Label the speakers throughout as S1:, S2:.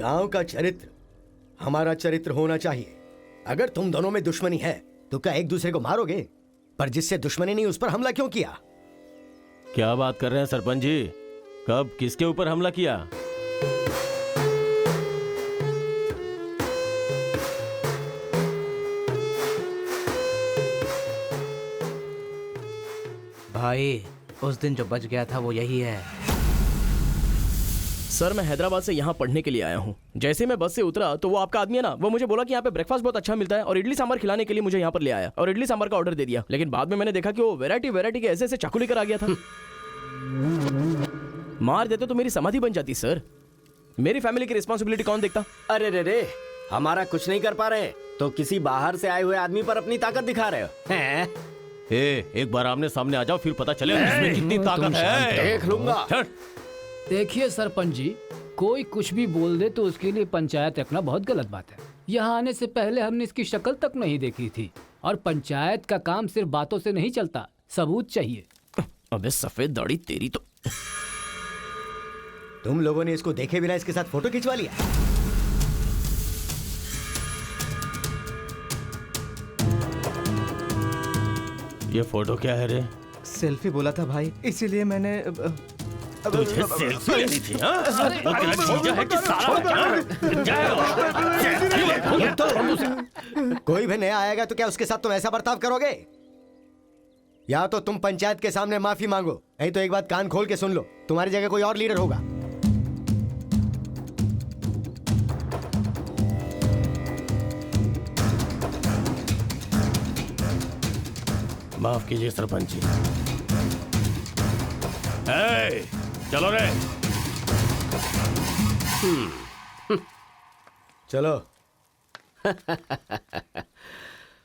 S1: गांव का चरित्र हमारा चरित्र होना चाहिए। अगर तुम दोनों में दुश्मनी है तो क्या एक दूसरे को मारोगे? पर जिससे दुश्मनी नहीं उस पर हमला क्यों किया?
S2: क्या बात कर रहे हैं सरपंच जी? कब किसके ऊपर हमला किया?
S3: भाई उस दिन जो बच गया था वो यही है।
S4: सर मैं हैदराबाद से यहाँ पढ़ने के लिए आया हूँ। जैसे मैं बस से उतरा तो वो आपका आदमी है ना, वो मुझे बोला कि यहाँ पे ब्रेकफास्ट बहुत अच्छा मिलता है और इडली सांभर खिलाने के लिए मुझे यहाँ पर ले आया और इडली सांभर का ऑर्डर दे दिया। लेकिन बाद में मैंने देखा कि वो वैरायटी के ऐसे ऐसे चाकू लेकर आ गया था। मार देते तो मेरी समाधि बन जाती सर। मेरी फैमिली की रिस्पॉन्सिबिलिटी कौन देखता?
S1: अरे रे रे, हमारा कुछ नहीं कर पा रहे तो किसी बाहर से आए हुए आदमी पर अपनी ताकत दिखा रहे हो हैं?
S2: एक बार आमने सामने आ जाओ, फिर पता चले इसमें कितनी ताकत है।
S1: देख लूंगा।
S5: देखिए सरपंच जी, कोई कुछ भी बोल दे तो उसके लिए पंचायत रखना बहुत गलत बात है। यहाँ आने से पहले हमने इसकी शक्ल तक नहीं देखी थी और पंचायत का काम सिर्फ बातों से नहीं चलता, सबूत चाहिए।
S4: अबे सफेद दाढ़ी तेरी तो।
S1: तुम लोगों ने इसको देखे बिना इसके साथ फोटो खिंचवा लिया।
S2: ये फोटो क्या है रे?
S3: सेल्फी बोला था भाई, इसीलिए मैंने
S2: तुझे सेल्फी लेनी थी हाँ? वो तेरा जीजा है कि साला?
S1: कोई भी नया आएगा तो क्या उसके साथ तुम ऐसा बर्ताव करोगे? या तो तुम पंचायत के सामने माफी मांगो, नहीं तो एक बात कान खोल के सुन लो, तुम्हारी जगह कोई और लीडर होगा।
S2: माफ कीजिए सरपंच जी। चलो रे।
S1: चलो।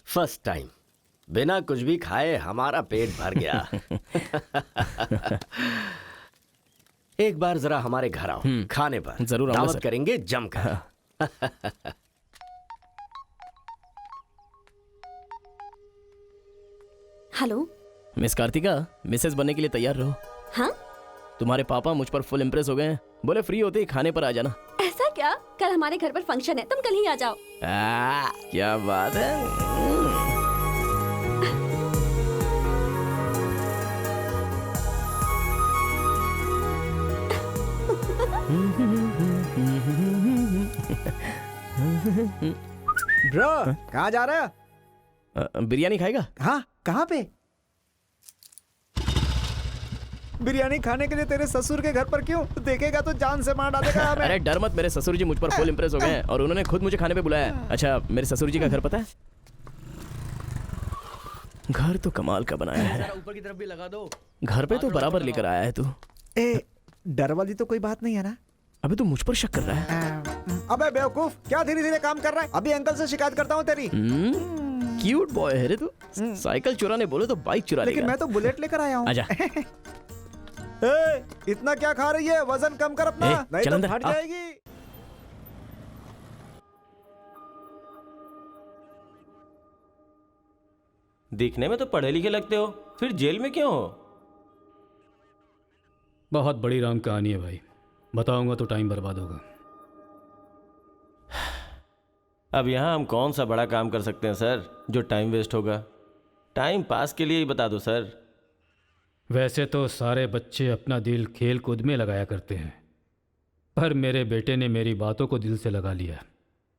S6: फर्स्ट टाइम बिना कुछ भी खाए हमारा पेट भर गया। एक बार जरा हमारे घर आओ, खाने पर
S4: जरूर आऊंगा
S6: दावत
S4: सर।
S6: करेंगे जमकर।
S7: हेलो
S4: मिस कार्तिका, मिसेस बनने के लिए तैयार रहो।
S7: हाँ,
S4: तुम्हारे पापा मुझ पर फुल इम्प्रेस हो गए हैं। बोले फ्री होते ही खाने पर आ जाना।
S7: ऐसा क्या? कल हमारे घर पर फंक्शन है, तुम कल ही आ जाओ।
S4: क्या बात है।
S3: ब्रो कहाँ जा रहे हो?
S4: बिरयानी खाएगा?
S3: हाँ, कहाँ पे? बिरयानी खाने के लिए तेरे ससुर के घर पर क्यों? देखेगा तो जान से मार डालेगा हमें।
S4: अरे डर मत, मेरे ससुर जी मुझ पर फुल इम्प्रेस हो गए हैं और उन्होंने खुद मुझे खाने पे बुलाया है। अच्छा, मेरे ससुर जी का घर पता है? घर तो कमाल का बनाया है।
S5: ऊपर की तरफ भी लगा दो।
S4: घर पे तो बराबर लेकर आया है तू।
S3: डर वाली तो कोई बात नहीं है ना?
S4: अबे तू मुझ पर शक कर रहा है?
S3: अबे बेवकूफ, क्या धीरे धीरे काम कर रहा है? अभी अंकल से शिकायत करता हूँ तेरी।
S4: क्यूट बॉय है रे तू। साइकिल चुराने बोले तो बाइक चुरा
S3: लेकिन
S4: लेगा।
S3: मैं तो बुलेट लेकर आया हूँ।
S4: आजा।
S3: इतना क्या खा रही है? वजन कम कर अपना, नहीं
S4: चल
S3: तो
S4: अंदर,
S3: फट
S4: आ।
S3: जाएगी।
S2: दिखने में तो पढ़े लिखे लगते हो, फिर जेल में क्यों हो?
S5: बहुत बड़ी राम कहानी है भाई, बताऊंगा तो टाइम बर्बाद होगा।
S2: अब यहाँ हम कौन सा बड़ा काम कर सकते हैं सर जो टाइम वेस्ट होगा? टाइम पास के लिए ही बता दो सर।
S5: वैसे तो सारे बच्चे अपना दिल खेल कूद में लगाया करते हैं, पर मेरे बेटे ने मेरी बातों को दिल से लगा लिया।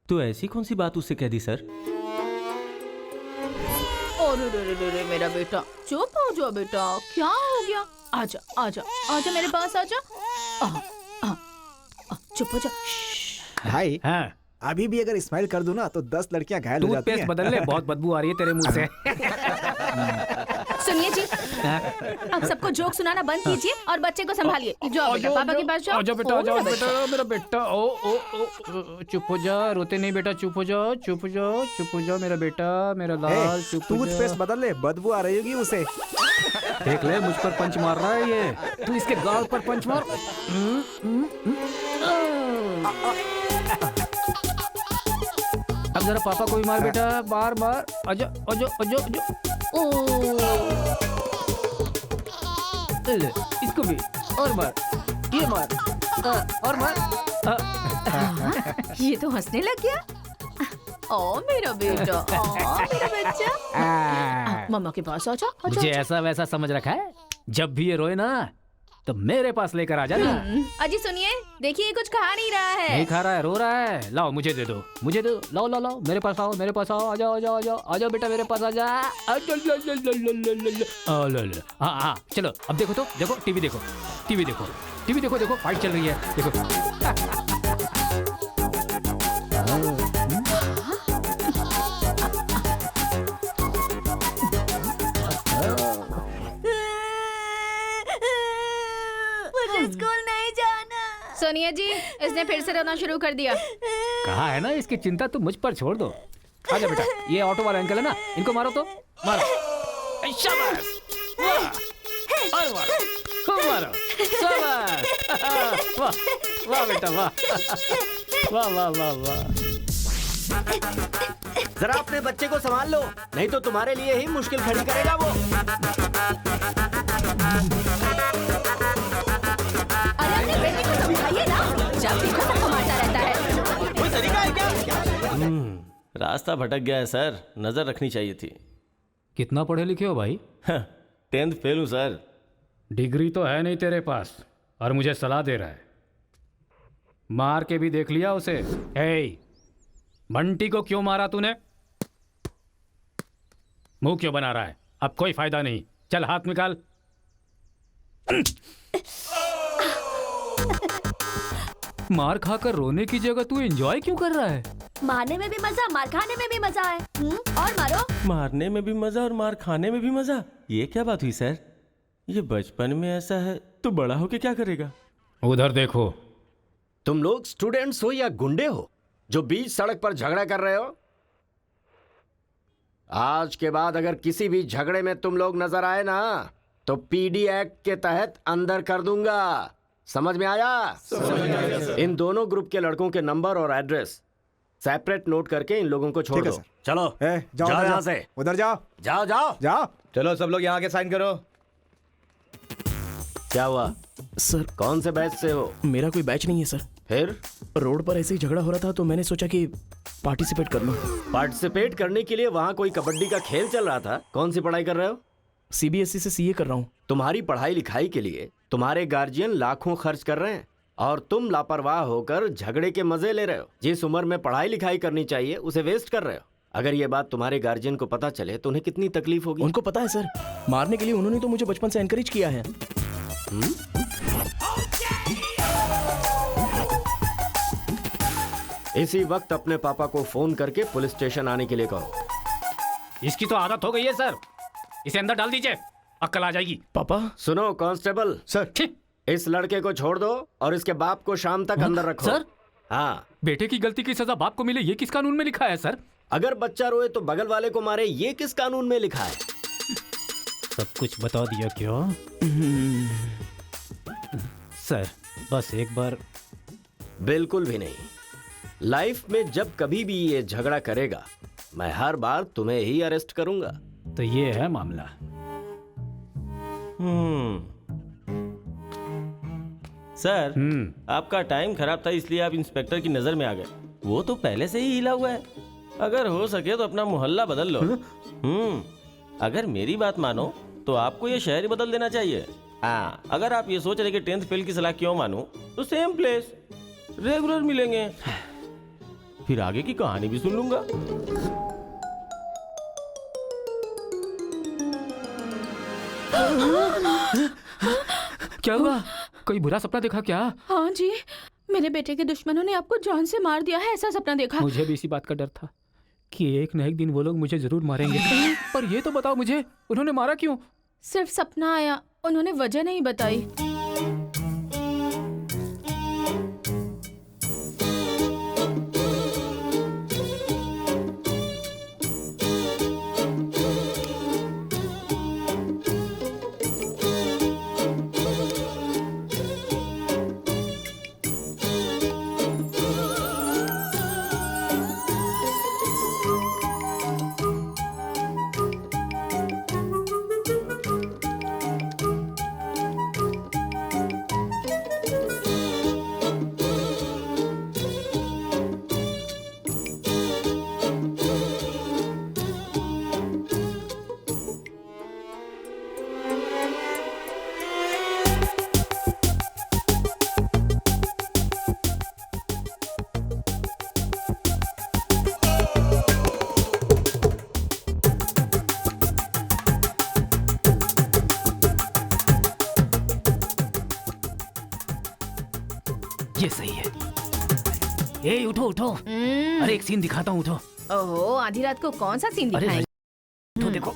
S2: तो ऐसी कौन सी बात उससे कह दी सर?
S8: अरे मेरा बेटा, चुप हो जाओ बेटा, क्या हो गया? आजा आजा आजा मेरे पास आजा। चुप हो जा।
S3: भाई
S5: हाँ,
S3: अभी भी अगर स्माइल कर दूं ना तो 10 लड़कियां घायल हो जाती
S5: टूथपेस्ट
S3: हैं।
S5: बदल ले, बहुत बदबू आ रही है तेरे मुंह से।
S8: सुनिए जी, अब सबको जोक सुनाना बंद कीजिए और बच्चे को संभालिए। जाओ बेटा, पापा के पास जाओ।
S5: आजा बेटा,
S8: ओ,
S5: आजा
S8: मेरा
S5: बेटा, मेरा बेटा। ओ ओ ओ, चुप हो जा, रोते नहीं बेटा, चुप हो जाओ, चुप हो जाओ, चुप हो जाओ मेरा बेटा, मेरा लाल, चुप हो
S3: टूथपेस्ट
S5: जा।
S3: बदल ले, बदबू आ रही होगी उसे।
S5: देख ले, मुझ पर पंच मार रहा है ये। तू इसके गाल पर पंच मार। अब जरा पापा को भी मार बेटा, बार बार। आजा आजा आजा आजा। ले, इसको भी और मार, ये मार, और मार।
S8: ये तो हंसने लग गया। ओ मेरा बेटा, ओ मेरा बच्चा, मम्मा के पास आजा।
S5: मुझे ऐसा वैसा समझ रखा है? जब भी ये रोए ना तो मेरे पास लेकर आ जाना।
S8: अजी सुनिए, देखिए कुछ खा नहीं रहा है।
S5: नहीं खा रहा है, रो रहा है। लाओ मुझे दे दो, मुझे दो। लाओ लाओ लाओ, मेरे पास आओ, मेरे पास आओ। आ जाओ आ जाओ आ जाओ आ जाओ बेटा, मेरे पास आ जा। हाँ हाँ, चलो अब देखो तो, देखो टीवी देखो, टीवी देखो, टीवी देखो, देखो फाइट चल रही है, देखो।
S8: मुझे स्कूल नहीं जाना। सोनिया जी, इसने फिर से रोना शुरू कर दिया।
S5: कहा है ना, इसकी चिंता तुम मुझ पर छोड़ दो। आजा बेटा, ये ऑटो वाला अंकल है ना, इनको मारो तो मारो। शाबाश, वाह, और मारो, खूब मारो, शाबाश। वाह वाह बेटा, वाह वाह वाह वाह वाह।
S6: जरा अपने बच्चे को संभाल लो, नहीं तो तुम्हारे लिए ही मुश्किल खड़ी करेगा वो।
S7: अरे अपने बेटे को समझाइए ना, जब देखो सबको मारता रहता है।
S6: कोई तरीका है क्या?
S2: रास्ता भटक गया है सर, नजर रखनी चाहिए थी।
S5: कितना पढ़े लिखे हो भाई?
S2: 10th फेल हूँ सर।
S5: डिग्री तो है नहीं तेरे पास और मुझे सलाह दे रहा है। मार के भी देख लिया उसे। हे, बंटी को क्यों मारा तूने? मुंह क्यों बना रहा है? अब कोई फायदा नहीं, चल हाथ निकाल। मार खाकर रोने की जगह तू एंजॉय क्यों कर रहा है?
S7: मारने में भी मजा, मार खाने में भी मजा है। और मारो।
S2: मारने में भी मजा और मार खाने में भी मजा, ये क्या बात हुई सर? ये बचपन में ऐसा है तो बड़ा होके क्या करेगा?
S5: उधर देखो।
S6: तुम लोग स्टूडेंट्स हो या गुंडे हो जो बीच सड़क पर झगड़ा कर रहे हो? आज के बाद अगर किसी भी झगड़े में तुम लोग नजर आए ना तो पीडी एक्ट के तहत अंदर कर दूंगा। समझ में आया? इन दोनों ग्रुप के लड़कों के नंबर और एड्रेस सेपरेट नोट करके इन लोगों को छोड़ दो। चलो
S3: जाओ
S6: जाओ
S3: उधर
S6: यहाँ
S3: जाओ,
S6: से,
S3: उधर जाओ
S6: जाओ जाओ
S3: जाओ।
S1: चलो सब लोग यहाँ के साइन करो।
S6: क्या हुआ?
S4: सर,
S6: कौन से बैच से हो?
S4: मेरा कोई बैच नहीं है सर।
S6: फिर
S4: रोड पर ऐसे ही झगड़ा हो रहा था तो मैंने सोचा कि पार्टिसिपेट कर लूं।
S6: पार्टिसिपेट करने के लिए वहाँ कोई कबड्डी का खेल चल रहा था। कौन सी पढ़ाई कर रहे हो?
S4: सीबीएसई से सीए कर रहा हूँ।
S6: तुम्हारी पढ़ाई लिखाई के लिए तुम्हारे गार्जियन लाखों खर्च कर रहे हैं और तुम लापरवाह होकर झगड़े के मजे ले रहे हो। जिस उम्र में पढ़ाई लिखाई करनी चाहिए उसे वेस्ट कर रहे हो। अगर ये बात तुम्हारे गार्जियन को पता चले तो उन्हें कितनी तकलीफ होगी।
S4: उनको पता है सर, मारने के लिए उन्होंने तो मुझे बचपन से एनकरेज किया है।
S6: इसी वक्त अपने पापा को फोन करके पुलिस स्टेशन आने के लिए कहो।
S5: इसकी तो आदत हो गई है सर, इसे अंदर डाल दीजिए, अक्ल आ जाएगी।
S4: पापा,
S6: सुनो कांस्टेबल,
S1: सर,
S6: इस लड़के को छोड़ दो और इसके बाप को शाम तक अंदर रखो।
S5: सर?
S6: हाँ,
S5: बेटे की गलती की सजा बाप को मिले, ये किस कानून में लिखा है सर?
S6: अगर बच्चा रोए तो बगल वाले को मारे, ये किस कानून में लिखा है?
S5: सब कुछ बता दिया क्यों? सर बस एक बार।
S6: बिल्कुल भी नहीं। लाइफ में जब कभी भी ये झगड़ा करेगा मैं हर बार तुम्हें ही अरेस्ट करूंगा।
S5: तो ये है मामला।
S2: सर, आपका टाइम खराब था इसलिए आप इंस्पेक्टर की नजर में आ गए। वो तो पहले से ही हिला हुआ है। अगर हो सके तो अपना मोहल्ला बदल लो। अगर मेरी बात मानो तो आपको ये शहर ही बदल देना चाहिए। हाँ, अगर आप ये सोच रहे कि 10th फेल की सलाह क्यों मानूं, तो सेम प्लेस रेगुलर मिलेंगे, फिर आगे की कहानी भी सुन लूंगा।
S5: क्या हुआ? कोई बुरा सपना देखा क्या?
S8: हाँ जी, मेरे बेटे के दुश्मनों ने आपको जान से मार दिया है, ऐसा सपना देखा।
S5: मुझे भी इसी बात का डर था कि एक न एक दिन वो लोग मुझे जरूर मारेंगे। पर ये तो बताओ मुझे, उन्होंने मारा क्यों?
S8: सिर्फ सपना आया, उन्होंने वजह नहीं बताई।
S5: ए उठो उठो, अरे एक सीन दिखाता हूँ, उठो।
S8: ओहो, आधी रात को कौन सा सीन
S5: अरे
S8: दिखाएं?
S5: उठो, देखो।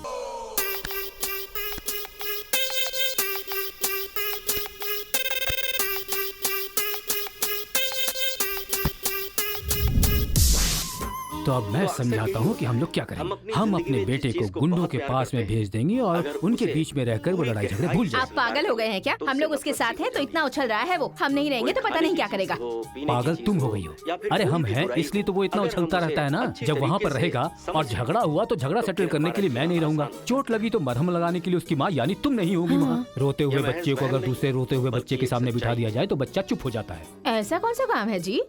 S5: तो अब मैं समझाता हूँ कि हम लोग क्या करेंगे। हम अपने बेटे को गुंडों के पास में भेज देंगे और उनके बीच में रहकर वो लड़ाई झगड़े भूल
S8: आप
S5: जाएंगे।
S8: पागल हो गए हैं क्या? हम लोग उसके साथ हैं तो इतना उछल रहा है वो। हम नहीं रहेंगे तो पता नहीं क्या करेगा।
S5: पागल तुम हो गई हो। अरे हम हैं इसलिए तो वो इतना उछलता रहता है ना। जब वहाँ पर रहेगा और झगड़ा हुआ तो झगड़ा सेटल करने के लिए मैं नहीं रहूंगा। चोट लगी तो मरहम लगाने के लिए उसकी माँ यानी तुम नहीं होगी वहाँ। रोते हुए बच्चे को अगर दूसरे रोते हुए बच्चे के सामने बिठा दिया जाए तो बच्चा चुप हो जाता है।
S8: ऐसा कौन सा काम है जी?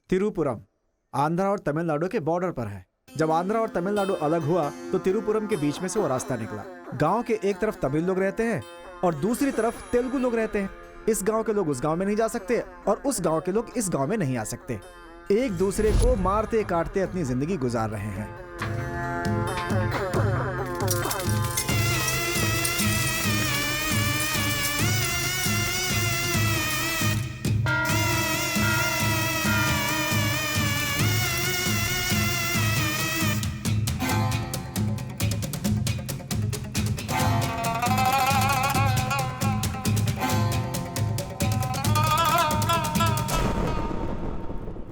S3: तिरुपुरम आंध्रा और तमिलनाडु के बॉर्डर पर है। जब आंध्रा और तमिलनाडु अलग हुआ तो तिरुपुरम के बीच में से वो रास्ता निकला। गांव के एक तरफ तमिल लोग रहते हैं और दूसरी तरफ तेलुगु लोग रहते हैं। इस गांव के लोग उस गांव में नहीं जा सकते और उस गांव के लोग इस गांव में नहीं आ सकते। एक दूसरे को मारते काटते अपनी जिंदगी गुजार रहे हैं।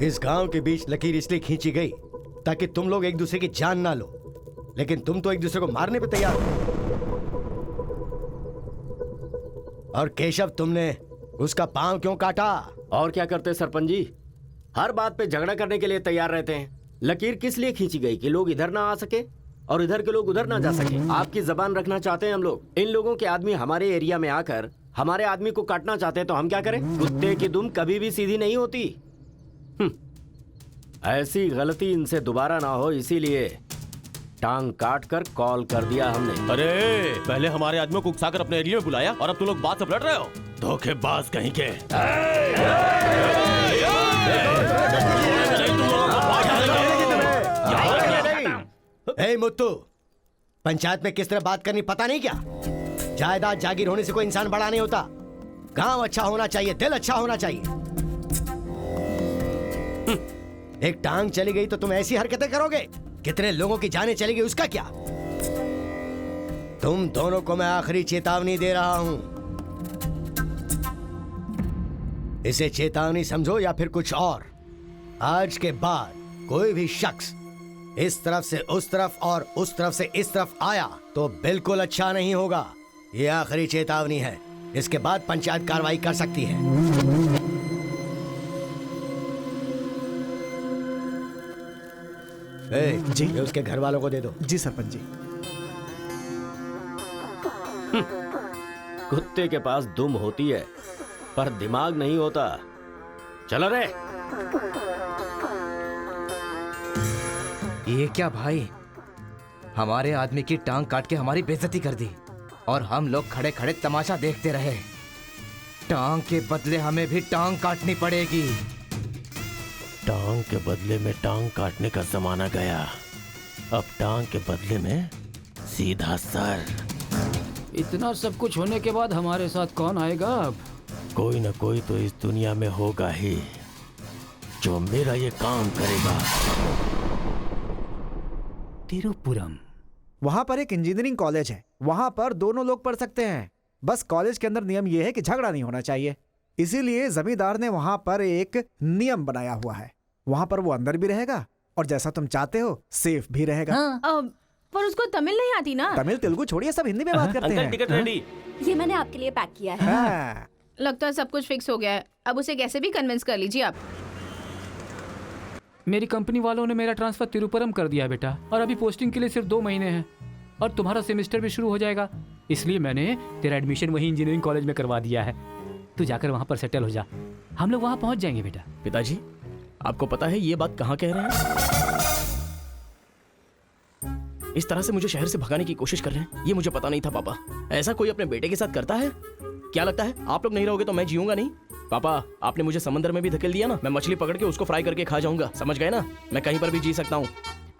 S1: इस गांव के बीच लकीर इसलिए खींची गई ताकि तुम लोग एक दूसरे की जान ना लो, लेकिन तुम तो एक दूसरे को मारने पे तैयार हो। और केशव, तुमने उसका पांव क्यों काटा?
S6: और क्या करते सरपंच जी, हर बात पे झगड़ा करने के लिए तैयार रहते हैं। लकीर किस लिए खींची गई कि लोग इधर ना आ सके और इधर के लोग उधर ना जा सके। आपकी जबान रखना चाहते हैं हम लोग। इन लोगों के आदमी हमारे एरिया में आकर हमारे आदमी को काटना चाहते हैं तो हम क्या करें? कुत्ते की दुम कभी भी सीधी नहीं होती। ऐसी गलती इनसे दोबारा ना हो, इसीलिए टांग काट कर कॉल कर दिया हमने।
S2: अरे पहले हमारे आदमियों को उकसाकर अपने एरिया में बुलाया और अब तुम लोग बात से लड़ रहे हो। धोखेबाज कहीं के।
S1: ए मुत्तू, पंचायत में किस तरह बात करनी पता नहीं क्या? जायदाद जागीर होने से कोई इंसान बड़ा नहीं होता। गांव अच्छा होना चाहिए, दिल अच्छा होना चाहिए। एक टांग चली गई तो तुम ऐसी हरकतें करोगे? कितने लोगों की जानें चली गई उसका क्या? तुम दोनों को मैं आखिरी चेतावनी दे रहा हूं। इसे चेतावनी समझो या फिर कुछ और। आज के बाद कोई भी शख्स इस तरफ से उस तरफ और उस तरफ से इस तरफ आया तो बिल्कुल अच्छा नहीं होगा। यह आखिरी चेतावनी है। इसके बाद पंचायत कार्रवाई कर सकती है। जी, ये उसके घर वालों को दे दो।
S3: जी सरपंच जी।
S6: कुत्ते के पास दुम होती है पर दिमाग नहीं होता। चलो रे।
S9: ये क्या भाई, हमारे आदमी की टांग काट के हमारी बेइज्जती कर दी और हम लोग खड़े खड़े तमाशा देखते रहे। टांग के बदले हमें भी टांग काटनी पड़ेगी।
S2: टांग के बदले में टांग काटने का जमाना गया। अब टांग के बदले में सीधा सर।
S5: इतना सब कुछ होने के बाद हमारे साथ कौन आएगा अब?
S2: कोई न कोई तो इस दुनिया में होगा ही जो मेरा ये काम करेगा।
S5: तिरुपुरम,
S3: वहां पर एक इंजीनियरिंग कॉलेज है। वहां पर दोनों लोग पढ़ सकते हैं। बस कॉलेज के अंदर नियम यह है कि झगड़ा नहीं होना चाहिए। इसीलिए जमींदार ने वहां पर एक नियम बनाया हुआ है। वहां पर वो अंदर भी रहेगा और जैसा तुम चाहते हो सेफ भी रहेगा।
S8: पर उसको तमिल नहीं आती ना।
S3: तमिल तेलुगु छोड़िए, सब हिंदी में बात करते
S2: अंकल
S3: हैं।
S2: Ticket ready.
S7: ये मैंने आपके लिए पैक किया है।
S3: हाँ।
S8: लगता है सब कुछ फिक्स हो गया है। अब उसे कैसे भी कन्विंस कर लीजिए आप।
S5: मेरी कंपनी वालों ने मेरा ट्रांसफर तिरुपुरम कर दिया है बेटा, और अभी पोस्टिंग के लिए सिर्फ 2 महीने हैं और तुम्हारा सेमेस्टर भी शुरू हो जाएगा। इसलिए मैंने तेरा एडमिशन वही इंजीनियरिंग कॉलेज में करवा दिया है। तू जाकर वहां पर सेटल हो जा। हम लोग वहां पहुंच जाएंगे बेटा।
S4: पिताजी, आपको पता है ये बात कहाँ कह रहे हैं? इस तरह से मुझे शहर से भगाने की कोशिश कर रहे हैं। ये मुझे पता नहीं था पापा। ऐसा कोई अपने बेटे के साथ करता है? क्या लगता है आप लोग नहीं रहोगे तो मैं जीऊंगा नहीं? पापा, आपने मुझे समंदर में भी धकेल दिया ना। मैं मछली पकड़ के उसको फ्राई करके खा जाऊंगा। समझ गए ना? मैं कहीं पर भी जी सकता हूँ।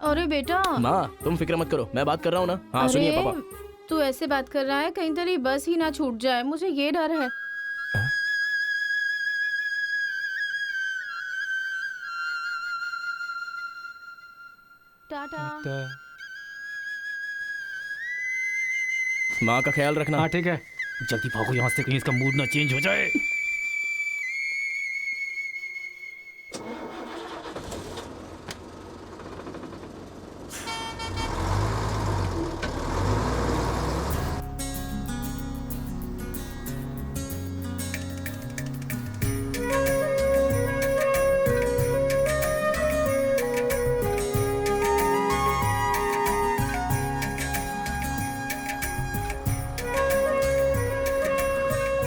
S8: अरे बेटा।
S4: माँ, तुम फिक्र मत करो, मैं बात कर रहा हूँ ना। हाँ सुनिए पापा।
S8: तू ऐसे बात कर रहा है कहीं तेरी बस ही ना छूट जाए, मुझे ये डर है। टाटा।
S4: माँ का ख्याल रखना।
S5: हाँ ठीक है, जल्दी भागो यहाँ से, कहीं इसका मूड ना चेंज हो जाए।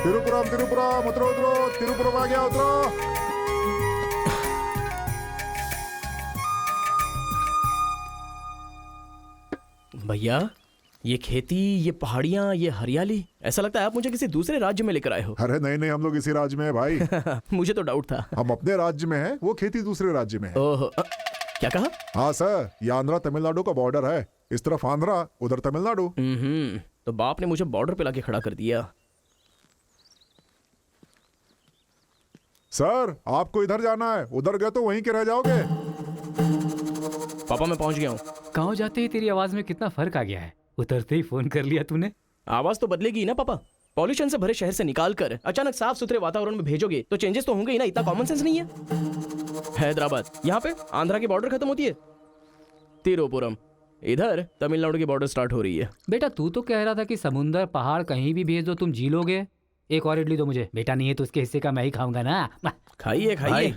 S10: तिरुपुरम तिरुपुरम उतरो उतरो, तिरुपुरम आ गया, उतरो।
S4: भैया, ये खेती, ये पहाड़ियाँ, ये हरियाली, ऐसा लगता है आप मुझे किसी दूसरे राज्य में लेकर आए हो।
S10: अरे नहीं नहीं, हम लोग इसी राज्य में है भाई।
S4: मुझे तो डाउट था।
S10: हम अपने राज्य में हैं, वो खेती दूसरे राज्य में है।
S4: ओह, क्या कहा?
S10: हाँ सर, ये आंध्रा तमिलनाडु का बॉर्डर है। इस तरफ आंध्रा, उधर तमिलनाडु।
S4: तो बाप ने मुझे बॉर्डर पे लाके खड़ा कर दिया।
S10: सर, आपको इधर जाना है, उधर गए तो वहीं के रह जाओगे।
S4: पापा मैं पहुंच गया हूँ।
S5: गाँव जाते ही तेरी आवाज में कितना फर्क आ गया है। उतरते ही फोन कर लिया तूने।
S4: आवाज तो बदलेगी ना पापा। पॉल्यूशन से भरे शहर से निकाल कर अचानक साफ सुथरे वातावरण में भेजोगे तो चेंजेस तो होंगे ही ना। इतना कॉमन सेंस नहीं है? हैदराबाद, यहाँ पे आंध्रा की बॉर्डर खत्म होती है। तिरुपुरम, इधर तमिलनाडु की बॉर्डर स्टार्ट हो रही है।
S5: बेटा तू तो कह रहा था कि समुंदर पहाड़ कहीं भी भेज दो तुम जी लोगे। एक और इडली दो मुझे। बेटा नहीं है तो उसके हिस्से का मैं ही खाऊंगा ना।
S4: खाइए खाइए।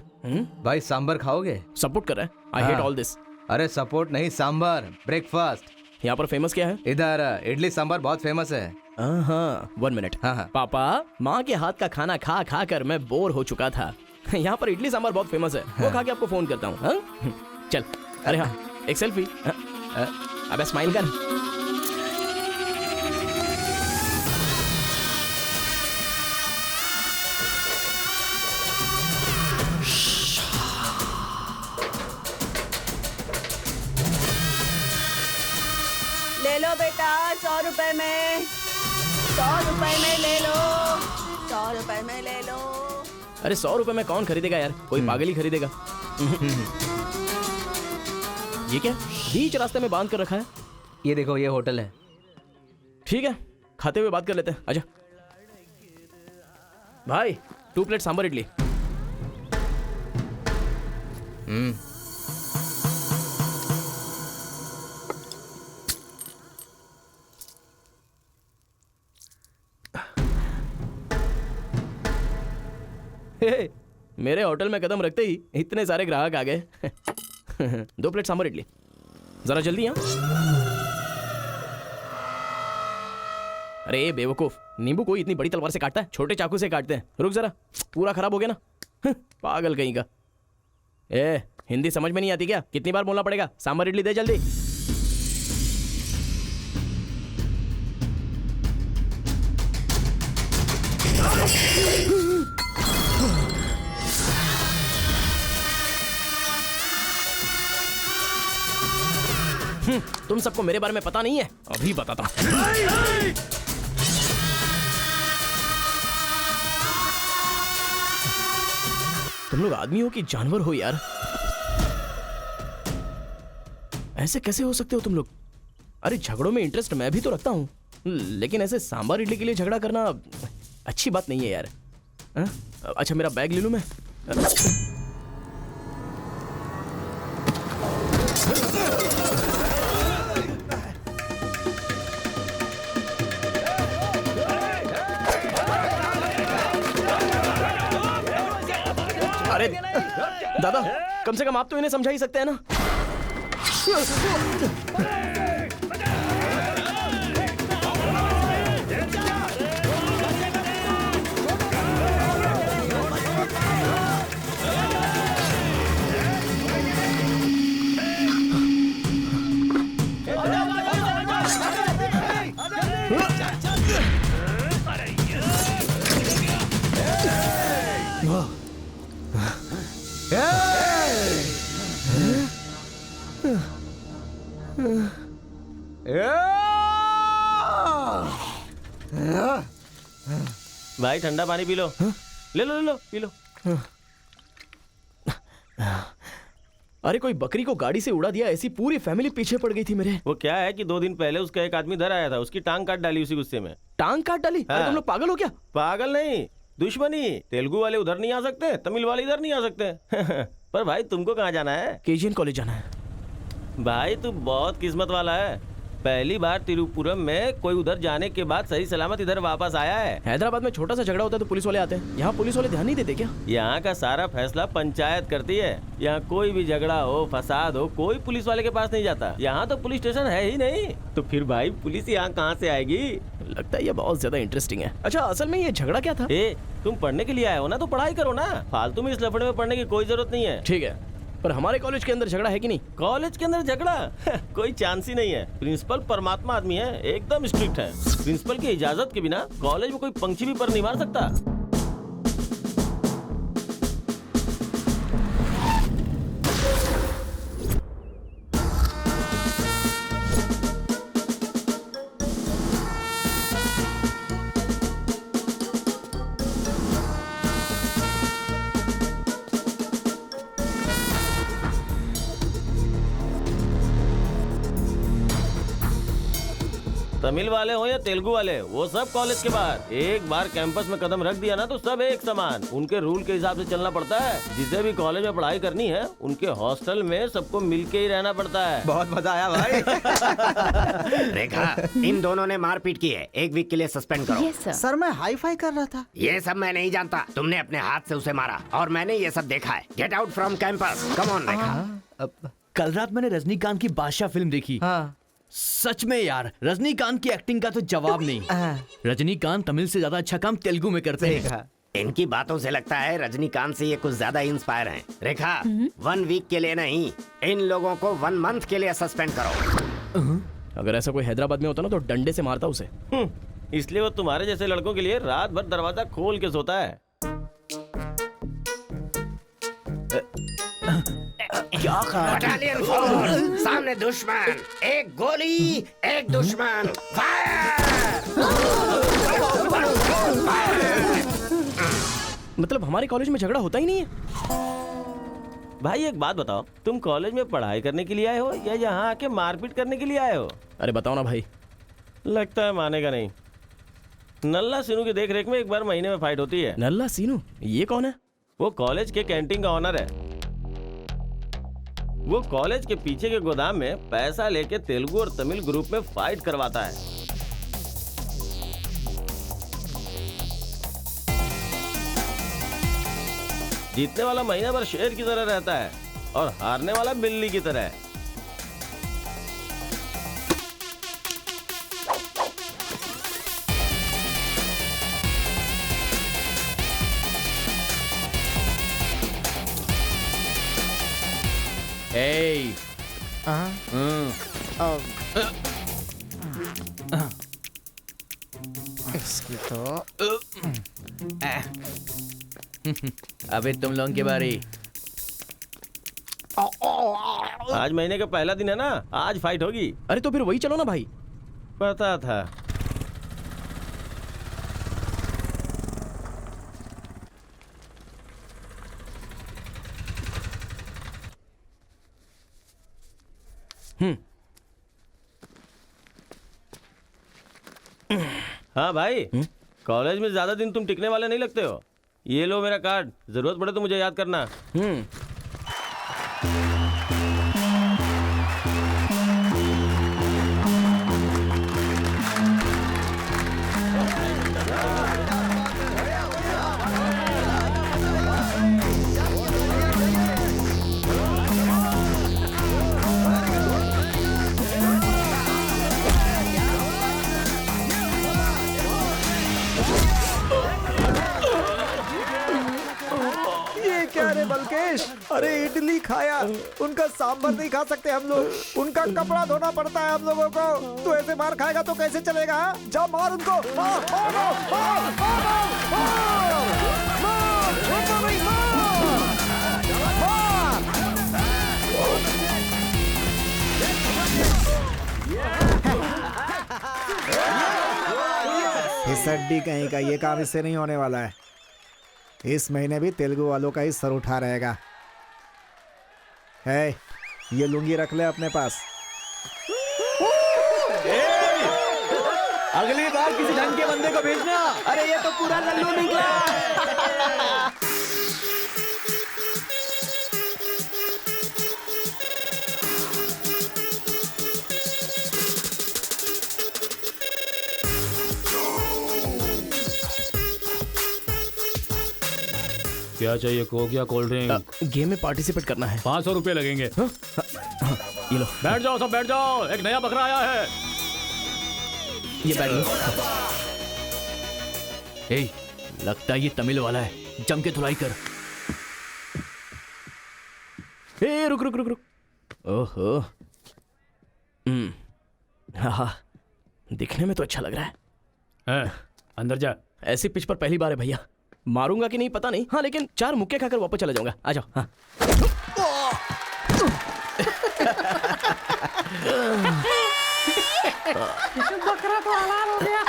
S9: भाई सांबर खाओगे?
S4: सपोर्ट कर रहा है। I hate all this.
S9: अरे सपोर्ट नहीं, सांबर, ब्रेकफास्ट।
S4: यहाँ पर फेमस क्या है?
S9: इधर इडली सांबर बहुत फेमस है।
S4: हाँ, 1 मिनट।
S9: हाँ।
S4: पापा, माँ के हाथ का खाना खा खा कर मैं बोर हो चुका था। यहाँ पर इडली सांबर बहुत फेमस है, वो खा के आपको फोन करता हूँ। हाँ? चल। अरे हाँ, एक सेल्फी। अबे स्माइल कर।
S8: ले लो बेटा, 100 रुपए में, 100 रुपए में ले लो, 100 रुपए में ले लो।
S4: अरे 100 रुपए में कौन खरीदेगा यार? कोई पागल ही खरीदेगा। ये क्या बीच रास्ते में बांध कर रखा है?
S9: ये देखो, ये होटल है।
S4: ठीक है, खाते हुए बात कर लेते हैं। आजा भाई, 2 प्लेट सांबर इडली। हे, मेरे होटल में कदम रखते ही इतने सारे ग्राहक आ गए। 2 प्लेट सांबर इडली, जरा जल्दी। हाँ, अरे बेवकूफ, नींबू कोई इतनी बड़ी तलवार से काटता है? छोटे चाकू से काटते हैं। रुक जरा, पूरा खराब हो गया ना। पागल कहीं का। ए, हिंदी समझ में नहीं आती क्या? कितनी बार बोलना पड़ेगा? सांबर इडली दे जल्दी। तुम सबको मेरे बारे में पता नहीं है? अभी बताता हूं। तुम लोग आदमी हो कि जानवर हो यार? ऐसे कैसे हो सकते हो तुम लोग? अरे झगड़ों में इंटरेस्ट मैं भी तो रखता हूं, लेकिन ऐसे सांबर इडली के लिए झगड़ा करना अच्छी बात नहीं है यार। अच्छा मेरा बैग ले लूं मैं? अरे दादा, कम से कम आप तो इन्हें समझा ही सकते हैं ना। भाई ठंडा पानी पी लो। ले लो ले लो, पी लो। अरे कोई बकरी को गाड़ी से उड़ा दिया, ऐसी पूरी फैमिली पीछे पड़ गई थी मेरे।
S2: वो क्या है कि 2 दिन पहले उसका एक आदमी इधर आया था, उसकी टांग काट डाली उसी गुस्से में।
S4: टांग काट डाली? अरे
S2: हाँ।
S4: तुम लोग पागल हो क्या?
S2: पागल नहीं, दुश्मनी। तेलुगु वाले उधर नहीं आ सकते, तमिल वाले इधर नहीं आ सकते। पर भाई तुमको कहाँ जाना है?
S4: केजीएन कॉलेज जाना है।
S2: भाई तू बहुत किस्मत वाला है, पहली बार तिरुपुरम में कोई उधर जाने के बाद सही सलामत इधर वापस आया है।
S4: हैदराबाद में छोटा सा झगड़ा होता है तो पुलिस वाले आते हैं, यहाँ पुलिस वाले ध्यान नहीं देते क्या?
S2: यहाँ का सारा फैसला पंचायत करती है। यहाँ कोई भी झगड़ा हो, फसाद हो, कोई पुलिस वाले के पास नहीं जाता। यहाँ तो पुलिस स्टेशन है ही नहीं, तो फिर भाई पुलिस यहाँ कहाँ से आएगी?
S4: लगता है ये बहुत ज्यादा इंटरेस्टिंग है। अच्छा असल में ये झगड़ा क्या था?
S2: तुम पढ़ने के लिए आए हो ना, तो पढ़ाई करो ना, फालतू में इस लफड़े में पढ़ने की कोई जरूरत नहीं है।
S4: ठीक है, पर हमारे कॉलेज के अंदर झगड़ा है कि नहीं?
S2: कॉलेज के अंदर झगड़ा? कोई चांस ही नहीं है। प्रिंसिपल परमात्मा आदमी है, एकदम स्ट्रिक्ट है। प्रिंसिपल की इजाजत के बिना कॉलेज में कोई पंछी भी पर नहीं मार सकता। तमिल वाले हो या तेलुगु वाले, वो सब कॉलेज के बाहर। एक बार कैंपस में कदम रख दिया ना तो सब एक समान। उनके रूल के हिसाब से चलना पड़ता है। जिसे भी कॉलेज में पढ़ाई करनी है, उनके हॉस्टल में सबको मिलके ही रहना पड़ता है।
S6: बहुत मजा आया भाई। रेखा, इन दोनों ने मारपीट की है, 1 वीक के लिए सस्पेंड करो।
S7: Yes, sir.
S3: सर मैं हाई फाई कर रहा था।
S6: ये सब मैं नहीं जानता, तुमने अपने हाथ से उसे मारा और मैंने ये सब देखा है। Get out from campus, come on Rekha.
S11: कल रात मैंने रजनीकांत की बादशाह फिल्म देखी। सच में यार, रजनीकांत की एक्टिंग का तो जवाब नहीं। रजनीकांत तमिल से ज्यादा अच्छा काम तेलुगु में करते हैं।
S6: इनकी बातों से लगता है रजनीकांत से ये कुछ ज्यादा इंस्पायर हैं। रेखा, 1 वीक के लिए नहीं, इन लोगों को 1 मंथ के लिए सस्पेंड करो।
S4: अगर ऐसा कोई हैदराबाद में होता ना तो डंडे से मारता उसे।
S2: इसलिए वो तुम्हारे जैसे लड़कों के लिए रात भर दरवाजा खोल के सोता है।
S11: क्या
S6: बटालियन फॉरवर्ड, सामने दुश्मन, एक गोली, एक दुश्मन,
S4: मतलब हमारे कॉलेज में झगड़ा होता ही नहीं है?
S2: भाई एक बात बताओ, तुम कॉलेज में पढ़ाई करने के लिए आए हो या यहाँ आके मारपीट करने के लिए आए हो?
S4: अरे बताओ ना भाई।
S2: लगता है मानेगा नहीं। नल्ला सीनू की देख रेख में एक बार महीने में फाइट होती है।
S4: नल्ला सीनू? ये कौन है?
S2: वो कॉलेज के कैंटीन का ऑनर है। वो कॉलेज के पीछे के गोदाम में पैसा लेके तेलुगु और तमिल ग्रुप में फाइट करवाता है। जीतने वाला महीना भर शेर की तरह रहता है और हारने वाला बिल्ली की तरह।
S4: Hey.
S3: इसकी तो
S11: अबे तुम लोगों की बारी।
S2: आज महीने का पहला दिन है ना, आज फाइट होगी।
S4: अरे तो फिर वही चलो ना भाई।
S2: पता था। हाँ भाई, कॉलेज में ज्यादा दिन तुम टिकने वाले नहीं लगते हो। ये लो मेरा कार्ड, जरूरत पड़े तो मुझे याद करना।
S3: क्या रे बलकेश, अरे इडली खाया, उनका सांभर नहीं खा सकते हम लोग, उनका कपड़ा धोना पड़ता है हम लोगों को। तू ऐसे मार खाएगा तो कैसे चलेगा? जाओ मार उनको, मार, मार, मार, मार, मार, मार, मार, उनको भी मार, मार। इस हड्डी कहीं का ये काम इससे नहीं होने वाला है। इस महीने भी तेलुगु वालों का ही सर उठा रहेगा। है, ये लुंगी रख ले अपने पास।
S11: अगली बार किसी ढंग के बंदे को भेजना।
S6: अरे ये तो पूरा लल्लू निकला।
S5: क्या चाहिए, कोक या कोल्ड ड्रिंक?
S4: गेम में पार्टिसिपेट करना है।
S5: 500 रुपए लगेंगे।
S4: ये लो।
S5: बैठ जाओ, सब बैठ जाओ, एक नया बकरा आया है।
S4: ये बैठ लो।
S11: ए, लगता है ये तमिल वाला है, जम के धुलाई कर।
S4: ए, रुक रुक रुक रुक। ओहो। हाँ, दिखने में तो अच्छा लग रहा है।
S5: अंदर जा।
S4: ऐसी पिच पर पहली बार है भैया। मारूंगा कि नहीं पता नहीं, हाँ लेकिन 4 मुक्के खाकर वापस चला जाऊंगा। आ जाओ। हाँ।
S7: बकरा तो हलाल हो गया।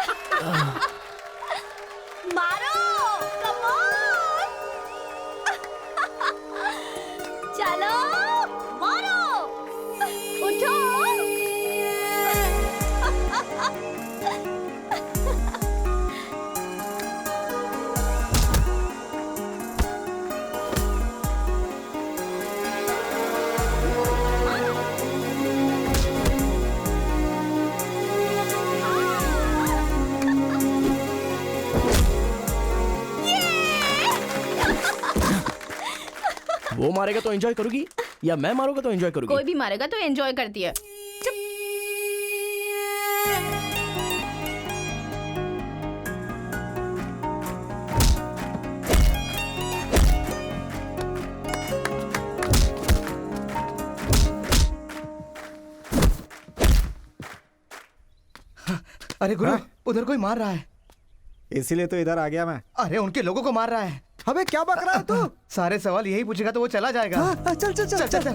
S7: मारो, कम ऑन। चलो, मारो, उठो।
S4: वो मारेगा तो एंजॉय करोगी या मैं मारूंगा तो एंजॉय करोगी?
S7: कोई भी मारेगा तो एंजॉय करती है।
S9: अरे गुरु, उधर कोई मार रहा है।
S3: इसीलिए तो इधर आ गया मैं।
S9: अरे उनके लोगों को मार रहा है।
S3: अबे क्या बक रहा है तू?
S9: सारे सवाल यही पूछेगा तो वो चला जाएगा।
S3: चल चल चल चल, चल।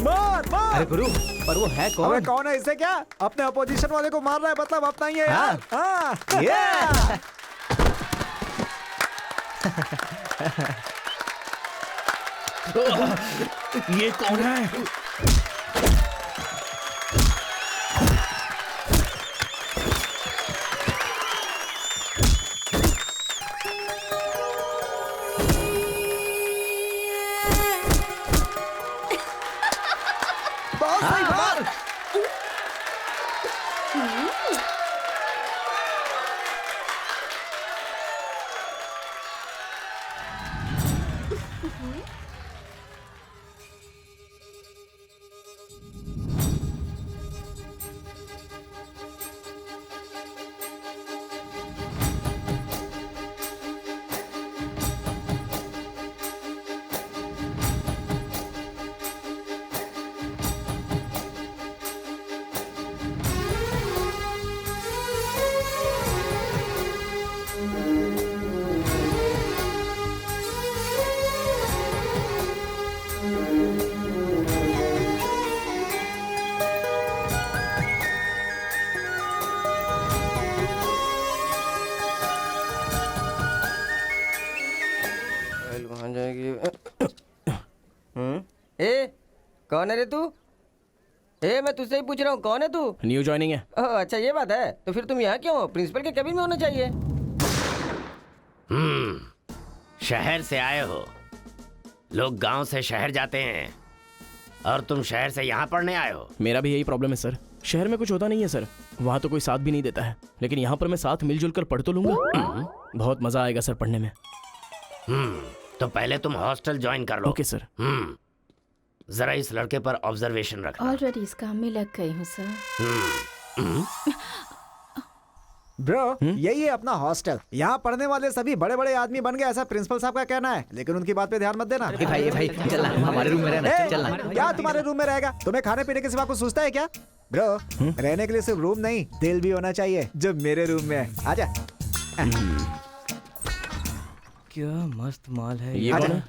S3: मार मार।
S9: अरे गुरु, पर वो है कौन?
S3: अबे कौन है, इससे क्या? अपने अपोजिशन वाले को मार रहा है, मतलब अपना ही है यार। हाँ।
S11: ये कौन है?
S6: ए, कौन है रे तू? ए, मैं तुझसे ही पूछ रहा हूँ, कौन है तू?
S4: न्यू ज्वाइनिंग है।
S6: ओह, अच्छा ये बात है। तो फिर तुम यहाँ क्यों हो? प्रिंसिपल के केबिन में होना चाहिए।
S12: शहर से आए हो। लोग गांव से शहर जाते हैं और तुम शहर से यहाँ पढ़ने आए हो।
S4: मेरा भी यही प्रॉब्लम है सर। शहर में कुछ होता नहीं है सर, वहाँ तो कोई साथ भी नहीं देता है, लेकिन यहाँ पर मैं साथ मिलजुल कर पढ़ तो लूंगा। बहुत मजा आएगा सर पढ़ने में।
S12: तो पहले तुम हॉस्टल ज्वाइन कर लो।
S4: Okay sir.
S12: जरा इस लड़के पर ऑब्जर्वेशन रखना।
S7: ऑलरेडी इस काम में लग गई हूँ सर।
S3: ब्रो, यही है अपना हॉस्टल। यहाँ पढ़ने वाले सभी बड़े बड़े आदमी बन गए, ऐसा प्रिंसिपल साहब का कहना है, लेकिन उनकी बात पे ध्यान मत देना।
S11: भाई चल हमारे रूम में रहना। चल
S3: क्या तुम्हारे रूम में रहेगा? तुम्हें खाने पीने के सिवा कुछ सोचता है क्या? ब्रो, रहने के लिए सिर्फ रूम नहीं, दिल भी होना चाहिए, जो मेरे रूम में है। आजा।
S9: क्या मस्त माल है
S4: ये कौन है?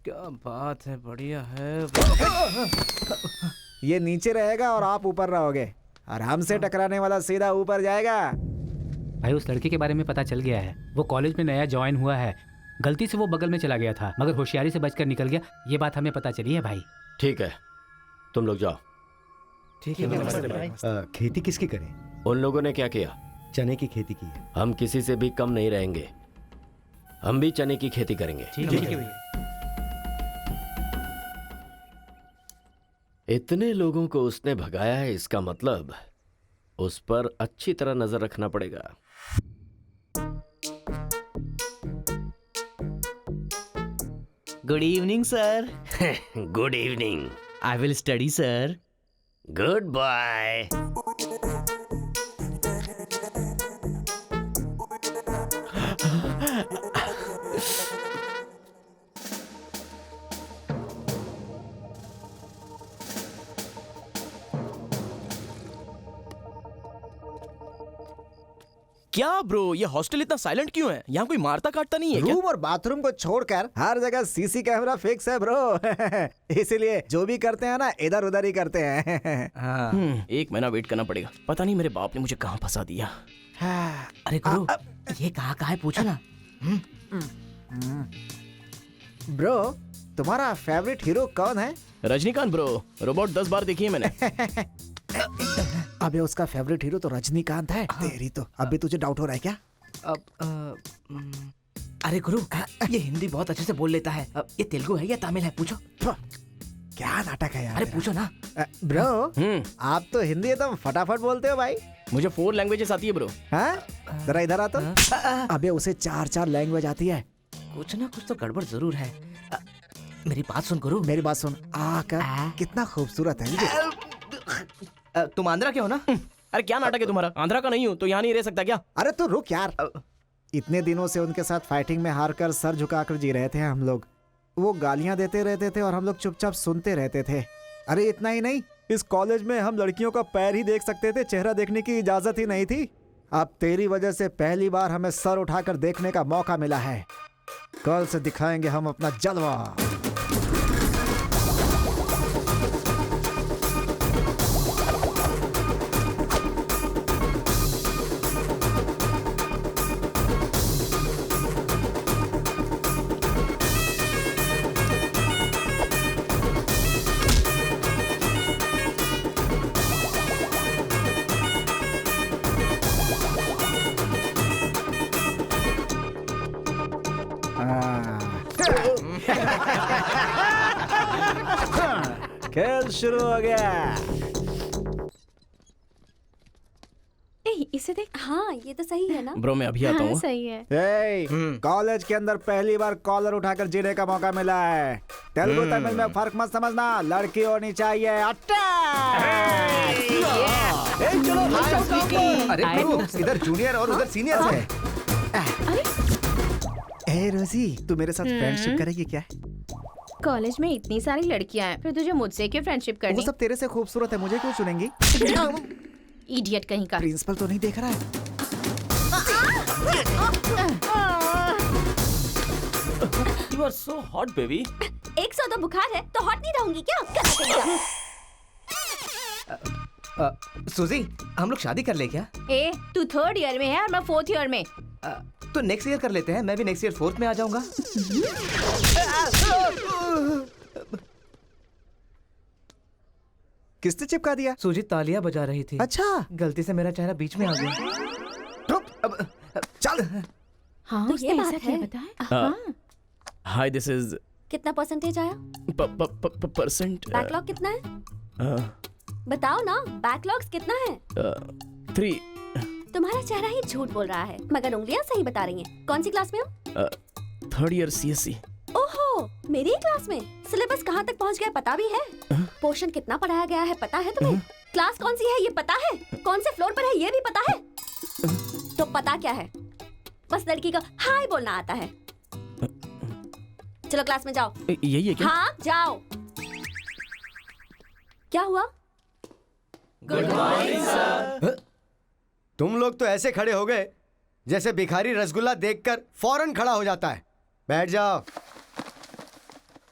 S9: क्या बात है, बढ़िया है।
S3: ये नीचे रहेगा और आप ऊपर रहोगे, और हमसे टकराने वाला सीधा ऊपर जाएगा।
S5: भाई उस लड़के के बारे में पता चल गया है। वो कॉलेज में नया ज्वाइन हुआ है। गलती से वो बगल में चला गया था, मगर होशियारी से बचकर निकल गया। ये बात हमें पता चली है भाई।
S6: ठीक है, तुम लोग जाओ।
S9: ठीक है।
S1: खेती किसकी करें?
S6: उन लोगों ने क्या किया?
S1: चने की खेती की है।
S6: हम किसी से भी कम नहीं रहेंगे, हम भी चने की खेती करेंगे।
S9: ठीक है।
S6: इतने लोगों को उसने भगाया है, इसका मतलब उस पर अच्छी तरह नजर रखना पड़ेगा।
S11: Good evening sir.
S12: Good evening.
S11: I will study sir.
S12: Good bye.
S4: क्या ब्रो, ये हॉस्टल इतना साइलेंट क्यों है? यहाँ कोई मारता काटता नहीं है क्या?
S3: रूम और बाथरूम को छोड़कर हर जगह सीसी कैमरा फिक्स है ब्रो। इसीलिए जो भी करते हैं ना, इधर उधर ही करते हैं।
S4: हाँ। 1 महीना वेट करना पड़ेगा। पता नहीं मेरे बाप ने मुझे कहाँ फंसा दिया।
S9: अरे गुरु, ये कहाँ है पूछो ना।
S3: ब्रो, तुम्हारा फेवरेट हीरो कौन है?
S4: रजनीकांत ब्रो, रोबोट 10 बार देखी है मैंने।
S3: अबे उसका फेवरेट हीरो तो रजनीकांत है। तेरी तो अभी तुझे डाउट हो रहा है क्या?
S9: अरे गुरु, ये हिंदी बहुत अच्छे से बोल लेता है। ये तेलुगु है या तमिल है पूछो।
S3: क्या नाटक है यार।
S9: अरे पूछो ना।
S3: ब्रो, आप तो हिंदी एकदम फटाफट बोलते हो भाई।
S4: मुझे 4 लैंग्वेजेस आती है ब्रो।
S3: हाँ, जरा इधर आ तो। अबे उसे 4 लैंग्वेज आती है।
S9: कुछ ना कुछ तो गड़बड़ जरूर है। मेरी बात सुन गुरु।
S3: मेरी बात सुन। कितना खूबसूरत है।
S9: तुम आंध्रा के हो ना?
S4: अरे क्या नाटक है तुम्हारा? आंध्रा का नहीं हूँ तो यहाँ नहीं रह सकता क्या?
S3: अरे तू रुक यार। इतने दिनों से उनके साथ फाइटिंग में हारकर सर झुकाकर जी रहे थे हम लोग। वो गालियां देते रहते थे और हम लोग चुपचाप सुनते रहते थे। अरे इतना ही नहीं, इस कॉलेज में हम लड़कियों का पैर ही देख सकते थे, चेहरा देखने की इजाजत ही नहीं थी। अब तेरी वजह से पहली बार हमें सर उठाकर देखने का मौका मिला है। कल से दिखाएंगे हम अपना जलवा। खेल शुरू हो गया।
S7: इसे देख। हाँ, ये तो सही है ना?
S4: ब्रो मैं अभी आता हूँ।
S7: सही है।
S3: कॉलेज के अंदर पहली बार कॉलर उठाकर जीने का मौका मिला है। तेलुगु तमिल में फर्क मत समझना, लड़की होनी चाहिए।
S9: अरे गुरु, इधर जूनियर और उधर सीनियर है।
S3: ए रोजी, तू मेरे साथ फ्रेंडशिप करेगी क्या?
S7: कॉलेज में इतनी सारी लड़कियां हैं, फिर तुझे मुझसे क्यों फ्रेंडशिप करनी?
S3: वो सब तेरे से खूबसूरत है, मुझे क्यों चुनेंगी?
S7: इडियट कहीं का।
S3: प्रिंसिपल तो नहीं देख रहा है?
S2: You are so hot, baby.
S7: 102 बुखार है तो हॉट नहीं रहूंगी क्या?
S9: सूजी, हम लोग शादी कर ले क्या?
S7: ए, तू 3rd ईयर में है और मैं 4th ईयर में।
S9: तो नेक्स्ट ईयर कर लेते हैं। मैं भी नेक्स्ट ईयर 4th में आ जाऊंगा।
S3: किसने चिपका दिया?
S9: सूजी तालियां बजा रही थी।
S3: अच्छा,
S9: गलती से मेरा चेहरा बीच में आ गया।
S3: चल।
S7: हाँ, तो ये बात है। बताएं।
S4: हाय, दिस इज।
S7: कितना परसेंटेज आया?
S4: परसेंट।
S7: बैकलॉग कितना है? बताओ ना, बैकलॉग्स कितना है?
S4: 3।
S7: तुम्हारा चेहरा ही झूठ बोल रहा है, मगर उंगलियां सही बता रही हैं। कौन सी क्लास में हो?
S4: 3rd year CSC।
S7: ओहो, मेरी क्लास में। सिलेबस कहाँ तक पहुँच गया पता भी है? पोर्शन कितना पढ़ाया गया है पता है तुम्हें? क्लास कौन सी है ये पता है? कौन से फ्लोर पर है ये भी पता है? तो पता क्या है? बस लड़की को हाय बोलना आता है। चलो क्लास में जाओ।
S4: यही है क्या?
S7: हाँ, जाओ। क्या हुआ?
S1: Good morning sir. तुम लोग तो ऐसे खड़े हो गए जैसे भिखारी रसगुल्ला देखकर फौरन खड़ा हो जाता है। बैठ जाओ।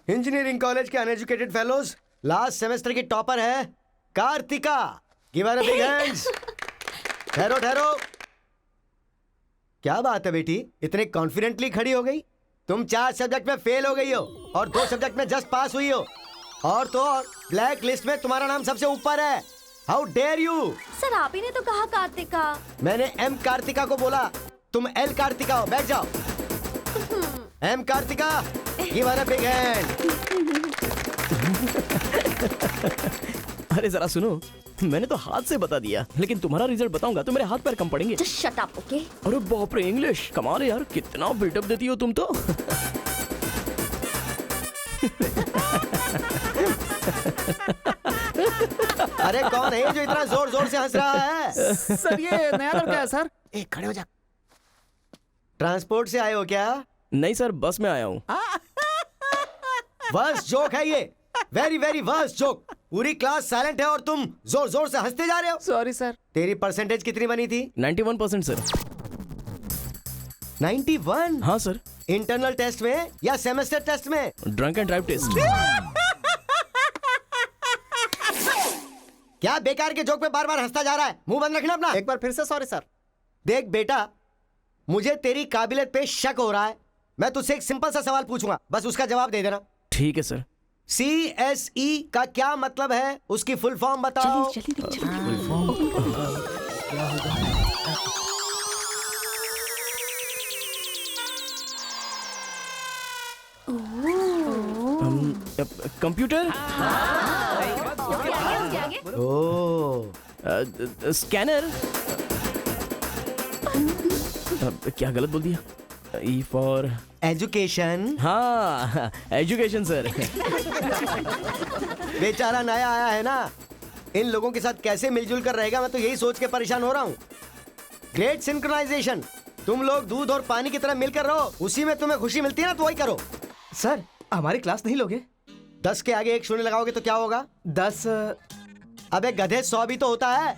S1: इंजीनियरिंग कॉलेज के अनएजुकेटेड फेलोज, लास्ट सेमेस्टर की टॉपर है Karthika. Give her a big hands. ठहरो ठहरो। क्या बात है बेटी, इतने कॉन्फिडेंटली खड़ी हो गई? तुम 4 सब्जेक्ट में फेल हो गई हो और 2 सब्जेक्ट में जस्ट पास हुई हो, और तो और ब्लैक लिस्ट में तुम्हारा नाम सबसे ऊपर है। How dare you.
S7: सर आप ही ने तो कहा कार्तिका।
S1: मैंने एम कार्तिका को बोला, तुम एल कार्तिका हो। बैठ जाओ। Am Karthika, give her a big hand.
S4: अरे जरा सुनो, मैंने तो हाथ से बता दिया, लेकिन तुम्हारा रिजल्ट बताऊंगा तो मेरे हाथ पैर कम पड़ेंगे।
S7: Just shut up, okay?
S4: अरे बाप रे, इंग्लिश कमाल है यार, कितना बिल्डअप देती हो तुम तो।
S1: अरे कौन है जो इतना जोर जोर से हंस रहा है?
S3: सर ये नया लड़का है सर।
S1: एक खड़े हो जा। ट्रांसपोर्ट से आए हो क्या?
S4: नहीं सर, बस में आया हूँ।
S1: वर्स्ट जोक है ये, वेरी वेरी वर्स्ट जोक। पूरी क्लास साइलेंट है और तुम जोर जोर से हंसते जा रहे हो।
S3: Sorry sir.
S1: तेरी परसेंटेज कितनी बनी थी?
S4: 91% सर।
S1: 91?
S4: हाँ सर।
S1: इंटरनल टेस्ट में या सेमेस्टर टेस्ट में?
S4: Drunk and drive test.
S1: क्या बेकार के जोक पे बार बार हंसता जा रहा है? मुंह बंद रखना अपना।
S3: एक बार फिर से सॉरी सर।
S1: देख बेटा, मुझे तेरी काबिलियत पे शक हो रहा है। मैं तुझसे एक सिंपल सा सवाल पूछूंगा, बस उसका जवाब दे देना।
S4: ठीक है सर।
S1: CSE का क्या मतलब है? उसकी फुल फॉर्म बताओ।
S4: Computer, scanner. क्या गलत बोल दिया? E for
S1: education.
S4: हाँ, एजुकेशन सर।
S1: बेचारा नया आया है ना, इन लोगों के साथ कैसे मिलजुल कर रहेगा, मैं तो यही सोच के परेशान हो रहा हूँ। Great synchronisation. तुम लोग दूध और पानी की तरह मिलकर रहो, उसी में तुम्हें खुशी मिलती है ना, तो वही करो।
S9: सर हमारी क्लास नहीं लोगे?
S1: 10 के आगे 1 शून्य लगाओगे तो क्या होगा?
S9: 10।
S1: अबे गधे, 100 भी तो होता है।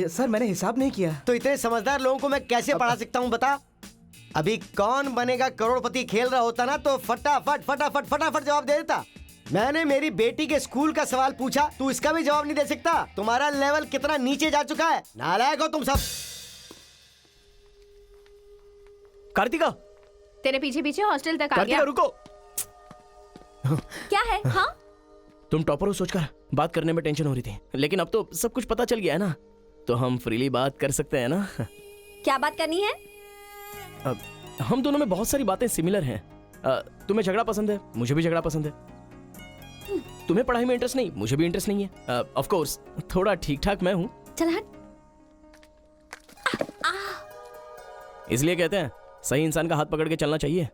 S9: सर मैंने हिसाब नहीं किया।
S1: तो इतने समझदार लोगों को मैं कैसे पढ़ा सकता हूँ बता? अभी कौन बनेगा करोड़पति खेल रहा होता ना, तो फटाफट फटाफट फटाफट जवाब दे देता। मैंने मेरी बेटी के स्कूल का सवाल पूछा, तू इसका भी जवाब नहीं दे सकता? तुम्हारा लेवल कितना नीचे जा चुका है। नालायक हो तुम सब।
S4: कार्तिका,
S13: तेरे पीछे पीछे हॉस्टल तक आ
S4: कार्तिका
S13: गया।
S4: रुको।
S7: क्या है? हाँ,
S4: तुम टॉपर हो सोचकर बात करने में टेंशन हो रही थी, लेकिन अब तो सब कुछ पता चल गया है ना, तो हम फ्रीली बात कर सकते हैं ना।
S7: क्या बात करनी है?
S4: अब हम दोनों में बहुत सारी बातें सिमिलर हैं। तुम्हें झगड़ा पसंद है, मुझे भी झगड़ा पसंद है। तुम्हें पढ़ाई में इंटरेस्ट नहीं, मुझे भी इंटरेस्ट नहीं है। ऑफ कोर्स थोड़ा ठीक ठाक मैं हूँ।
S7: चल हट।
S4: इसलिए कहते हैं सही इंसान का हाथ पकड़ के चलना चाहिए।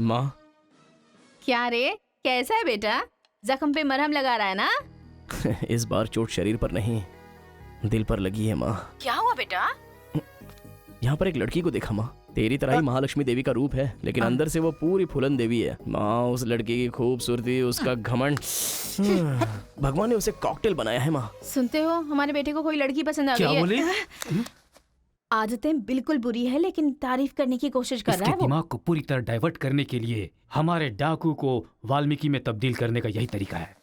S4: माँ,
S13: क्या रे, कैसा है बेटा? जख्म पे मरहम लगा रहा है ना?
S4: इस बार चोट शरीर पर नहीं, दिल पर लगी है माँ।
S13: क्या हुआ बेटा?
S4: यहाँ पर एक लड़की को देखा माँ, तेरी तरह ही महालक्ष्मी देवी का रूप है, लेकिन अंदर से वो पूरी फूलन देवी है। माँ, उस लड़की की खूबसूरती, उसका घमंड, भगवान ने उसे कॉकटेल बनाया है माँ।
S13: सुनते हो, हमारे बेटे को कोई लड़की पसंद आ गई है।
S5: क्या बोले?
S13: आदतें बिल्कुल बुरी है, लेकिन तारीफ करने की कोशिश कर रहा
S5: इसके
S13: है वो।
S5: दिमाग को पूरी तरह डाइवर्ट करने के लिए हमारे डाकू को वाल्मीकि में तब्दील करने का यही तरीका है।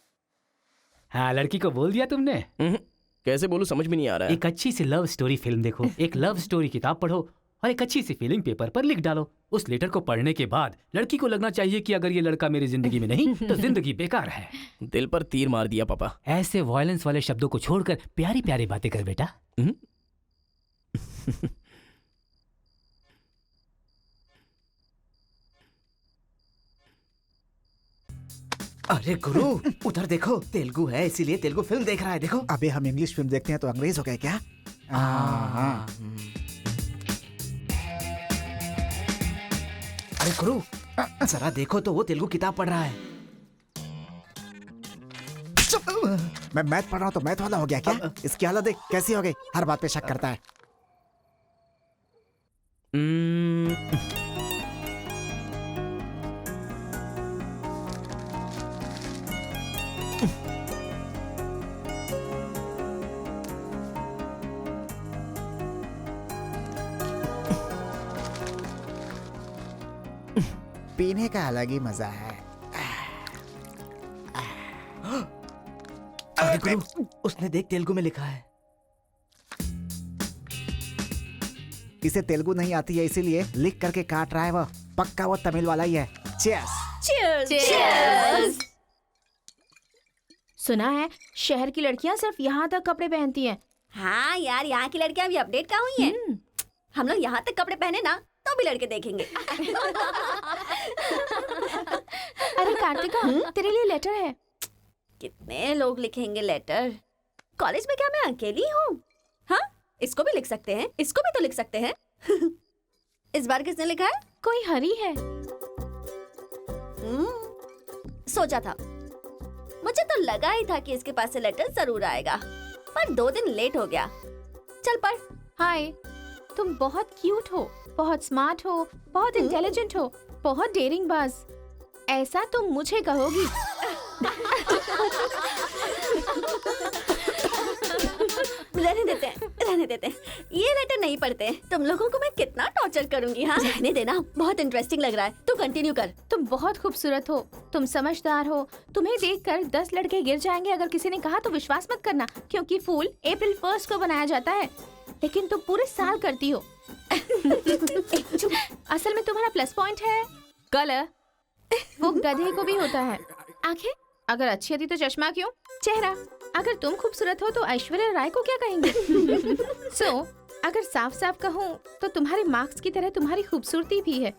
S5: हाँ, लड़की को बोल दिया तुमने?
S4: कैसे बोलूं, समझ में नहीं आ रहा है।
S5: एक अच्छी सी लव स्टोरी फिल्म देखो, एक लव स्टोरी किताब पढ़ो और एक अच्छी सी फीलिंग पेपर पर लिख डालो। उस लेटर को पढ़ने के बाद लड़की को लगना चाहिए कि अगर ये लड़का मेरी जिंदगी में नहीं तो जिंदगी बेकार है।
S4: दिल पर तीर मार दिया पापा।
S5: ऐसे वायलेंस वाले शब्दों को छोड़कर प्यारी प्यारी बातें कर बेटा।
S9: अरे गुरु उधर देखो, तेलुगु है इसीलिए तेलुगु फिल्म देख रहा है। देखो
S3: अबे हम इंग्लिश फिल्म देखते हैं तो अंग्रेज हो गए क्या? हाँ।
S9: अरे गुरु जरा देखो तो वो तेलुगु किताब पढ़ रहा है।
S3: मैं मैथ पढ़ रहा हूँ तो मैथ वाला हो गया क्या? इसकी हालत देख कैसी हो गई, हर बात पे शक करता है। पीने का अलग ही मजा है।
S9: अरे गुरु उसने देख तेलुगु में लिखा है।
S3: इसे तेलुगु नहीं आती है इसीलिए लिख करके काट रहा है वो। पक्का वो तमिल वाला ही है। चीयर्स।
S13: Cheers! Cheers! सुना है शहर की लड़कियां सिर्फ यहाँ तक कपड़े पहनती हैं।
S7: हाँ यार, यहाँ की लड़कियां भी अपडेट कहाँ हुई हैं? हम लोग यहाँ तक कपड़े पहने ना तो भी लड़के देखेंगे।
S13: अरे कार्तिका, तेरे लिए लेटर है।
S7: कितने लोग लिखेंगे लेटर? कॉलेज में क्या मैं अकेली हूँ? हाँ, इसको भी लिख सकते हैं, इसको भी तो लिख सकते हैं। इस बार किसने लिखा है?
S13: कोई हरी है।
S7: सोचा था, मुझे तो लगा ही था कि इसके पास से लेटर जरूर आएगा, पर 2 दिन लेट हो गया। चल पढ़।
S13: हाय, तुम बहुत क्यूट हो, बहुत स्मार्ट हो, बहुत इंटेलिजेंट हो, बहुत डेयरिंग बाज। ऐसा तुम मुझे कहोगी?
S7: रहने देते हैं। ये लेटर नहीं पढ़ते। तुम लोगों को मैं कितना टॉर्चर करूंगी। हाँ, रहने देना, बहुत इंटरेस्टिंग लग रहा है। तू कंटिन्यू कर।
S13: तुम बहुत खूबसूरत हो, तुम समझदार हो। तुम्हें देखकर 10 लड़के गिर जाएंगे अगर किसी ने कहा तो विश्वास मत करना, क्योंकि फूल अप्रैल 1 को बनाया जाता है, लेकिन तुम पूरे साल करती हो। असल में तुम्हारा प्लस पॉइंट है कलर। वो गधे को भी होता है। आंखें अगर अच्छी होती तो चश्मा क्यों? चेहरा अगर तुम खूबसूरत हो तो ऐश्वर्या राय को क्या कहेंगे? अगर साफ साफ कहूँ तो तुम्हारे मार्क्स की तरह तुम्हारी खूबसूरती भी है।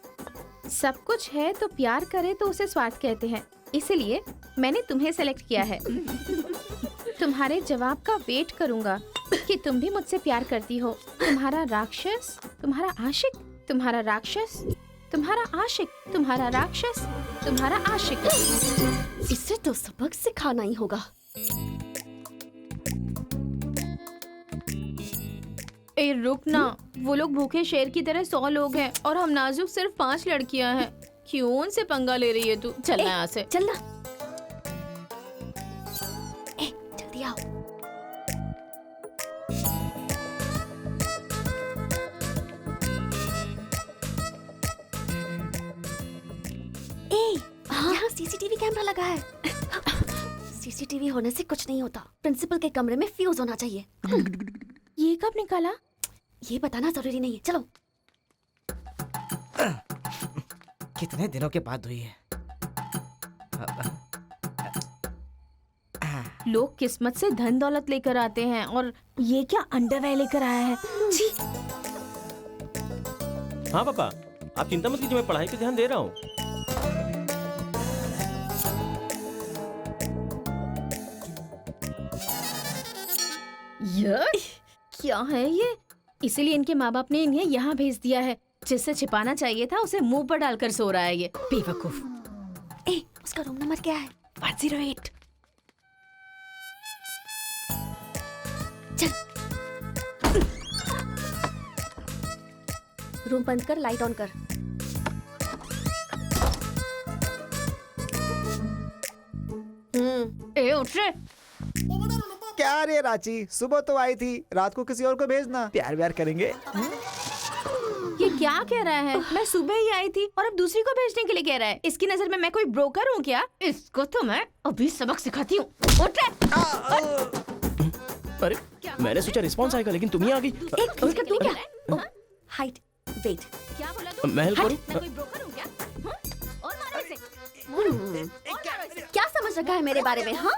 S13: सब कुछ है तो प्यार करे तो उसे स्वार्थ कहते हैं, इसीलिए मैंने तुम्हें सेलेक्ट किया है। तुम्हारे जवाब का वेट करूंगा कि तुम भी मुझसे प्यार करती हो। तुम्हारा राक्षस, तुम्हारा आशिक, तुम्हारा राक्षस, तुम्हारा आशिक, तुम्हारा राक्षस, तुम्हारा आशिक।
S7: इसे तो सबक सिखाना ही होगा।
S13: ए रुक ना, वो लोग भूखे शेर की तरह 100 लोग हैं और हम नाजुक सिर्फ 5 लड़कियां हैं। क्यों उनसे पंगा ले रही है तू? चलना यहाँ से।
S7: चलना। जल्दी आओ। यहाँ सीसीटीवी कैमरा लगा है। सीसीटीवी होने से कुछ नहीं होता। प्रिंसिपल के कमरे में फ्यूज होना चाहिए।
S13: ये कब निकाला?
S7: ये बताना जरूरी नहीं है। चलो।
S9: कितने दिनों के बाद हुई है।
S13: लोग किस्मत से धन दौलत लेकर आते हैं और ये क्या अंडरवेयर लेकर आया है। जी।
S2: हाँ पापा, आप चिंता मत कीजिए, मैं पढ़ाई पे ध्यान दे रहा हूँ।
S13: क्या है ये? इसीलिए इनके माँ बाप ने इन्हें यहाँ भेज दिया है। जिससे छिपाना चाहिए था उसे मुंह पर डालकर सो रहा है ये बेवकूफ।
S7: उसका रूम नंबर क्या है? 108। चल। रूम बंद कर, लाइट ऑन कर।
S13: उठ रे।
S3: क्या रे रांची, सुबह तो आई थी, रात को किसी और को भेजना। प्यार व्यार करेंगे।
S13: ये क्या कह रहा है? मैं सुबह ही आई थी और अब दूसरी को भेजने के लिए कह रहा है। इसकी नजर में मैं कोई ब्रोकर हूँ क्या? इसको तो मैं अभी सबक सिखाती हूँ। उठ रे।
S4: अरे मैंने सोचा रिस्पॉन्स आएगा लेकिन तुम ही आ गई।
S7: तू क्या? Height, weight.
S13: क्या बोला तू?
S4: मैं हेल्प करूं?
S13: मैं कोई ब्रोकर हूँ क्या? और मारो इसे।
S7: क्या समझ रखा है मेरे बारे में? हाँ,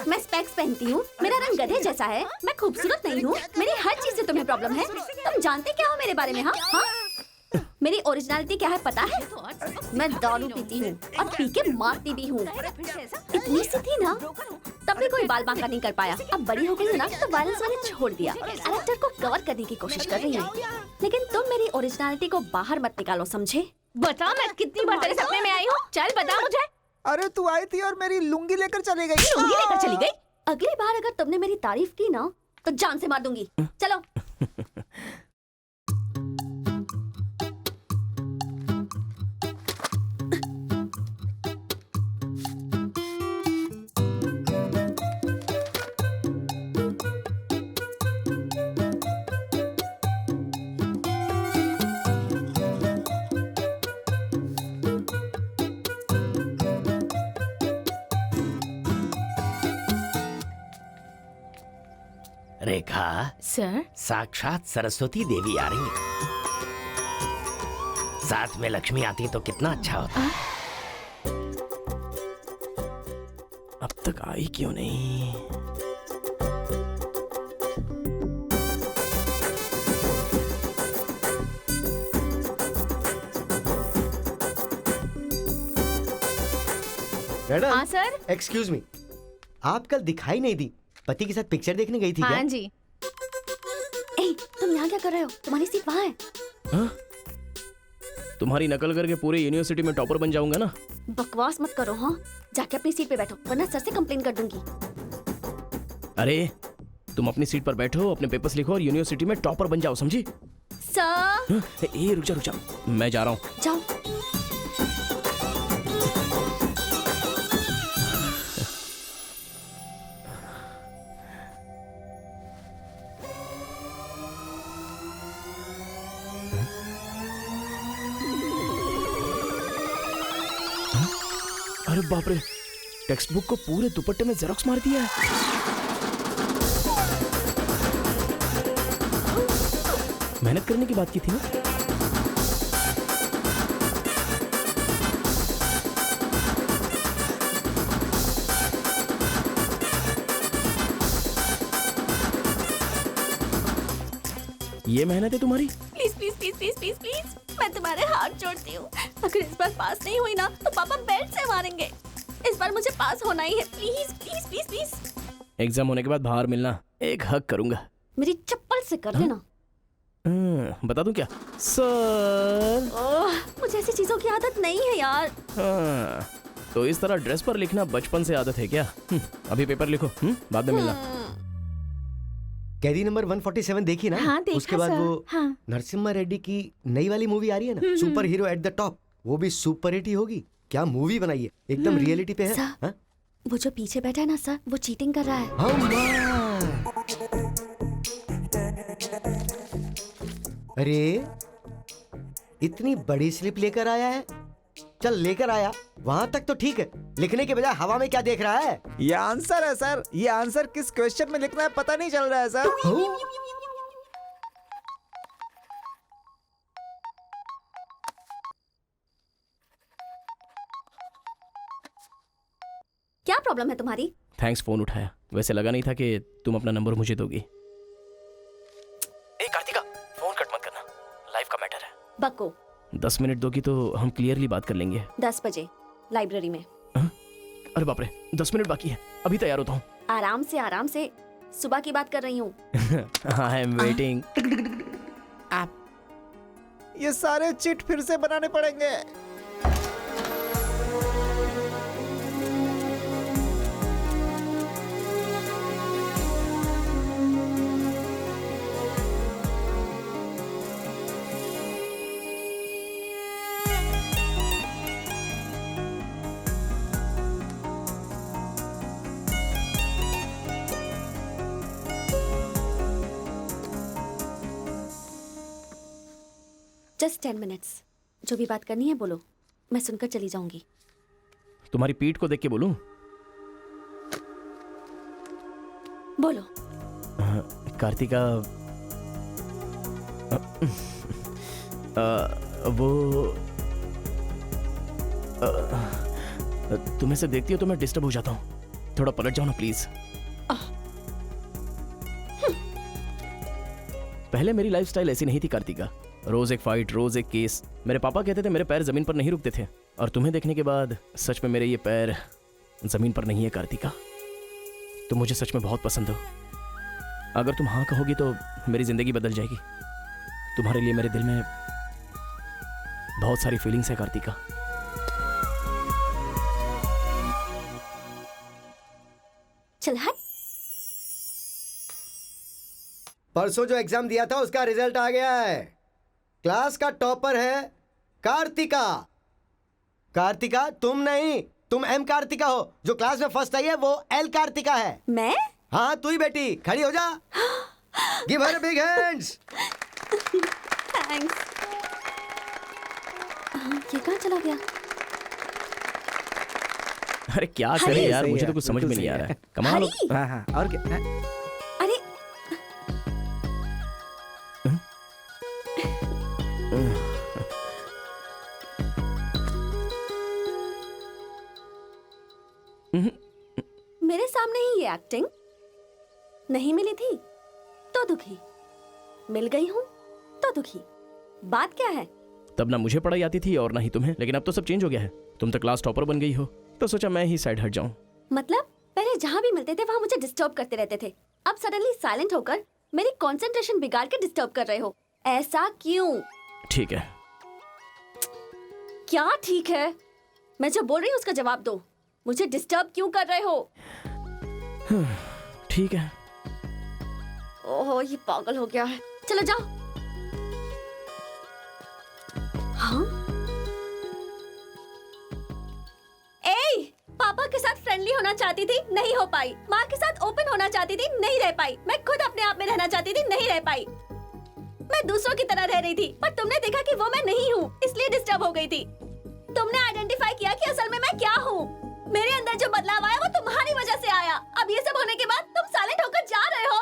S7: मैं स्पेक्स पहनती हूँ, मेरा रंग गधे जैसा है, मैं खूबसूरत नहीं हूँ, मेरी हर चीज से तुम्हें प्रॉब्लम है। तुम जानते क्या हो मेरे बारे में? हाँ, मेरी ओरिजिनलिटी क्या है पता है? मैं दारू पीती हूँ और पी के मारती भी हूँ। इतनी सी थी ना, तब भी कोई बाल बांका नहीं कर पाया। अब बड़ी हो गई हूँ ना, तो वायलेंस मैंने छोड़ दिया। कैरेक्टर को कवर करने की कोशिश कर रही हूँ, लेकिन तुम मेरी ओरिजिनलिटी को बाहर मत निकालो, समझे?
S13: बता मैं कितनी बार तेरे सपने में आई हूँ? चल बता मुझे।
S3: अरे तू आई थी और मेरी लुंगी लेकर चली गई।
S7: लुंगी लेकर चली गई? अगली बार अगर तुमने मेरी तारीफ की ना, तो जान से मार दूंगी। चलो।
S12: रेखा,
S13: सर
S12: साक्षात सरस्वती देवी आ रही है। साथ में लक्ष्मी आती तो कितना अच्छा होता।
S4: अब तक आई क्यों नहीं?
S1: मैडम,
S13: हाँ सर।
S1: एक्सक्यूज मी, आप कल दिखाई नहीं दी। पति के साथ पिक्चर देखने गई थी क्या?
S13: हाँ जी।
S7: ए, तुम यहाँ क्या कर रहे हो? तुम्हारी सीट वहाँ है।
S4: हाँ? तुम्हारी नकल करके पूरे यूनिवर्सिटी में टॉपर बन जाऊंगा ना।
S7: बकवास मत करो। हाँ, जाके अपनी सीट पे बैठो, वरना सर से कंप्लेन कर दूंगी।
S4: अरे तुम अपनी सीट पर बैठो, अपने पेपर्स लिखो और यूनिवर्सिटी में टॉपर बन जाओ, समझी?
S7: सर।
S4: हाँ? ए रुक जा, मैं जा रहा हूँ।
S7: जाओ।
S4: अरे बाप रे, टेक्स्ट बुक को पूरे दुपट्टे में जेरोक्स मार दिया है। मेहनत करने की बात की थी ना। ये मेहनत है तुम्हारी?
S7: Please please please please please please, मैं तुम्हारे हाथ जोड़ती हूँ। अगर इस बार पास नहीं हुई ना, तो पापा बेल्ट से मारेंगे। इस बार मुझे पास होना ही है। Please please please please.
S4: Exam होने के बाद बाहर मिलना, एक हक करूंगा।
S7: मेरी चप्पल से कर लेना।
S4: बता दूं क्या? सर।
S7: मुझे ऐसी चीजों की आदत नहीं है यार।
S4: तो इस तरह ड्रेस पर लिखना बचपन से आदत है क्या? अभी पेपर लिखो, बाद में मिलना।
S1: कैदी नंबर 147 देखी ना?
S13: हाँ, देखा
S1: उसके बाद
S13: सर।
S1: वो
S13: हाँ।
S1: नरसिम्हा रेड्डी की नई वाली मूवी आ रही है ना, super hero at the top, वो भी सुपर हिट ही होगी। क्या मूवी बनाई है, एकदम रियलिटी पे है।
S7: सर, वो जो पीछे बैठा है ना सर, वो चीटिंग कर रहा है।
S1: अरे इतनी बड़ी स्लिप लेकर आया है। चल लेकर आया, वहां तक तो ठीक है, लिखने के बजाय हवा में क्या देख रहा है?
S3: ये आंसर है सर। ये आंसर किस क्वेश्चन में लिखना है पता नहीं चल रहा है सर।
S7: क्या प्रॉब्लम है तुम्हारी?
S4: थैंक्स फोन उठाया, वैसे लगा नहीं था कि तुम अपना नंबर मुझे दोगी। ए कार्तिका, फोन कट मत करना, लाइफ का मैटर है।
S7: बक्को।
S4: 10 मिनट दोगी तो हम क्लियरली बात कर लेंगे।
S7: 10 बजे लाइब्रेरी में।
S4: अरे बाप रे, 10 मिनट बाकी है, अभी तैयार होता हूँ।
S7: आराम से, सुबह की बात कर रही हूँ।
S4: I am waiting.
S3: ये सारे चिट फिर से बनाने पड़ेंगे।
S7: Just 10 minutes. जो भी बात करनी है बोलो, मैं सुनकर चली जाऊंगी।
S4: तुम्हारी पीठ को देख के बोलूं?
S7: बोलो।
S4: कार्तिका, वो तुम्हें से देखती हो तो मैं डिस्टर्ब हो जाता हूँ, थोड़ा पलट जाओ ना प्लीज। पहले मेरी लाइफस्टाइल ऐसी नहीं थी कार्तिका, रोज एक फाइट, रोज एक केस। मेरे पापा कहते थे मेरे पैर जमीन पर नहीं रुकते थे, और तुम्हें देखने के बाद सच में मेरे ये पैर जमीन पर नहीं है कार्तिका। तुम मुझे सच में बहुत पसंद हो। अगर तुम हाँ कहोगी तो मेरी जिंदगी बदल जाएगी। तुम्हारे लिए मेरे दिल में बहुत सारी फीलिंग्स है कार्तिका।
S7: चल हट।
S1: परसों जो एग्जाम दिया था उसका रिजल्ट आ गया है। क्लास का टॉपर है कार्तिका। कार्तिका तुम नहीं, तुम एम कार्तिका हो। जो क्लास में फर्स्ट आई है वो एल कार्तिका है।
S7: मैं?
S1: हाँ तू ही बेटी, खड़ी हो जा। Give her big hands.
S7: Thanks. ये कहाँ चला गया?
S4: अरे क्या करें यार, मुझे तो कुछ समझ में नहीं आ रहा है। कमाल हो।
S3: हाँ हाँ, और क्या?
S7: अरे मेरे सामने ही ये एक्टिंग नहीं मिली थी तो दुखी, मिल गई हूँ तो दुखी। बात क्या है?
S4: तब ना मुझे पढ़ाई आती थी और ना ही तुम्हें, लेकिन अब तो सब चेंज हो गया है। तुम तो क्लास टॉपर बन गई हो, तो सोचा मैं ही साइड हट जाऊं।
S7: मतलब पहले जहाँ भी मिलते थे वहाँ मुझे डिस्टर्ब करते रहते थे, अब सडनली साइलेंट होकर मेरी कंसंट्रेशन बिगाड़ के डिस्टर्ब कर रहे हो। ऐसा क्यों?
S4: ठीक है।
S7: क्या ठीक है? मैं जो बोल रही हूँ उसका जवाब दो। मुझे डिस्टर्ब क्यों कर रहे हो?
S4: ठीक है।
S7: ओहो ये पागल हो गया है। चलो जाओ। हाँ? ए, पापा के साथ फ्रेंडली होना चाहती थी, नहीं हो पाई। माँ के साथ ओपन होना चाहती थी, नहीं रह पाई। मैं खुद अपने आप में रहना चाहती थी, नहीं रह पाई। मैं दूसरों की तरह रह रही थी, पर तुमने देखा कि वो मैं नहीं हूँ, इसलिए डिस्टर्ब हो गई थी। तुमने आइडेंटिफाई किया कि असल में मैं क्या हूँ। मेरे अंदर जो बदलाव आया वो तुम्हारी वजह से आया। अब ये सब होने के बाद तुम साइलेंट होकर जा रहे हो।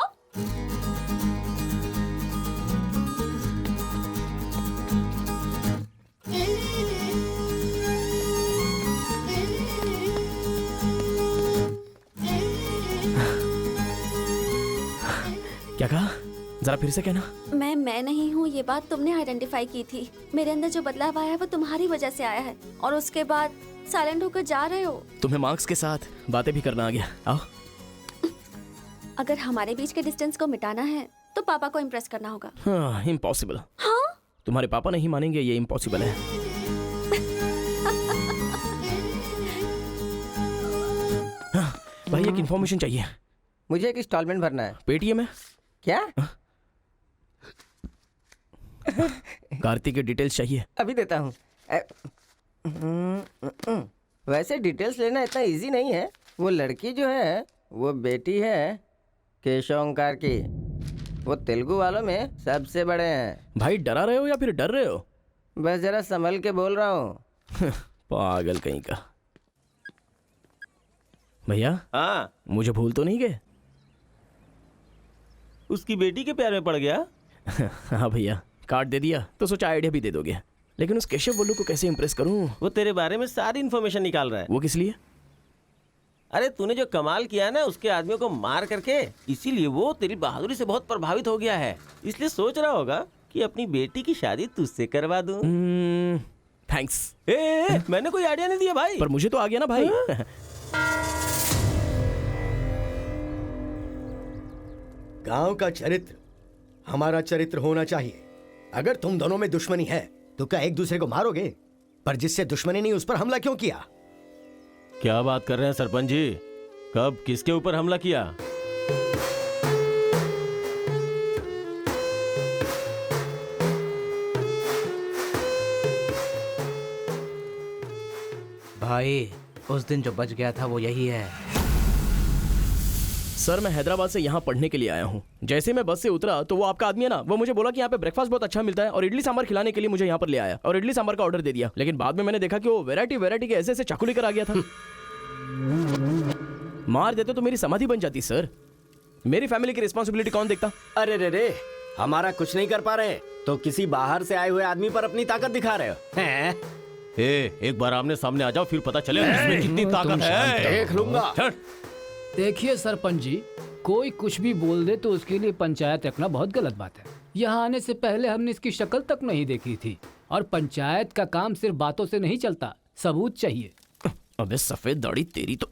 S4: क्या कहा? जरा फिर से कहना।
S7: मैं नहीं हूँ, ये बात तुमने आइडेंटिफाई की थी। मेरे अंदर जो बदलाव आया है वो तुम्हारी वजह से आया है, और उसके बाद साइलेंट होकर जा रहे हो।
S4: तुम्हें मार्क्स के साथ बातें भी करना आ गया। आओ।
S7: अगर हमारे बीच के डिस्टेंस को मिटाना है तो पापा को इम्प्रेस करना होगा।
S4: हाँ, इम्पॉसिबल।
S7: हाँ?
S4: तुम्हारे पापा नहीं मानेंगे, ये इम्पॉसिबल है। हाँ, भाई एक इन्फॉर्मेशन चाहिए।
S14: मुझे एक इंस्टॉलमेंट भरना है।
S4: पेटीएम है
S14: क्या?
S4: कार्तिक की डिटेल्स चाहिए।
S14: अभी देता हूँ। वैसे डिटेल्स लेना इतना इजी नहीं है। वो लड़की जो है वो बेटी है केशव ओंकार की। वो तेलुगु वालों में सबसे बड़े हैं।
S4: भाई डरा रहे हो या फिर डर रहे हो?
S14: बस जरा संभल के बोल रहा हूँ।
S4: पागल कहीं का। भैया
S2: हाँ
S4: मुझे भूल तो नहीं गए?
S2: उसकी बेटी के प्यार में पड़ गया।
S4: हाँ भैया, कार्ड दे दिया तो सोचा आइडिया भी दे दोगे। लेकिन उस केशव बोलू को कैसे इंप्रेस करूं?
S2: वो तेरे बारे में सारी इन्फॉर्मेशन निकाल रहा है।
S4: वो किस लिए?
S2: अरे तूने जो कमाल किया ना उसके आदमियों को मार करके, इसीलिए वो तेरी बहादुरी से बहुत प्रभावित हो गया है। इसलिए सोच रहा होगा कि अपनी बेटी की शादी तुझसे करवा दूं।
S4: थैंक्स।
S2: मैंने कोई आइडिया नहीं दिया भाई।
S4: पर मुझे तो आ गया ना भाई।
S1: गांव का चरित्र हमारा चरित्र होना चाहिए। अगर तुम दोनों में दुश्मनी है तो क्या एक दूसरे को मारोगे? पर जिससे दुश्मनी नहीं उस पर हमला क्यों किया?
S2: क्या बात कर रहे हैं सरपंच जी? कब किसके ऊपर हमला किया?
S9: भाई उस दिन जो बच गया था वो यही है।
S4: सर मैं हैदराबाद से यहाँ पढ़ने के लिए आया हूँ। जैसे मैं बस से उतरा तो वो आपका आदमी है ना, वो मुझे बोला कि यहाँ पे ब्रेकफास्ट बहुत अच्छा मिलता है और इडली सांभर खिलाने के लिए मुझे यहाँ पर ले आया और इडली सांभर का ऑर्डर दे दिया। लेकिन बाद में मैंने देखा कि वो वैरायटी के ऐसे चाकू लेकर आ गया था। मार देते तो मेरी समाधि बन जाती सर। मेरी फैमिली की रिस्पॉन्सिबिलिटी कौन देखता?
S6: अरे रे हमारा कुछ नहीं कर पा रहे तो किसी बाहर से आए हुए आदमी पर अपनी ताकत दिखा रहे हो हैं?
S2: एक बार आमने सामने आ जाओ फिर पता चले इसमें कितनी ताकत है।
S6: देख लूंगा।
S5: देखिए सरपंच जी, कोई कुछ भी बोल दे तो उसके लिए पंचायत रखना बहुत गलत बात है। यहाँ आने से पहले हमने इसकी शक्ल तक नहीं देखी थी। और पंचायत का काम सिर्फ बातों से नहीं चलता, सबूत चाहिए।
S4: अबे सफेद दाढ़ी तेरी तो।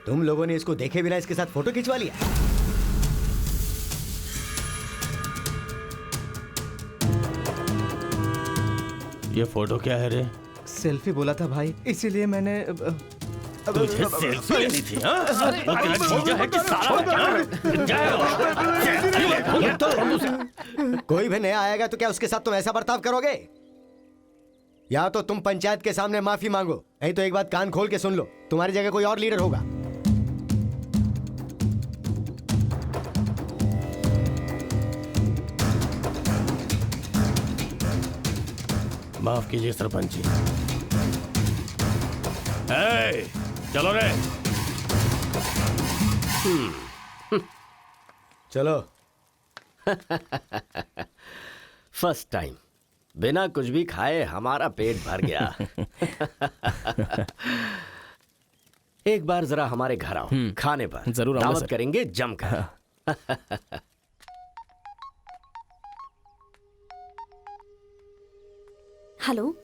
S1: तुम लोगों ने इसको देखे बिना इसके साथ फोटो खिंचवा लिया।
S2: ये फोटो क्या है रे?
S9: सेल्फी बोला था भाई, इसीलिए मैंने
S2: तुझे सेल्फी लेनी थी, हाँ? वो तेरा जीजा है कि साला?
S1: कोई भी नया आएगा तो क्या उसके साथ तुम ऐसा बर्ताव करोगे? या तो तुम पंचायत के सामने माफी मांगो, नहीं तो एक बात कान खोल के सुन लो, तुम्हारी जगह कोई और लीडर होगा।
S2: माफ कीजिए सरपंच जी। चलो रे।
S1: चलो।
S6: फर्स्ट टाइम बिना कुछ भी खाए हमारा पेट भर गया। एक बार जरा हमारे घर आओ, खाने पर
S4: जरूर आऊंगा
S6: दावत
S4: सर।
S6: करेंगे जमकर।
S7: हेलो।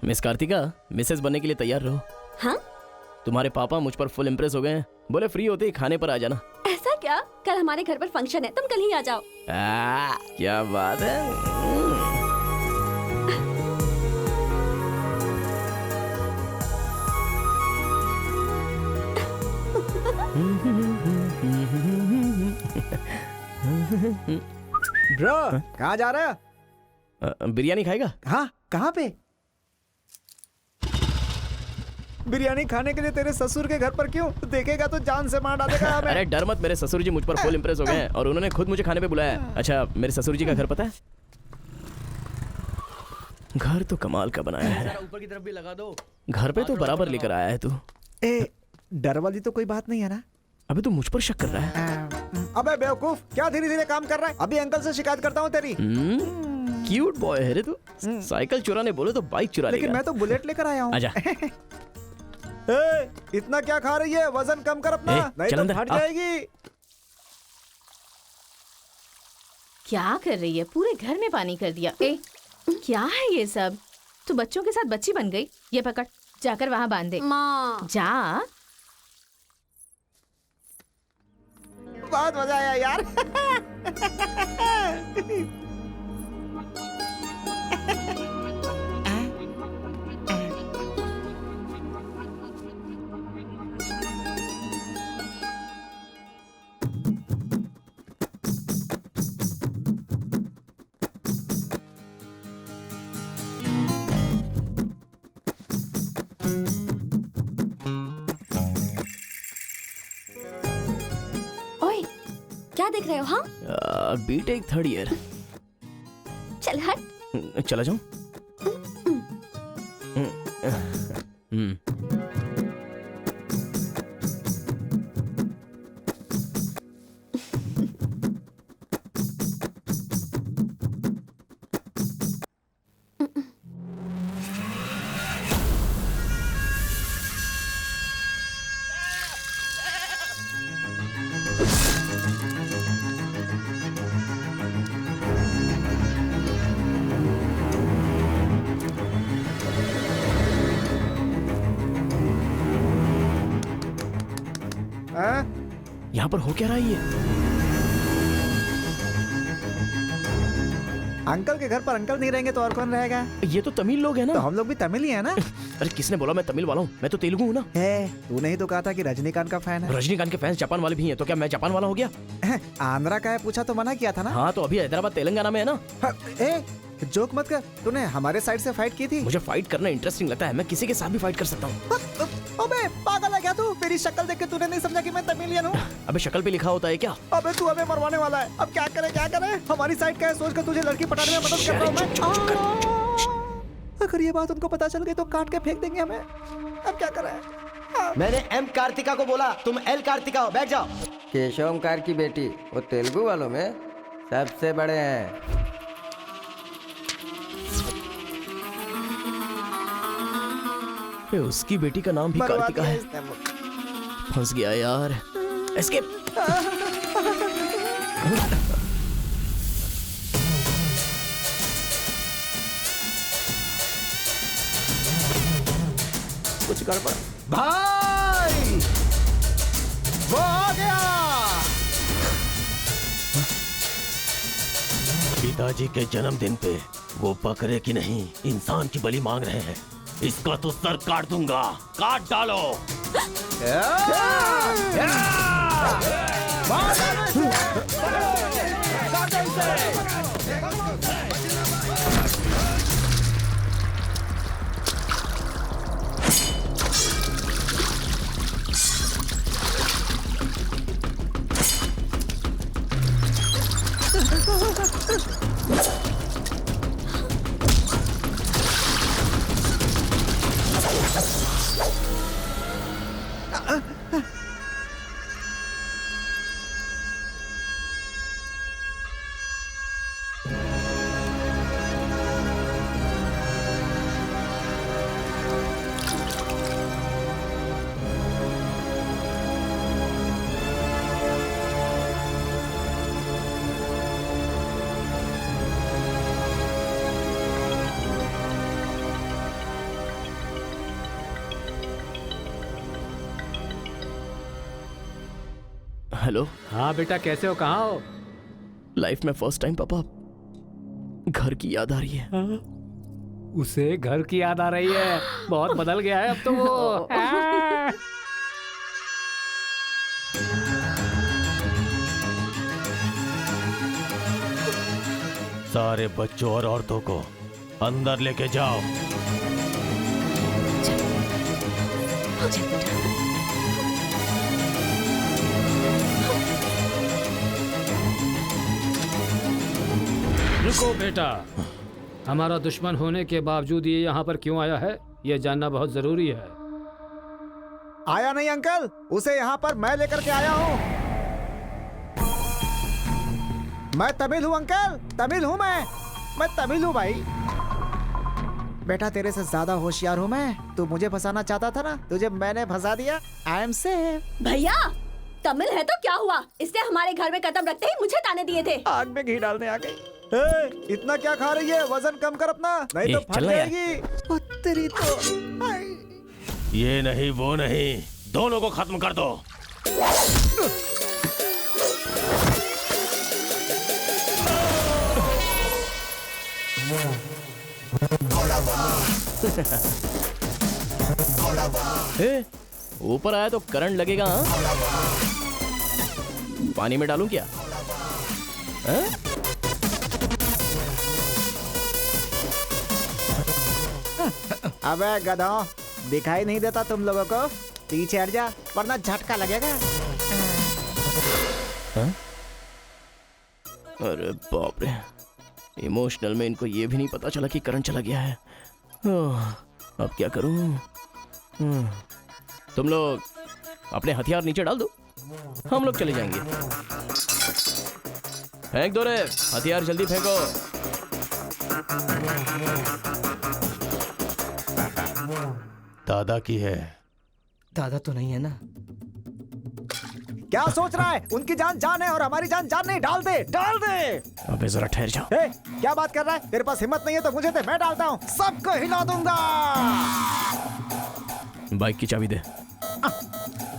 S4: मिस कार्तिका, मिसेस बनने के लिए तैयार रहो।
S7: हाँ?
S4: तुम्हारे पापा मुझ पर फुल इम्प्रेस हो गए हैं, बोले फ्री होते ही खाने पर आ जाना।
S7: ऐसा क्या? कल हमारे घर पर फंक्शन है, तुम कल ही आ जाओ।
S4: क्या बात है।
S3: ब्रो, कहाँ जा रहा है?
S4: बिरयानी खाएगा?
S3: हाँ, कहाँ पे? बिरयानी खाने के लिए तेरे ससुर के घर पर क्यों? देखेगा तो जान से मार डालेगा हमें।
S4: अरे डर मत, मेरे ससुर जी मुझ पर फुल इम्प्रेस हो गए हैं और उन्होंने खुद मुझे खाने पे बुलाया है। अच्छा, मेरे ससुर जी का घर पता है? घर तो कमाल का बनाया है।
S11: ऊपर की तरफ भी लगा दो।
S4: घर पे तो बराबर लेकर आया है तू।
S3: ए, डर वाली तो कोई बात नहीं है ना?
S4: अबे तू मुझ पर शक कर रहा है?
S3: अबे बेवकूफ, क्या धीरे धीरे काम कर रहा है? अभी अंकल से शिकायत करता हूँ तेरी।
S4: क्यूट बॉय है रे तू। साइकिल चुराने बोले तो बाइक चुरा लेगा।
S3: लेकिन मैं तो बुलेट लेकर आया हूँ।
S4: आजा।
S3: इतना क्या खा रही है? वजन कम कर अपना, नहीं तो फट जाएगी।
S13: क्या कर रही है? पूरे घर में पानी कर दिया। क्या है ये सब? तू बच्चों के साथ बच्ची बन गई। ये पकड़, जाकर वहाँ बांध दे।
S7: माँ।
S13: जा।
S3: बहुत मजा आया यार।
S7: ओए, क्या देख रहे हो? हाँ,
S4: बीटेक थर्ड ईयर।
S7: चल हट।
S4: चला जाऊं? यहाँ पर हो क्या रहा है ये?
S3: अंकल के घर पर अंकल नहीं रहेंगे तो और कौन रहेगा?
S4: ये तो तमिल लोग हैं ना।
S3: तो हम लोग भी तमिल ही है ना।
S4: अरे किसने बोला मैं तमिल वाला हूँ? मैं तो तेलुगु हूँ ना।
S3: तूने ही तो कहा था कि रजनीकांत का फैन है।
S4: रजनीकांत के फैंस जापान वाले भी हैं, तो क्या मैं जापान वाला हो गया?
S3: आंध्रा का है पूछा तो मना किया था ना।
S4: हाँ तो अभी हैदराबाद तेलंगाना में है ना।
S3: जोक मत कर, तूने हमारे साइड से फाइट की थी।
S4: मुझे फाइट करना इंटरेस्टिंग लगता है, मैं किसी के साथ भी फाइट कर सकता हूँ।
S3: अबे पागल है क्या तू? मेरी शक्ल देख के तूने नहीं समझा कि मैं तमिलियन हूँ?
S4: अबे शक्ल पे लिखा होता है क्या?
S3: अबे तू हमें मरवाने वाला है। अब क्या करे क्या करे? हमारी साइड का है, सोच कर तुझे लड़की पटाने में मदद कर रहा हूँ मैं। अगर ये बात उनको पता चल गई तो काट के फेंक देंगे हमें। अब क्या करें?
S1: मैंने एम कार्तिका को बोला, तुम एल कार्तिका हो, बैठ जाओ।
S14: केशव ओमकार की बेटी, वो तेलुगु वालों में सबसे बड़े हैं।
S4: उसकी बेटी का नाम भी कार्तिका है। फंस गया यार। एस्केप।
S3: कुछ गड़बड़।
S1: भाई वो आ गया।
S2: पिताजी के जन्मदिन पे वो बकरे की नहीं इंसान की बलि मांग रहे हैं। इसका तो सर काट दूंगा, काट डालो।
S4: हेलो।
S5: हाँ बेटा, कैसे हो, कहाँ हो?
S4: लाइफ में फर्स्ट टाइम पापा घर की याद आ रही है।
S5: उसे घर की याद आ रही है? बहुत बदल गया है अब तो वो।
S2: सारे बच्चों और औरतों को अंदर लेके जाओ।
S5: रुको बेटा, हमारा दुश्मन होने के बावजूद ये यहाँ पर क्यों आया है, ये जानना बहुत जरूरी है।
S3: आया नहीं अंकल, उसे यहाँ पर मैं लेकर के आया हूँ। मैं तमिल हूँ अंकल, तमिल हूँ मैं तमिल हूँ भाई। बेटा तेरे से ज्यादा होशियार हूँ मैं। तू मुझे फंसाना चाहता था ना, तुझे मैंने फंसा दिया। I am safe.
S7: भैया तमिल है तो क्या हुआ, इसने हमारे घर में कदम रखते ही मुझे ताने दिए थे।
S3: आग में घी डालने आ गई। इतना क्या खा रही है, वजन कम कर अपना, नहीं तो फट जाएगी। तेरी तो
S2: ये नहीं वो नहीं, दोनों को खत्म कर दो।
S4: ऊपर आया तो करंट लगेगा। हाँ? पानी में डालूं क्या?
S3: अबे गधों, दिखाई नहीं देता तुम लोगों को? पीछे हट जा वरना झटका लगेगा।
S4: अरे बाप रे, इमोशनल में इनको ये भी नहीं पता चला कि करंट चला गया है। अब क्या करूं? तुम लोग अपने हथियार नीचे डाल दो, हम लोग चले जाएंगे। फेंक दो रे हथियार, जल्दी फेंको।
S2: दादा की है।
S9: दादा तो नहीं है ना?
S3: क्या सोच रहा है? उनकी जान जान है और हमारी जान जान नहीं। डाल दे, डाल दे।
S4: अबे जरा ठहर जाओ।
S3: क्या बात कर रहा है? तेरे पास हिम्मत नहीं है तो मुझे दे, मैं डालता हूँ, सबको हिला दूंगा।
S4: बाइक की चाबी दे।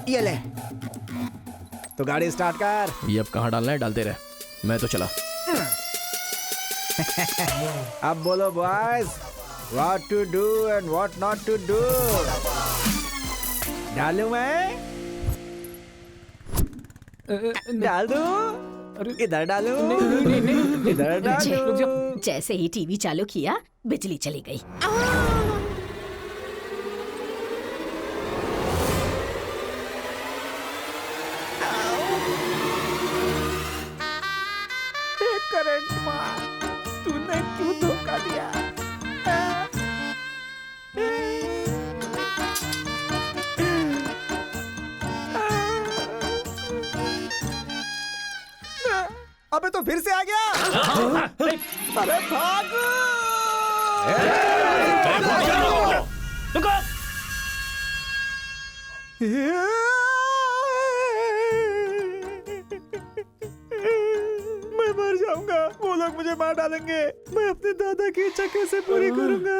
S3: ये ले, तो गाड़ी स्टार्ट कर।
S4: ये अब कहाँ डालना है डालते रहे, मैं तो चला।
S3: अब बोलो boys, what to do and what not to do. डालूं मैं? डाल दूं? इधर डालूं? इधर डालूं?
S15: जैसे ही टीवी चालू किया बिजली चली गई।
S3: करंट मार, तूने क्यों धोखा दिया? अबे तो फिर से आ गया। अरे भागो! मैं मर जाऊंगा, वो लोग मुझे मार डालेंगे। मैं अपने दादा की इच्छा कैसे पूरी करूंगा?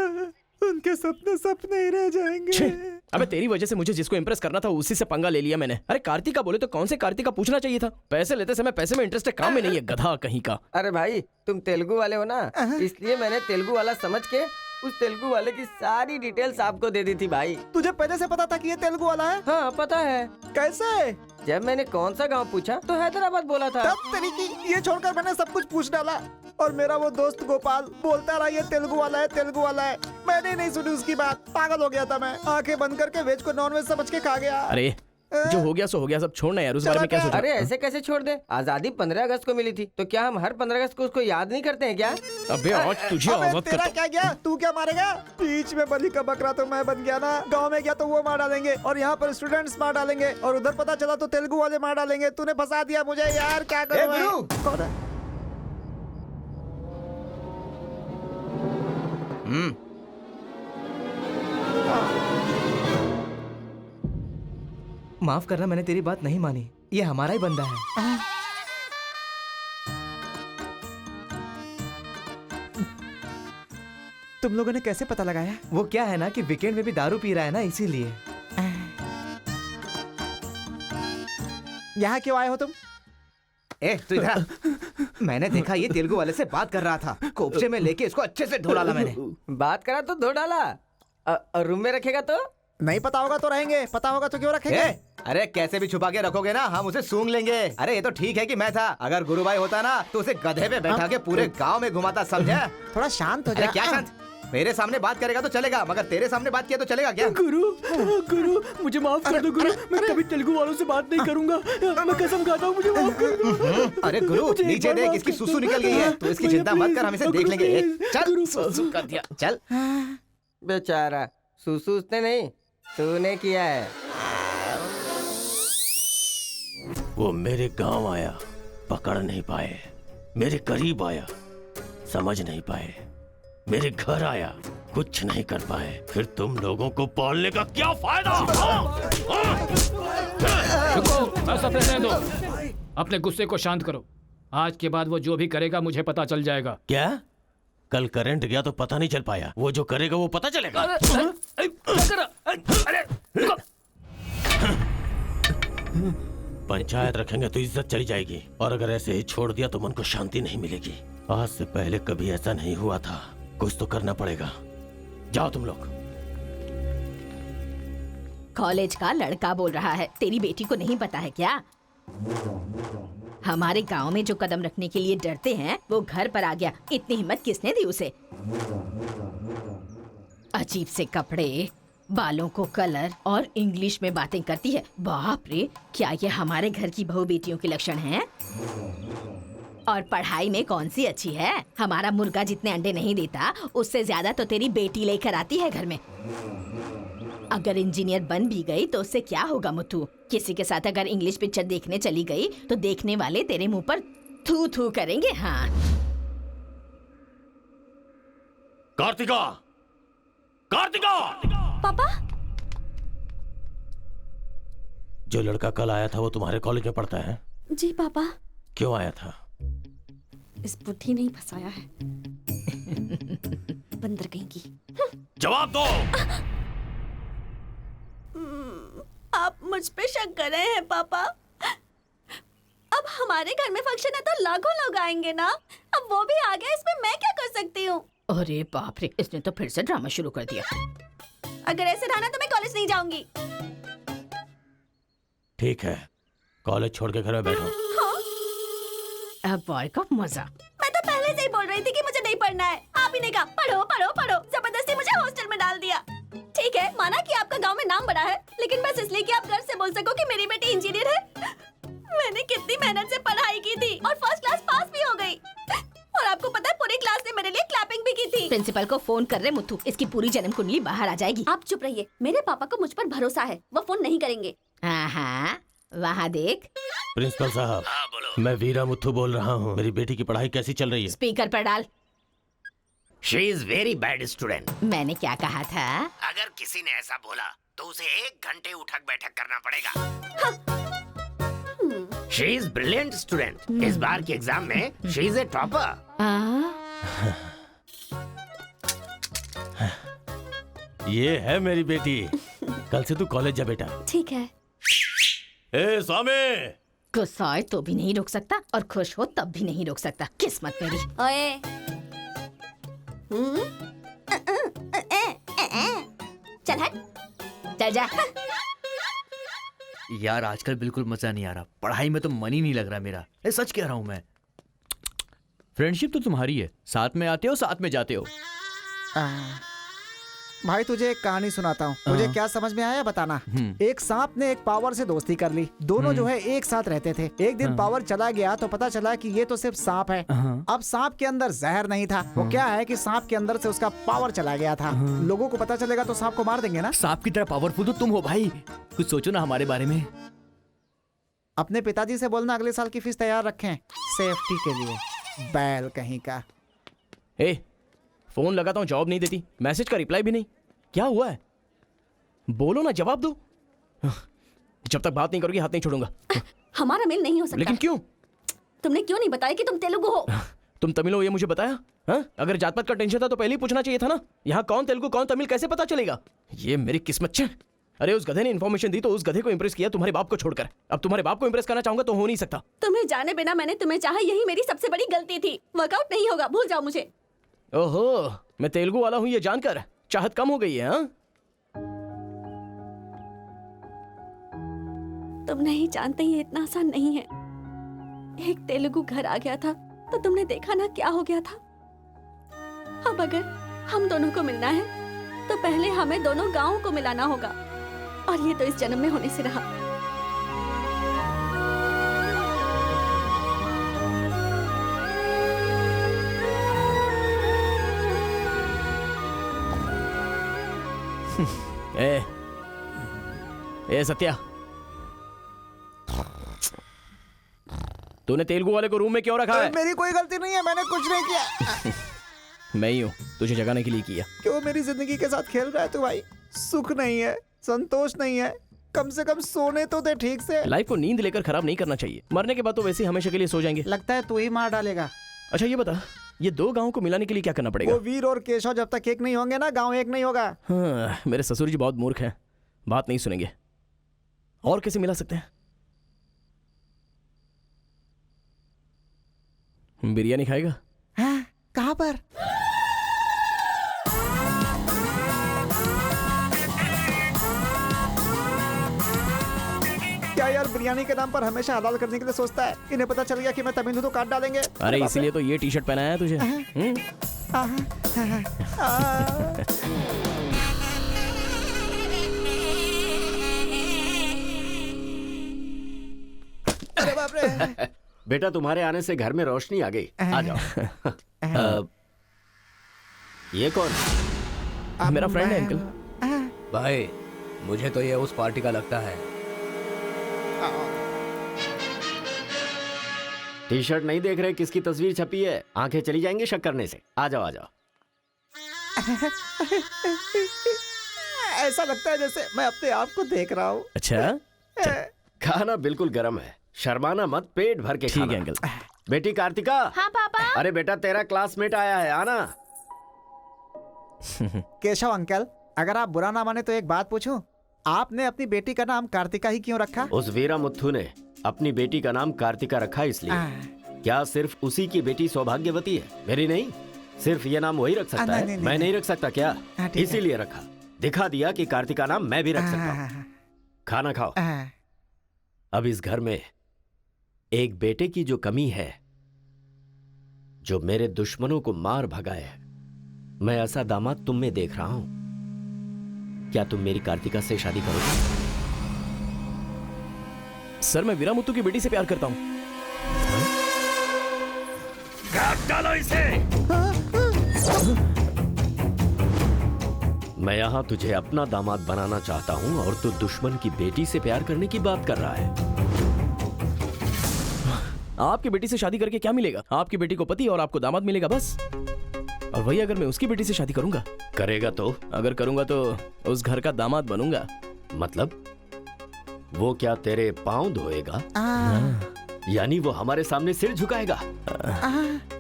S3: उनके सपने सपने ही रह जाएंगे।
S4: अबे तेरी वजह से मुझे जिसको इंप्रेस करना था उसी से पंगा ले लिया मैंने। अरे कार्तिका बोले तो कौन से कार्तिका पूछना चाहिए था। पैसे लेते समय पैसे में इंटरेस्ट है, काम में नहीं है, गधा कहीं का।
S14: अरे भाई तुम तेलुगु वाले हो ना, इसलिए मैंने तेलुगु वाला समझ के उस तेलुगु वाले की सारी डिटेल्स आपको दे दी थी भाई।
S3: तुझे पहले से पता था कि ये तेलुगु वाला है?
S14: हाँ पता है।
S3: कैसे?
S14: जब मैंने कौन सा गांव पूछा तो हैदराबाद बोला था।
S3: तब तरीकी ये छोड़कर मैंने सब कुछ पूछ डाला और मेरा वो दोस्त गोपाल बोलता रहा ये तेलुगु वाला है, तेलुगु वाला है। मैंने नहीं सुनी उसकी बात, पागल हो गया था मैं। आंखें बंद करके वेज को नॉन वेज समझ के खा गया।
S4: अरे जो हो गया सो हो गया, सब छोड़ना यार, उस बारे में क्या सोचा?
S14: अरे ऐसे कैसे छोड़ दे? आजादी 15 अगस्त को मिली थी, तो क्या हम हर 15 अगस्त को उसको याद नहीं करते हैं क्या?
S4: अबे आज तुझे आजाद
S3: तेरा क्या गया? तू क्या मारेगा? बीच में बलि का बकरा तो मैं बन गया ना। गांव में गया तो वो मार डालेंगे और यहाँ पर स्टूडेंट्स मार डालेंगे और उधर पता चला तो तेलुगु वाले मार डालेंगे। तूने फंसा दिया मुझे यार, क्या करूं मैं? कौन है?
S9: माफ करना, मैंने तेरी बात नहीं मानी। ये हमारा ही बंदा है।
S3: तुम लोगों ने कैसे पता लगाया?
S9: वो क्या है ना कि वीकेंड में भी दारू पी रहा है ना, इसीलिए।
S3: यहाँ क्यों आए हो तुम?
S9: ए तू इधर। मैंने देखा ये तेलुगु वाले से बात कर रहा था, कोपचे में लेके इसको अच्छे से धो डाला मैंने।
S14: बात करा तो धो डाला। रूम में रखेगा तो?
S3: नहीं पता होगा तो रहेंगे, पता होगा तो क्यों रखेंगे?
S9: अरे कैसे भी छुपा के रखोगे ना, हम उसे सूंघ लेंगे। अरे ये तो ठीक है कि मैं था, अगर गुरु भाई होता ना तो उसे गधे पे बैठा के पूरे गांव में घुमाता, समझा?
S3: थोड़ा शांत हो
S9: अरे
S3: जा।
S9: क्या शांत? मेरे सामने बात करेगा तो चलेगा, मगर तेरे सामने बात किया तो चलेगा क्या?
S4: गुरु मुझे माफ कर दो गुरु, मैं कभी तेलुगु वालों से बात नहीं करूंगा, मैं कसम खाता हूँ, मुझे माफ कर दो।
S9: अरे गुरु नीचे देख, इसकी सुसु निकल गई है, तो इसकी चिंता मत कर, हम इसे देख लेंगे। चल सुसु कर दिया, चल।
S14: बेचारा सुसु उसने नहीं, तूने किया है।
S2: वो मेरे गांव आया, पकड़ नहीं पाए, मेरे करीब आया, समझ नहीं पाए, मेरे घर आया, कुछ नहीं कर पाए, फिर तुम लोगों को पालने का क्या फायदा?
S5: रुको, ऐसा रहने दो, अपने गुस्से को शांत करो। आज के बाद वो जो भी करेगा मुझे पता चल जाएगा।
S2: क्या? कल करंट गया तो पता नहीं चल पाया, वो जो करेगा वो पता चलेगा। पंचायत रखेंगे तो इज्जत चली जाएगी, और अगर ऐसे ही छोड़ दिया तो मन को शांति नहीं मिलेगी। आज से पहले कभी ऐसा नहीं हुआ था, कुछ तो करना पड़ेगा। जाओ तुम लोग।
S15: कॉलेज का लड़का बोल रहा है, तेरी बेटी को नहीं पता है क्या? हमारे गांव में जो कदम रखने के लिए डरते हैं वो घर पर आ गया। इतनी हिम्मत किसने दी उसे? अजीब से कपड़े, बालों को कलर और इंग्लिश में बातें करती है। बाप रे, क्या ये हमारे घर की बहू बेटियों के लक्षण हैं? और पढ़ाई में कौन सी अच्छी है? हमारा मुर्गा जितने अंडे नहीं देता उससे ज्यादा तो तेरी बेटी लेकर आती है घर में। अगर इंजीनियर बन भी गई तो उससे क्या होगा मुथु? किसी के साथ अगर इंग्लिश पिक्चर देखने चली गई तो देखने वाले तेरे मुंह पर थू थू करेंगे। हाँ
S2: कार्तिका, कार्तिका!
S7: पापा,
S2: जो लड़का कल आया था वो तुम्हारे कॉलेज में पढ़ता है?
S7: जी पापा।
S2: क्यों आया था?
S7: इस बुद्धि नहीं फंसाया है। बंदर कहीं की।
S2: जवाब दो।
S7: आप मुझ पे शक कर रहे हैं पापा? अब हमारे घर में फंक्शन है तो लाखों लोग आएंगे ना। अब वो भी आ गया, इसमें मैं क्या कर सकती हूँ?
S15: अरे बाप रे, इसने तो फिर से ड्रामा शुरू कर दिया।
S7: अगर ऐसे रहा ना तो मैं कॉलेज नहीं जाऊंगी।
S2: ठीक है, कॉलेज छोड़ के घर में बैठो।
S7: हाँ?
S15: अब बॉय का मजा।
S7: मैं तो पहले से ही बोल रही थी कि मुझे नहीं पढ़ना है। आप ही ने कहा पढ़ो पढ़ो पढ़ो, जबरदस्ती मुझे हॉस्टल में डाल दिया। ठीक है, माना कि आपका गांव में नाम बड़ा है, लेकिन बस इसलिए कि आप गर्व से बोल सको कि मेरी बेटी इंजीनियर है। मैंने कितनी मेहनत से पढ़ाई की थी और फर्स्ट क्लास पास भी हो गई। और आपको पता है पूरी क्लास ने मेरे लिए क्लैपिंग भी की थी।
S15: प्रिंसिपल को फोन कर रहे मुथु, इसकी पूरी जन्म कुंडली बाहर आ जाएगी।
S7: आप चुप रहिए, मेरे पापा को मुझ पर भरोसा है, वो फोन नहीं करेंगे।
S15: हाँ, वहाँ देख।
S2: प्रिंसिपल साहब, मैं वीरा मुथु बोल रहा हूँ। मेरी बेटी की पढ़ाई कैसी चल रही है?
S15: स्पीकर पर डाल।
S12: She is very bad student.
S15: मैंने क्या कहा था?
S12: अगर किसी ने ऐसा बोला तो उसे 1 घंटे उठक बैठक करना पड़ेगा। She is brilliant student. इस बार के एग्जाम में शी इज ए टॉपर।
S2: ये है मेरी बेटी। कल से तू कॉलेज जा बेटा।
S7: ठीक है।
S2: ए स्वामी,
S15: गुस्सा आए तो भी नहीं रोक सकता और खुश हो तब भी नहीं रोक सकता। किस्मत मेरी।
S7: ओए। चल हट। चल जा।
S11: यार आजकल बिल्कुल मजा नहीं आ रहा, पढ़ाई में तो मन ही नहीं लग रहा मेरा। सच कह रहा हूँ मैं। फ्रेंडशिप तो तुम्हारी है, साथ में आते हो साथ में जाते हो।
S3: भाई तुझे एक कहानी सुनाता हूँ, मुझे क्या समझ में आया बताना। एक सांप ने एक पावर से दोस्ती कर ली। दोनों जो है एक साथ रहते थे। एक दिन पावर चला गया तो पता चला कि ये तो सिर्फ सांप है। अब सांप के अंदर जहर नहीं था। वो क्या है कि सांप के अंदर से उसका पावर चला गया था। लोगों को पता चलेगा तो सांप को मार देंगे ना।
S11: सांप की तरह पावरफुल तो तुम हो भाई, कुछ सोचो ना हमारे बारे में।
S3: अपने पिताजी से बोलना अगले साल की फीस तैयार रखें, सेफ्टी के लिए। बैल कहीं का।
S4: ए, फोन लगाता हूँ जवाब नहीं देती, मैसेज का रिप्लाई भी नहीं। क्या हुआ है? बोलो ना, जवाब दो। जब तक बात नहीं करोगी हाथ नहीं छोड़ूंगा।
S7: हमारा मेल नहीं हो सकता।
S4: लेकिन क्यों?
S7: तुमने क्यों नहीं बताया कि तुम तेलुगु हो?
S4: तुम तमिल हो ये मुझे बताया? हाँ? अगर जात पात का टेंशन था तो पहले ही पूछना चाहिए था ना। यहाँ कौन तेलुगु कौन तमिल कैसे पता चलेगा? ये मेरी किस्मत छे। अरे उस गधे ने इन्फॉर्मेशन दी तो उस गधे को इंप्रेस किया तुम्हारे बाप को छोड़कर। अब तुम्हारे बाप को इंप्रेस करना चाहूंगा तो हो नहीं सकता।
S7: तुम्हें जाने बिना मैंने तुम्हें चाहा, यही मेरी सबसे बड़ी गलती थी। वर्कआउट नहीं होगा, भूल जाओ मुझे।
S4: ओहो, मैं तेलुगु वाला हूँ ये जानकर चाहत कम हो गई है। हाँ?
S7: तुम नहीं जानते ये इतना आसान नहीं है। एक तेलुगु घर आ गया था तो तुमने देखा ना क्या हो गया था। अब अगर हम दोनों को मिलना है तो पहले हमें दोनों गांवों को मिलाना होगा, और ये तो इस जन्म में होने से रहा।
S4: ए सत्या, तूने तेलुगु वाले को रूम में क्यों रखा है?
S3: मेरी कोई गलती नहीं है, मैंने कुछ नहीं किया।
S4: मैं ही हूँ, तुझे जगाने के लिए किया।
S3: क्यों मेरी जिंदगी के साथ खेल रहा है तू भाई? सुख नहीं है, संतोष नहीं है, कम से कम सोने तो दे ठीक से।
S4: लाइफ को नींद लेकर खराब नहीं करना चाहिए। मरने के बाद तो वैसे ही हमेशा के लिए सो जाएंगे।
S3: लगता है तू ही मार डालेगा।
S4: अच्छा ये बता, ये दो गांवों को मिलाने के लिए क्या करना पड़ेगा?
S3: वो वीर और केशव जब तक एक नहीं होंगे ना, गांव एक नहीं होगा।
S4: हाँ, मेरे ससुर जी बहुत मूर्ख हैं, बात नहीं सुनेंगे। और कैसे मिला सकते हैं? बिरयानी खाएगा?
S3: हाँ, कहाँ पर? क्या यार बिरयानी के नाम पर हमेशा हलाल करने के लिए सोचता है। इन्हें पता चल गया कि मैं तमिल हूं तो काट डालेंगे।
S4: अरे इसीलिए तो ये टी शर्ट पहनाया है तुझे।
S3: अरे बाप रे।
S6: बेटा तुम्हारे आने से घर में रोशनी आ गई। आ जाओ। ये कौन?
S4: मेरा फ्रेंड है अंकल।
S1: भाई मुझे तो ये उस पार्टी का लगता है।
S6: टी शर्ट नहीं देख रहे किसकी तस्वीर छपी है? आंखें चली जाएंगी शक करने से। आ जाओ आ जाओ।
S3: ऐसा लगता है जैसे मैं अपने आप को देख रहा हूँ।
S4: अच्छा,
S6: खाना बिल्कुल गर्म है, शर्माना मत, पेट भर के खाना।
S4: ठीक है अंकल।
S6: बेटी कार्तिका।
S13: हाँ पापा।
S6: अरे बेटा तेरा क्लासमेट आया है, आना।
S3: केशव अंकल, अगर आप बुरा ना माने तो एक बात पूछूं? आपने अपनी बेटी का नाम कार्तिका ही क्यों रखा?
S6: उस वीरा मुथु ने अपनी बेटी का नाम कार्तिका रखा इसलिए। क्या सिर्फ उसी की बेटी सौभाग्यवती है? मेरी नहीं। सिर्फ ये नाम वही रख सकता है, मैं नहीं रख सकता क्या? इसीलिए रखा, दिखा दिया कि कार्तिका नाम मैं भी रख सकता हूँ। खाना खाओ। अब इस घर में एक बेटे की जो कमी है, जो मेरे दुश्मनों को मार भगाए, मैं ऐसा दामाद तुम में देख रहा हूं। क्या तुम मेरी कार्तिका से शादी करोगे?
S4: सर मैं वीरा मुत्तू की बेटी से प्यार करता हूँ।
S6: काट डालो इसे। मैं यहाँ तुझे अपना दामाद बनाना चाहता हूँ और तू दुश्मन की बेटी से प्यार करने की बात कर रहा है।
S4: आपकी बेटी से शादी करके क्या मिलेगा? आपकी बेटी को पति और आपको दामाद मिलेगा बस। और वही अगर मैं उसकी बेटी से शादी करूंगा?
S6: करेगा तो?
S4: अगर करूंगा तो उस घर का दामाद बनूंगा।
S6: मतलब वो क्या तेरे पांव धोएगा? यानी वो हमारे सामने सिर झुकाएगा?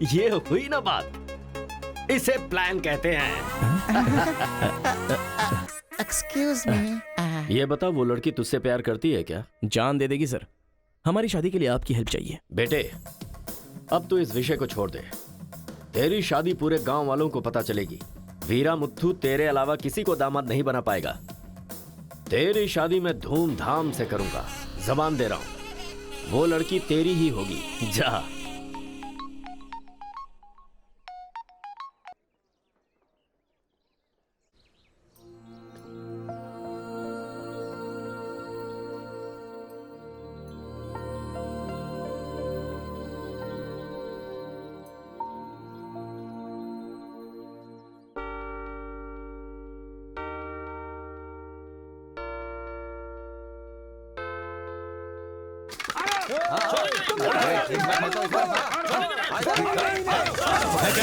S6: ये हुई ना बात। इसे प्लान कहते हैं।
S11: Excuse me.
S6: ये बता, वो लड़की तुझसे प्यार करती है क्या?
S4: जान दे देगी सर। हमारी शादी के लिए आपकी हेल्प चाहिए।
S6: बेटे, अब तू इस विषय को छोड़ दे। तेरी शादी पूरे गांव वालों को पता चलेगी। वीरा मुत्थू तेरे अलावा किसी को दामाद नहीं बना पाएगा। तेरी शादी में धूमधाम से करूंगा, जबान दे रहा हूं। वो लड़की तेरी ही होगी। जा।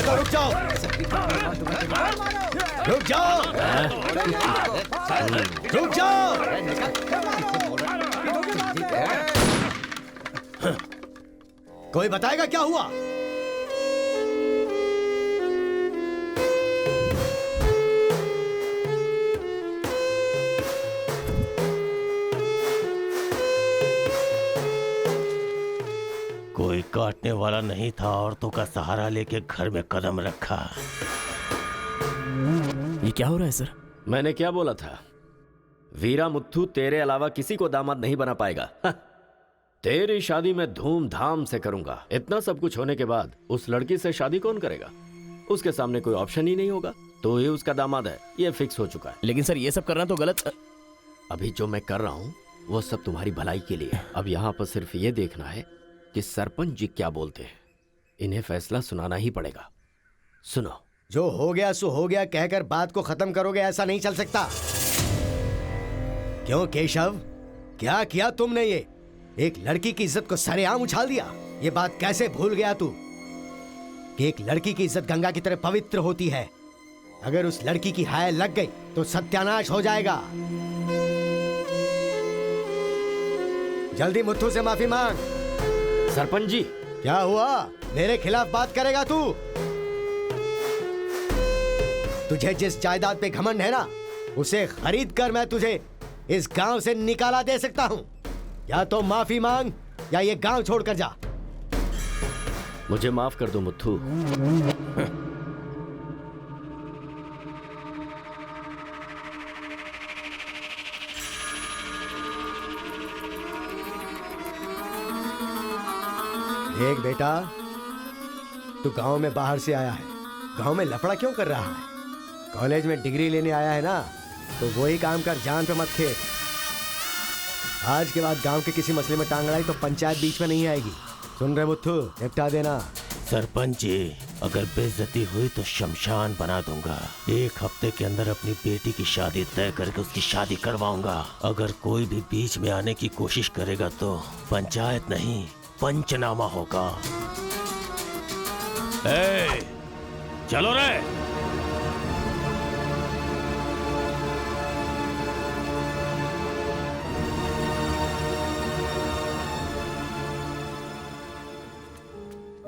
S1: रुक जाओ, रुक जाओ, रुक जाओ। कोई बताएगा क्या हुआ?
S2: कोई काटने वाला नहीं था, औरतों का सहारा लेके घर में कदम रखा।
S4: ये क्या हो रहा है सर?
S6: मैंने क्या बोला था? वीरा मुत्थू तेरे अलावा किसी को दामाद नहीं बना पाएगा। तेरी शादी में धूमधाम से करूंगा। इतना सब कुछ होने के बाद उस लड़की से शादी कौन करेगा? उसके सामने कोई ऑप्शन ही नहीं होगा। तो ये उसका दामाद है, ये फिक्स हो चुका है।
S4: लेकिन सर ये सब करना तो गलत।
S6: अभी जो मैं कर रहा हूँ वो सब तुम्हारी भलाई के लिए। अब यहाँ पर सिर्फ ये देखना है कि सरपंच जी क्या बोलते हैं। इन्हें फैसला सुनाना ही पड़ेगा। सुनो।
S1: जो हो गया सो हो गया कहकर बात को खत्म करोगे, ऐसा नहीं चल सकता। क्यों केशव, क्या किया तुमने? ये एक लड़की की इज्जत को सरेआम उछाल दिया। ये बात कैसे भूल गया तू कि एक लड़की की इज्जत गंगा की तरह पवित्र होती है। अगर उस लड़की की हाय लग गई तो सत्यानाश हो जाएगा। जल्दी मुत्थू से माफी मांग।
S6: सरपंच जी।
S1: क्या हुआ? मेरे खिलाफ बात करेगा तू? तुझे जिस जायदाद पे घमंड है ना, उसे खरीद कर मैं तुझे इस गांव से निकाला दे सकता हूं। या तो माफी मांग या ये गांव छोड़कर जा।
S6: मुझे माफ कर दो मुत्थू।
S1: देख बेटा, तू गांव में बाहर से आया है, गांव में लफड़ा क्यों कर रहा है? कॉलेज में डिग्री लेने आया है ना, तो वही काम कर, जान पे मत खेल। आज के बाद गांव के किसी मसले में टांग अड़ाई तो पंचायत बीच में नहीं आएगी। सुन रहे मुत्थू, निपटा देना।
S2: सरपंच जी, अगर बेइज्जती हुई तो शमशान बना दूंगा। एक हफ्ते के अंदर अपनी बेटी की शादी तय करके उसकी शादी करवाऊंगा। अगर कोई भी बीच में आने की कोशिश करेगा तो पंचायत नहीं, पंचनामा होगा। चलो रे।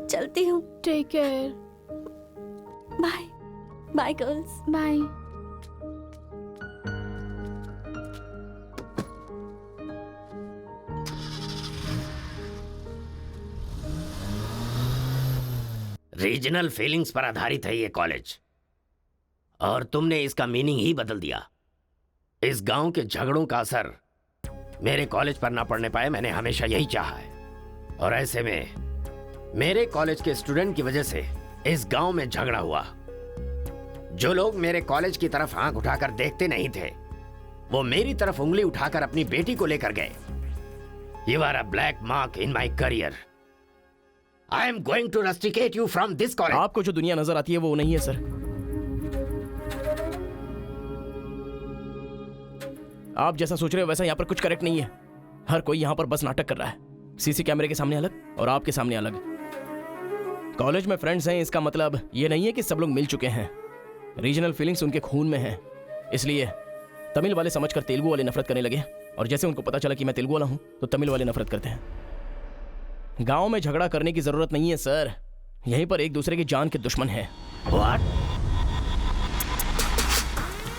S7: चलती हूँ।
S13: Take care.
S7: Bye bye girls.
S13: Bye.
S12: Regional feelings पर आधारित है ये कॉलेज, और तुमने इसका मीनिंग ही बदल दिया। इस गांव के झगड़ों का असर मेरे कॉलेज पर ना पड़ने पाए, मैंने हमेशा यही चाहा है। और ऐसे में मेरे कॉलेज के स्टूडेंट की वजह से इस गांव में झगड़ा हुआ। जो लोग मेरे कॉलेज की तरफ आंख उठाकर देखते नहीं थे, वो मेरी तरफ उंगली उठाकर अपनी बेटी को लेकर गए। You are a black mark in my career. I am going to rusticate you from this college.
S4: आपको जो दुनिया नजर आती है वो नहीं है सर। आप जैसा सोच रहे हो वैसा यहाँ पर कुछ करेक्ट नहीं है। हर कोई यहाँ पर बस नाटक कर रहा है। सीसी कैमरे के सामने अलग और आपके सामने अलग। कॉलेज में फ्रेंड्स हैं, इसका मतलब ये नहीं है कि सब लोग मिल चुके हैं। रीजनल फीलिंग्स उनके खून में हैं, इसलिए तमिल वाले समझकर तेलुगु वाले नफरत करने लगे। और जैसे उनको पता चला कि मैं तेलुगु वाला हूँ तो तमिल वाले नफरत करते हैं। गांव में झगड़ा करने की जरूरत नहीं है सर, यहीं पर एक दूसरे की जान के दुश्मन हैं।
S12: What?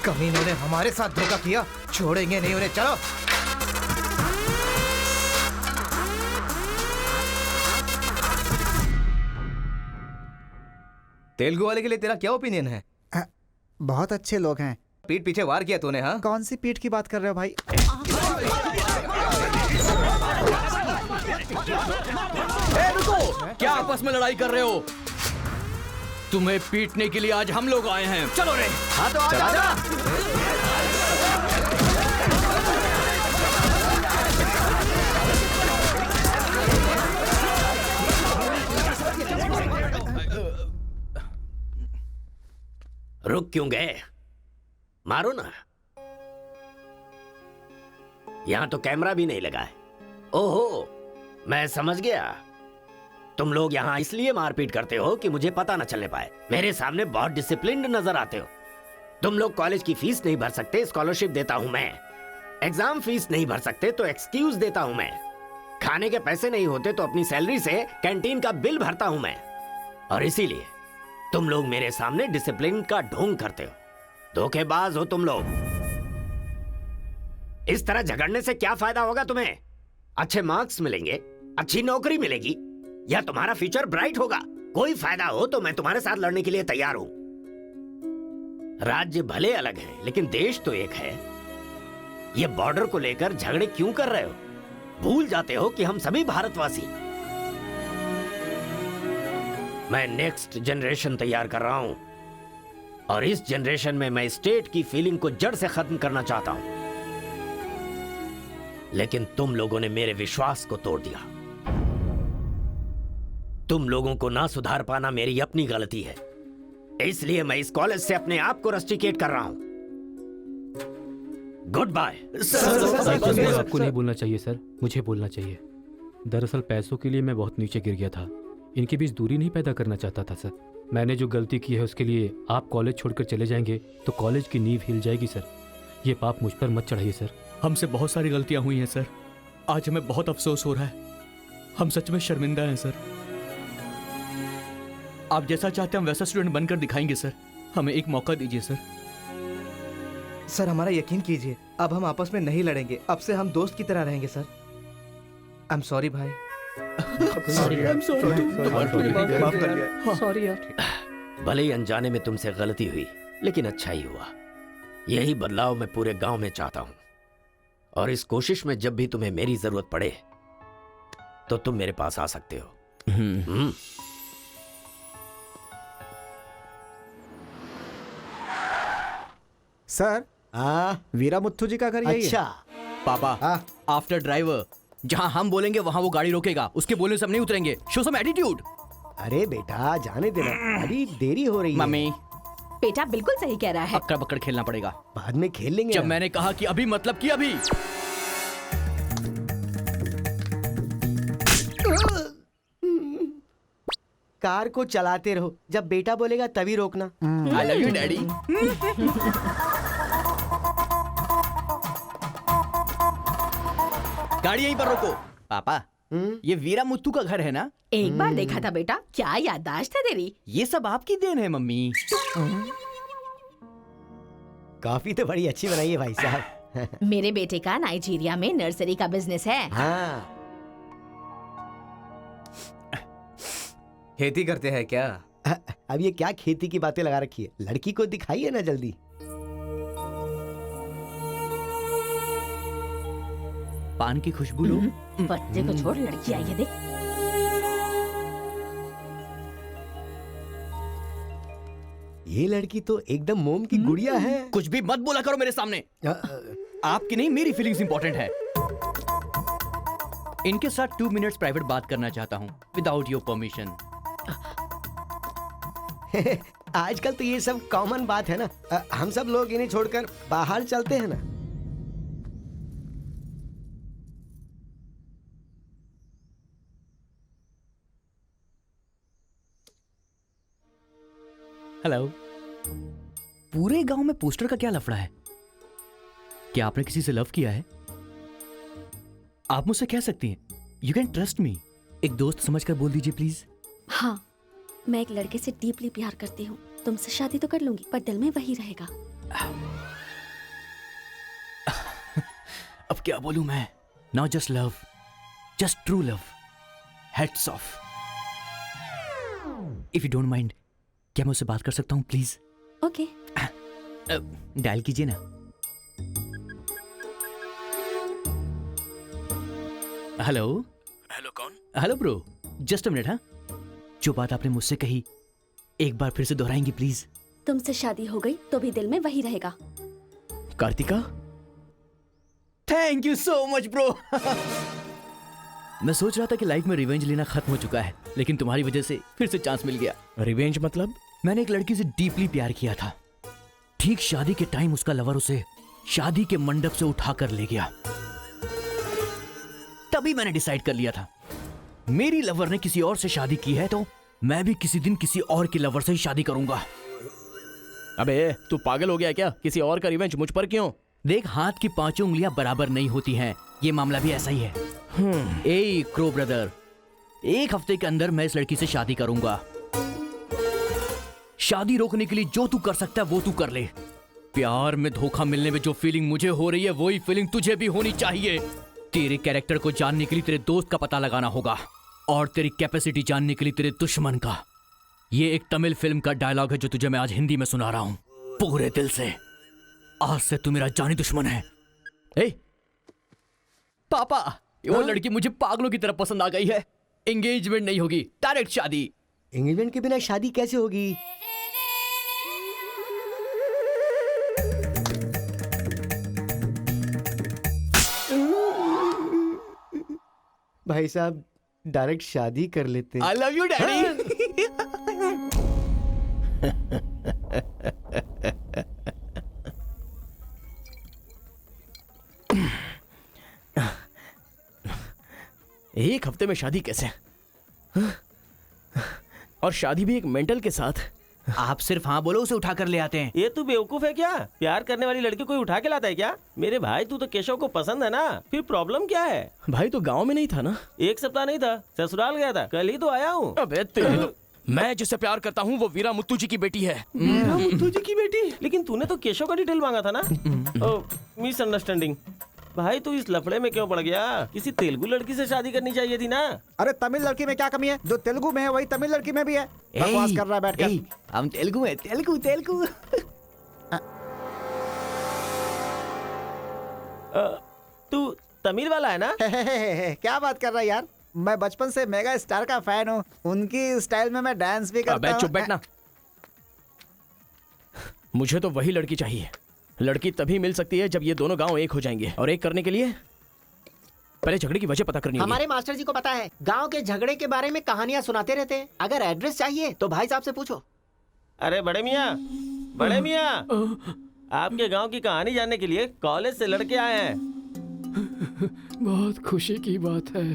S9: कमीनों ने हमारे साथ धोखा किया, छोड़ेंगे नहीं उन्हें। चलो। तेलुगु वाले के लिए तेरा क्या ओपिनियन है?
S3: बहुत अच्छे लोग हैं।
S9: पीठ पीछे वार किया तूने? हाँ,
S3: कौन सी पीठ की बात कर रहे हो भाई?
S11: रुको, क्या आपस में लड़ाई कर रहे हो? तुम्हें पीटने के लिए आज हम लोग आए हैं। चलो रे।
S6: हाँ तो आजा। रुक क्यों गए? मारो ना। यहां तो कैमरा भी नहीं लगा है। ओहो, मैं समझ गया। तुम लोग यहाँ इसलिए मारपीट करते हो कि मुझे पता न चलने पाए। मेरे सामने बहुत डिसिप्लिन्ड नजर आते हो। तुम लोग कॉलेज की फीस नहीं भर सकते, स्कॉलरशिप देता हूं मैं। एग्जाम फीस नहीं भर सकते तो एक्सक्यूज देता हूं मैं। खाने के पैसे नहीं होते तो अपनी सैलरी से कैंटीन का बिल भरता हूं मैं। और इसीलिए तुम लोग मेरे सामने डिसिप्लिन का ढोंग करते हो। धोखेबाज हो तुम लोग। इस तरह झगड़ने से क्या फायदा होगा तुम्हें? अच्छे मार्क्स मिलेंगे, अच्छी नौकरी मिलेगी, या तुम्हारा फ्यूचर ब्राइट होगा। कोई फायदा हो तो मैं तुम्हारे साथ लड़ने के लिए तैयार हूं। राज्य भले अलग हैं, लेकिन देश तो एक है। ये बॉर्डर को लेकर झगड़े क्यों कर रहे हो? भूल जाते हो कि हम सभी भारतवासी। मैं नेक्स्ट जनरेशन तैयार कर रहा हूं, और इस जनरेशन में मैं स्टेट की फीलिंग को जड़ से खत्म करना चाहता हूं। लेकिन तुम लोगों ने मेरे विश्वास को तोड़ दिया। तुम लोगों को ना सुधार पाना मेरी अपनी गलती है। इसलिए मैं इस कॉलेज से अपने आप को रस्टिकेट कर रहा हूं। Good bye.
S5: आपको नहीं बोलना चाहिए सर, मुझे बोलना चाहिए। दरअसल पैसों के लिए मैं बहुत नीचे गिर गया था। इनके बीच दूरी नहीं पैदा करना चाहता था सर। मैंने जो गलती की है उसके लिए आप कॉलेज छोड़कर चले जाएंगे तो कॉलेज की नींव हिल जाएगी सर। ये पाप मुझ पर मत चढ़ाइए सर।
S11: हमसे बहुत सारी गलतियां हुई हैं सर। आज हमें बहुत अफसोस हो रहा है। हम सच में शर्मिंदा हैं सर। आप जैसा चाहते हैं हम वैसा स्टूडेंट बनकर दिखाएंगे सर। हमें एक मौका दीजिए सर।
S9: सर हमारा यकीन कीजिए, अब हम आपस में नहीं लड़ेंगे। अब से हम दोस्त की तरह रहेंगे सर। आई एम सॉरी भाई।
S5: सॉरी यार।
S12: भले ही अनजाने में तुमसे गलती हुई, लेकिन अच्छा ही हुआ। यही बदलाव मैं पूरे गांव में चाहता हूं। और इस कोशिश में जब भी तुम्हें मेरी जरूरत पड़े तो तुम मेरे पास आ सकते हो।
S3: सर, वीरा मुत्थु जी का घर यही है।
S1: अच्छा
S11: पापा, आफ्टर ड्राइवर, जहां हम बोलेंगे वहां वो गाड़ी रोकेगा। उसके बोलने से हम नहीं उतरेंगे। Show some attitude.
S1: अरे बेटा जाने देना, अभी देरी हो रही है।
S11: मम्मी,
S15: बेटा बिल्कुल सही कह रहा है।
S11: अक्कड़ बक्कड़ खेलना पड़ेगा।
S1: बाद में खेल लेंगे।
S11: जब मैंने कहा कि अभी मतलब कि अभी।
S1: कार को चलाते रहो, जब बेटा बोलेगा तभी रोकना।
S11: I love you daddy. गाड़ी यहीं पर रोको। पापा, ये वीरा मुत्तू का घर है ना?
S15: एक बार देखा था बेटा। क्या याददाश्त है तेरी।
S11: ये सब आपकी देन है मम्मी।
S1: कॉफी तो बड़ी अच्छी बनाई है भाई साहब।
S15: मेरे बेटे का नाइजीरिया में नर्सरी का बिजनेस है।
S1: हाँ।
S9: खेती करते हैं क्या?
S1: अब ये क्या खेती की बातें लगा रखी है? लड़की को दिखाइए ना जल्दी।
S11: पान की खुशबू लो।
S15: बच्चे को छोड़, लड़की आई है देख।
S1: ये लड़की तो एकदम मोम की गुड़िया है।
S11: कुछ भी मत बोला करो मेरे सामने। आपकी नहीं, मेरी फीलिंग्स इंपॉर्टेंट है। इनके साथ 2 मिनट्स प्राइवेट बात करना चाहता हूँ, विदाउट योर परमिशन।
S1: आजकल तो ये सब कॉमन बात है ना। हम सब लोग इन्हें छोड़कर बाहर चलते हैं ना।
S11: हेलो। पूरे गांव में पोस्टर का क्या लफड़ा है? क्या आपने किसी से लव किया है? आप मुझसे कह सकती हैं, यू कैन ट्रस्ट मी। एक दोस्त समझकर बोल दीजिए प्लीज।
S7: हाँ, मैं एक लड़के से डीपली प्यार करती हूँ। तुमसे शादी तो कर लूंगी, पर दिल में वही रहेगा।
S11: अब क्या बोलूं मैं? Not just love, just true love. Heads of. If you don't mind, क्या मैं उससे बात कर सकता हूँ प्लीज?
S7: ओके.
S11: डायल कीजिए ना. हेलो. हेलो कौन? Hello bro, just a minute. हाँ, जो बात आपने मुझसे कही एक बार फिर से दोहराएंगी प्लीज?
S7: तुमसे शादी हो गई तो भी दिल में वही रहेगा.
S11: Karthika, thank you so much bro. मैं सोच रहा था कि लाइफ में रिवेंज लेना खत्म हो चुका है, लेकिन तुम्हारी वजह से फिर से चांस मिल गया.
S4: रिवेंज मतलब?
S11: मैंने एक लड़की से डीपली प्यार किया था. ठीक शादी के टाइम उसका लवर उसे शादी के मंडप से उठा कर ले गया. तभी मैंने डिसाइड कर लिया था, मेरी लवर ने किसी और से शादी की है तो मैं भी किसी दिन किसी और के लवर से ही शादी करूंगा.
S4: अबे तू पागल हो गया क्या? किसी और का रिवेंज मुझ पर क्यों?
S11: देख, हाथ की पांचों उंगलियां बराबर नहीं होती हैं. ये मामला भी ऐसा ही है. ए क्रो ब्रदर, एक हफ्ते के अंदर मैं इस लड़की से शादी करूंगा. शादी रोकने के लिए जो तू कर सकता है वो तू कर ले. प्यार में धोखा मिलने में जो फीलिंग मुझे हो रही है वही फीलिंग तुझे भी होनी चाहिए. तेरे कैरेक्टर को जानने के लिए तेरे दोस्त का पता लगाना होगा और तेरी कैपेसिटी जानने के लिए तेरे दुश्मन का. ये एक तमिल फिल्म का डायलॉग है जो तुझे मैं आज हिंदी में सुना रहा हूं पूरे दिल से. आज से तू मेरा जानी दुश्मन है. पापा, वो लड़की मुझे पागलों की तरह पसंद आ गई है. एंगेजमेंट नहीं होगी, डायरेक्ट शादी.
S1: एंगेजमेंट के बिना शादी कैसे होगी? भाई साहब, डायरेक्ट शादी कर लेते हैं.
S11: I love you daddy.
S4: एक हफ्ते में शादी कैसे? और शादी भी एक मेंटल के साथ.
S11: आप सिर्फ हाँ बोलो, उसे उठा कर ले आते हैं.
S2: ये तू बेवकूफ है क्या? प्यार करने वाली लड़की कोई उठा के लाता है क्या? मेरे भाई, तू तो केशव को पसंद है ना, फिर प्रॉब्लम क्या है?
S4: भाई तो गांव में नहीं था ना?
S2: एक सप्ताह नहीं था, ससुराल गया था, कल ही तो आया हूँ.
S4: अबे मैं जिससे प्यार करता हूँ वो वीरा मुत्तू जी की बेटी है.
S2: वीरा मुत्तू जी की बेटी? लेकिन तूने तो केशव का डिटेल मांगा था ना. मिसअंडरस्टैंडिंग. भाई तू इस लफड़े में क्यों पड़ गया? किसी तेलुगु लड़की से शादी करनी चाहिए थी ना.
S3: अरे तमिल लड़की में क्या कमी है? जो तेलुगु में है वही तमिल लड़की में भी है. बकवास कर रहा है बैठकर.
S11: हम तेलुगु है. तेलुगु तेलुगु.
S2: तू तमिल वाला है ना?
S3: क्या बात कर रहा है यार? मैं बचपन से मेगा स्टार का फैन हूँ. उनकी स्टाइल में मैं डांस भी करता हूँ.
S4: चुप बैठना. मुझे तो वही लड़की चाहिए. लड़की तभी मिल सकती है जब ये दोनों गांव एक हो जाएंगे, और एक करने के लिए पहले झगड़े की वजह पता करनी होगी.
S16: हमारे मास्टर जी को पता है, गांव के झगड़े के बारे में कहानियां सुनाते रहते हैं. अगर एड्रेस चाहिए तो भाई साहब से पूछो.
S2: अरे बड़े मियाँ, बड़े मियाँ, आपके गांव की कहानी जानने के लिए कॉलेज से लड़के आए हैं.
S5: बहुत खुशी की बात है.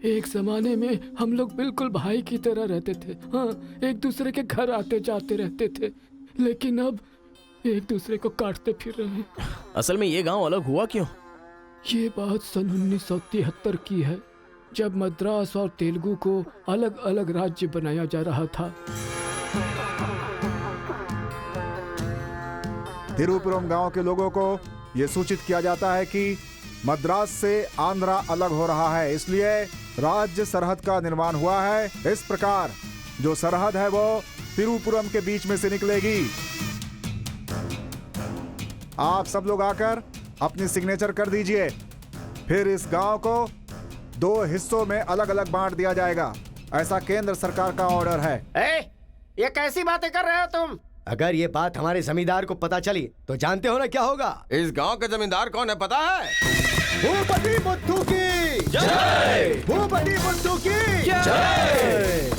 S5: एक जमाने में हम लोग बिल्कुल भाई की तरह रहते थे. हाँ, एक दूसरे के घर आते जाते रहते थे, लेकिन अब एक दूसरे को काटते फिर रहे हैं.
S4: असल में ये गांव अलग हुआ क्यों?
S5: ये बात सन 1973 की है, जब मद्रास और तेलुगु को अलग अलग राज्य बनाया जा रहा था.
S10: तिरुपुरम गांव के लोगों को यह सूचित किया जाता है कि मद्रास से आंध्रा अलग हो रहा है, इसलिए राज्य सरहद का निर्माण हुआ है. इस प्रकार जो सरहद है वो तिरुपुरम के बीच में से निकलेगी. आप सब लोग आकर अपनी सिग्नेचर कर दीजिए. फिर इस गांव को 2 हिस्सों में अलग अलग बांट दिया जाएगा. ऐसा केंद्र सरकार का ऑर्डर है.
S6: ये कैसी बातें कर रहे हो तुम?
S1: अगर ये बात हमारे जमींदार को पता चली तो जानते हो ना क्या होगा?
S17: इस गांव के जमींदार कौन है पता है?
S1: भूपति मुत्तू की जय! भूपति मुत्तू की जय!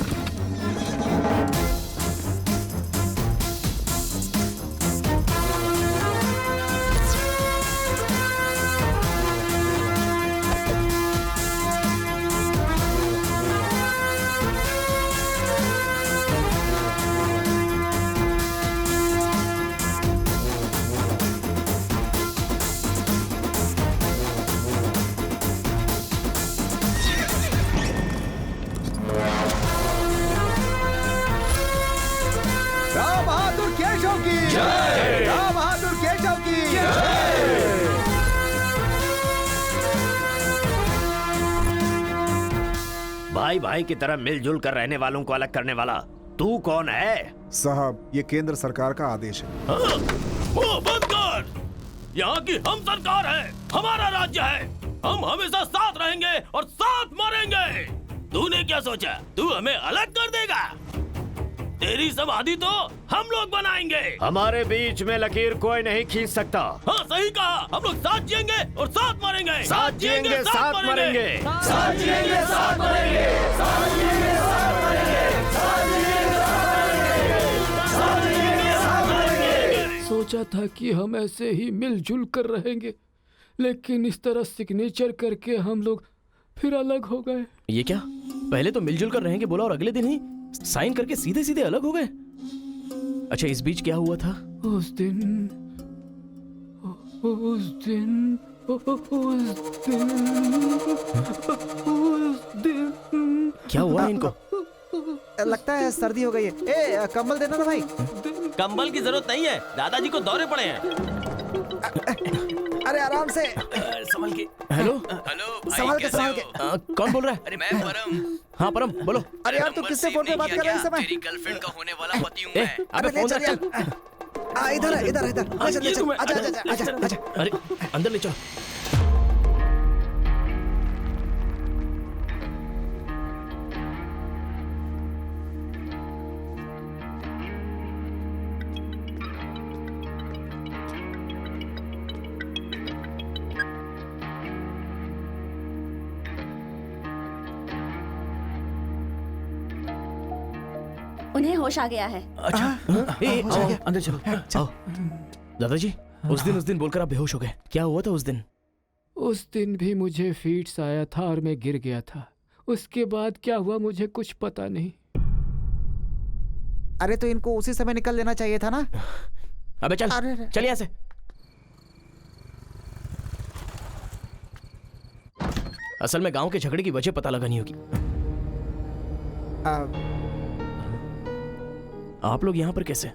S1: राम बहादुर केशव की जय! राम बहादुर केशव की जय!
S12: भाई भाई की तरह मिलजुल कर रहने वालों को अलग करने वाला तू कौन है?
S10: साहब, ये केंद्र सरकार का आदेश है।
S2: मुंह बंद कर। यहाँ की हम सरकार है, हमारा राज्य है। हम हमेशा साथ रहेंगे और साथ मरेंगे। तूने क्या सोचा तू हमें अलग कर देगा? तेरी समाधि तो हम लोग बनाएंगे।
S6: हमारे बीच में लकीर कोई नहीं खींच सकता।
S2: हाँ सही कहा, हम लोग साथ जिएंगे और साथ मरेंगे।
S6: साथ जिएंगे, साथ मरेंगे।
S2: साथ जिएंगे, साथ मरेंगे। साथ जिएंगे, साथ मरेंगे। साथ जिएंगे, साथ मरेंगे। साथ मरेंगे।
S5: सोचा था कि हम ऐसे ही मिलजुल कर रहेंगे, लेकिन इस तरह सिग्नेचर करके हम लोग फिर अलग हो गए।
S4: ये क्या? पहले तो मिलजुल कर रहेंगे बोला और अगले दिन ही साइन करके सीधे सीधे अलग हो गए। अच्छा, इस बीच क्या हुआ था?
S5: उस दिन
S4: क्या हुआ इनको?
S3: लगता है सर्दी हो गई है। ए, कंबल देना ना भाई।
S2: कंबल की जरूरत नहीं है, दादाजी को दौरे पड़े हैं।
S3: अरे आराम से।
S4: संभल के। हेलो
S11: हेलो
S3: संभाल के, संभाल के।
S4: कौन बोल रहा है?
S11: अरे मैं परम।
S4: हाँ परम बोलो।
S3: अरे यार, तू किससे फोन पे बात कर रहा है इस समय?
S11: तेरी गर्लफ्रेंड का होने वाला पति हूँ मैं।
S4: अबे फोन रख चल।
S3: इधर है, इधर इधर। ले चल, आजा।
S4: अरे अंदर ले चलो।
S7: उन्हें होश आ गया है।
S4: अच्छा आओ, अंदर चलो। आओ। दादाजी, उस दिन बोलकर आप बेहोश हो गए। क्या हुआ था उस दिन?
S5: उस दिन भी मुझे फीट्स आया था और मैं गिर गया था। उसके बाद क्या हुआ मुझे कुछ पता नहीं।
S3: अरे तो इनको उसी समय निकल लेना चाहिए था ना।
S4: अबे चल, चल यहाँ से। असल में गांव के झगड़े की वजह पता लगानी होगी। आप लोग यहाँ पर कैसे?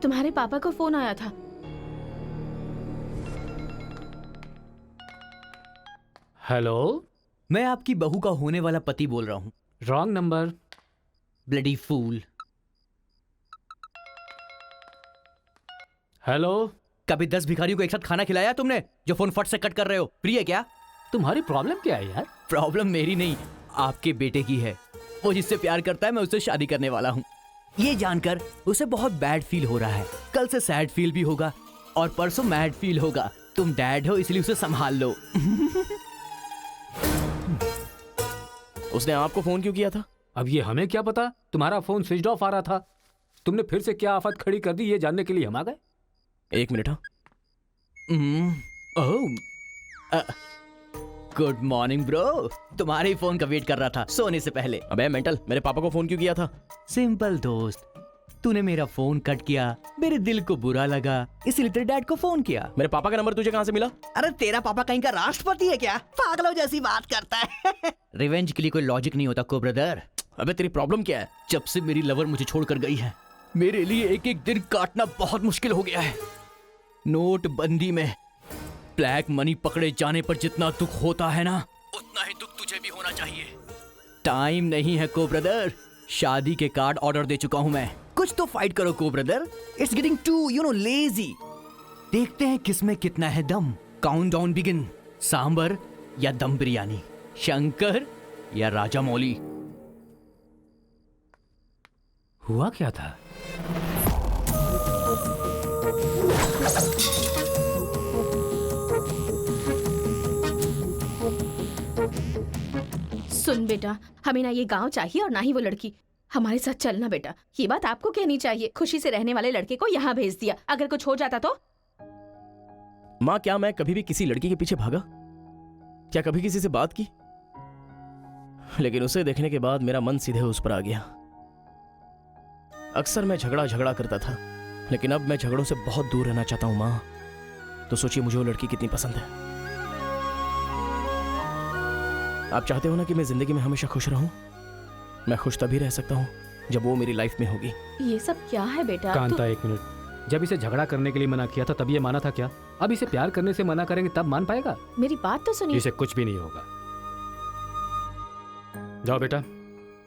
S13: तुम्हारे पापा को फोन आया था।
S5: हेलो,
S11: मैं आपकी बहू का होने वाला पति बोल रहा हूँ।
S5: Wrong number.
S11: Bloody fool.
S5: Hello,
S11: कभी 10 भिखारियों को एक साथ खाना खिलाया तुमने जो फोन फट से कट कर रहे हो? प्रिय क्या?
S5: तुम्हारी प्रॉब्लम क्या है यार?
S11: प्रॉब्लम मेरी नहीं, आपके बेटे की है। वो जिससे प्यार करता है, मैं उससे शादी करने वाला हूँ। ये जानकर उसे बहुत बैड फील हो रहा है। कल से सैड फील भी होगा और परसों मैड फील होगा। तुम डैड हो इसलिए उसे संभाल लो।
S4: उसने आपको फोन क्यों किया था?
S5: अब ये हमें क्या पता? तुम्हारा फोन स्विच ऑफ आ रहा था। तुमने फिर से क्या आफत खड़ी कर दी ये जानने के लिए हम आ गए।
S4: एक मिनट। हाँ,
S11: गुड मॉर्निंग ब्रो। तुम्हारे ही फोन का वेट कर रहा था सोने से पहले।
S4: अबे मेंटल, मेरे पापा को फोन क्यों किया था?
S11: सिंपल दोस्त, तूने मेरा फोन कट किया, मेरे दिल को बुरा लगा, इसीलिए तेरे डैड को फोन किया।
S4: मेरे पापा का नंबर तुझे कहाँ से मिला?
S11: अरे तेरा पापा कहीं का राष्ट्रपति है क्या? पागलों जैसी बात करता है। रिवेंज के लिए कोई लॉजिक नहीं होता को ब्रदर।
S4: अबे तेरी प्रॉब्लम क्या है?
S11: जब से मेरी लवर मुझे छोड़कर गई है, मेरे लिए एक एक दिन काटना बहुत मुश्किल हो गया है। नोटबंदी में ब्लैक मनी पकड़े जाने पर जितना दुख होता है ना, उतना ही दुख तुझे भी होना चाहिए। टाइम नहीं है को ब्रदर। शादी के कार्ड ऑर्डर दे चुका हूं मैं। कुछ तो फाइट करो को brother. It's getting too lazy. देखते हैं किसमें कितना है दम। Countdown begin. सांबर या दम बिरयानी, शंकर या राजा मौली।
S5: हुआ क्या था?
S13: सुन बेटा, हमें ना ये गांव चाहिए और ना ही वो लड़की। हमारे साथ चलना बेटा। ये बात आपको कहनी चाहिए। खुशी से रहने वाले लड़के को यहाँ भेज दिया, अगर कुछ हो जाता तो?
S4: माँ, क्या मैं कभी भी किसी लड़की के पीछे भागा? क्या कभी किसी से बात की? लेकिन उसे देखने के बाद मेरा मन सीधे उस पर आ गया। अक्सर मैं झगड़ा करता था, लेकिन अब मैं झगड़ों से बहुत दूर रहना चाहता हूँ माँ। तो सोचिए मुझे वो लड़की कितनी पसंद है। आप चाहते हो ना कि मैं जिंदगी में हमेशा खुश रहूं? मैं खुश तभी रह सकता हूं जब वो मेरी लाइफ में होगी।
S13: ये सब क्या है बेटा?
S5: कांता, एक मिनट। जब इसे झगड़ा करने के लिए मना किया था तब ये माना था क्या? अब इसे प्यार करने से मना करेंगे तब मान पाएगा?
S13: मेरी बात तो सुनिए।
S5: इसे कुछ भी नहीं होगा। जाओ बेटा,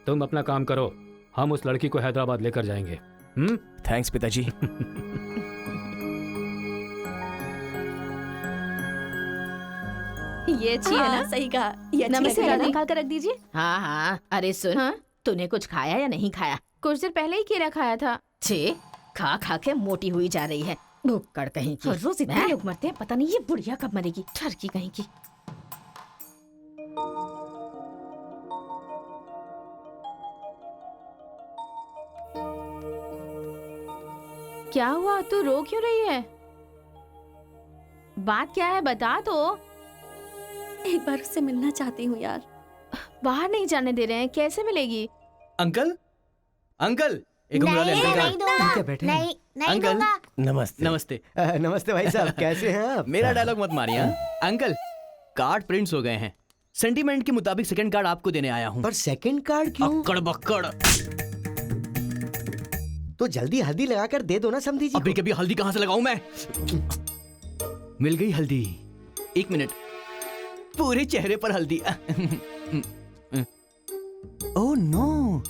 S5: तुम अपना काम करो, हम उस लड़की को हैदराबाद लेकर जाएंगे।
S4: थैंक्स पिताजी।
S13: ये अच्छी है ना?
S7: सही कहा, ये अच्छी
S13: नमस्ते
S7: लग रही है
S13: दादी।
S7: ना?
S13: निकाल कर रख दीजिए।
S15: हाँ हाँ, अरे सुन, तूने कुछ खाया या नहीं खाया?
S13: कुछ देर पहले ही केला खाया था।
S15: छे, खा खा के मोटी हुई जा रही है, भुक्कड़ कहीं की।
S13: हर रोज इतने लोग मरते हैं, पता नहीं ये बुढ़िया कब मरेगी, ठरकी कहीं की। क्या हुआ, तू रो क्यों रही है? बात क्या है, बता तो।
S7: एक बार उससे मिलना चाहती हूँ यार।
S13: बाहर नहीं जाने दे रहे हैं, कैसे मिलेगी?
S11: अंकल, अंकल, एक उंगली वाले अंकल का।
S9: क्या बैठे
S15: नहीं, नहीं
S11: अंकल,
S15: दूंगा।
S4: नमस्ते।
S11: नमस्ते।
S1: नमस्ते भाई साहब, कैसे हैं आप?
S11: मेरा डायलॉग मत मारिए। हाँ? अंकल, कार्ड प्रिंट्स हो गए हैं। सेंटीमेंट के मुताबिक सेकंड कार्ड आपको देने आया हूँ।
S1: पर सेकंड कार्ड क्यों?
S11: अक्कड़ बक्कड़।
S1: तो जल्दी हल्दी लगाकर दे दो ना समधी जी।
S11: अभी कभी हल्दी कहाँ से लगाऊं मैं? मिल गई हल्दी। 1 मिनट, पूरे चेहरे पर हल्दी। ओह नो,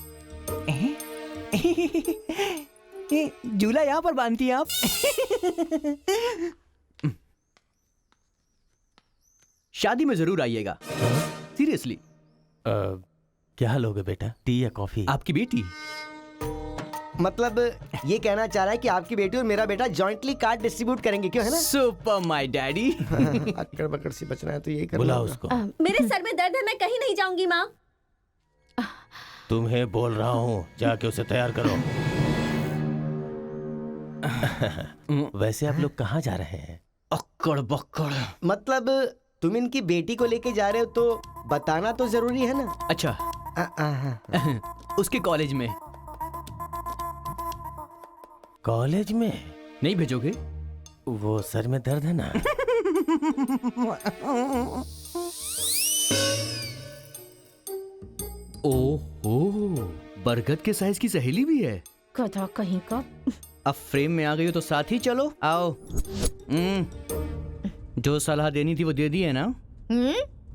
S11: झूला यहाँ पर बांधती हैं आप? शादी में जरूर आइएगा, सीरियसली।
S2: क्या लोगे बेटा, टी या कॉफी?
S11: आपकी बेटी।
S1: मतलब ये कहना चाह रहा है कि आपकी बेटी और मेरा बेटा जॉइंटली कार्ड डिस्ट्रीब्यूट करेंगे, क्यों है ना?
S11: Super my daddy.
S1: अक्कड़ बक्कड़ से बचना है तो यही करना
S2: बुलाओ
S1: होगा।
S2: उसको।
S7: मेरे सर में दर्द है, मैं कहीं नहीं जाऊंगी माँ।
S2: तुम्हें बोल रहा हूँ, जाके उसे तैयार करो। वैसे आप लोग कहाँ जा रहे हैं?
S11: अक्कड़ बक्कड़।
S1: मतलब तुम इनकी बेटी को लेके जा रहे हो तो बताना तो जरूरी है ना?
S11: अच्छा, उसके कॉलेज में।
S2: कॉलेज में
S11: नहीं भेजोगे?
S2: वो सर में दर्द है ना।
S11: ओहो, बरगद के साइज की सहेली भी है।
S13: गधा कहीं का।
S11: अब फ्रेम में आ गई हो तो साथ ही चलो। आओ। जो सलाह देनी थी वो दे दी है ना?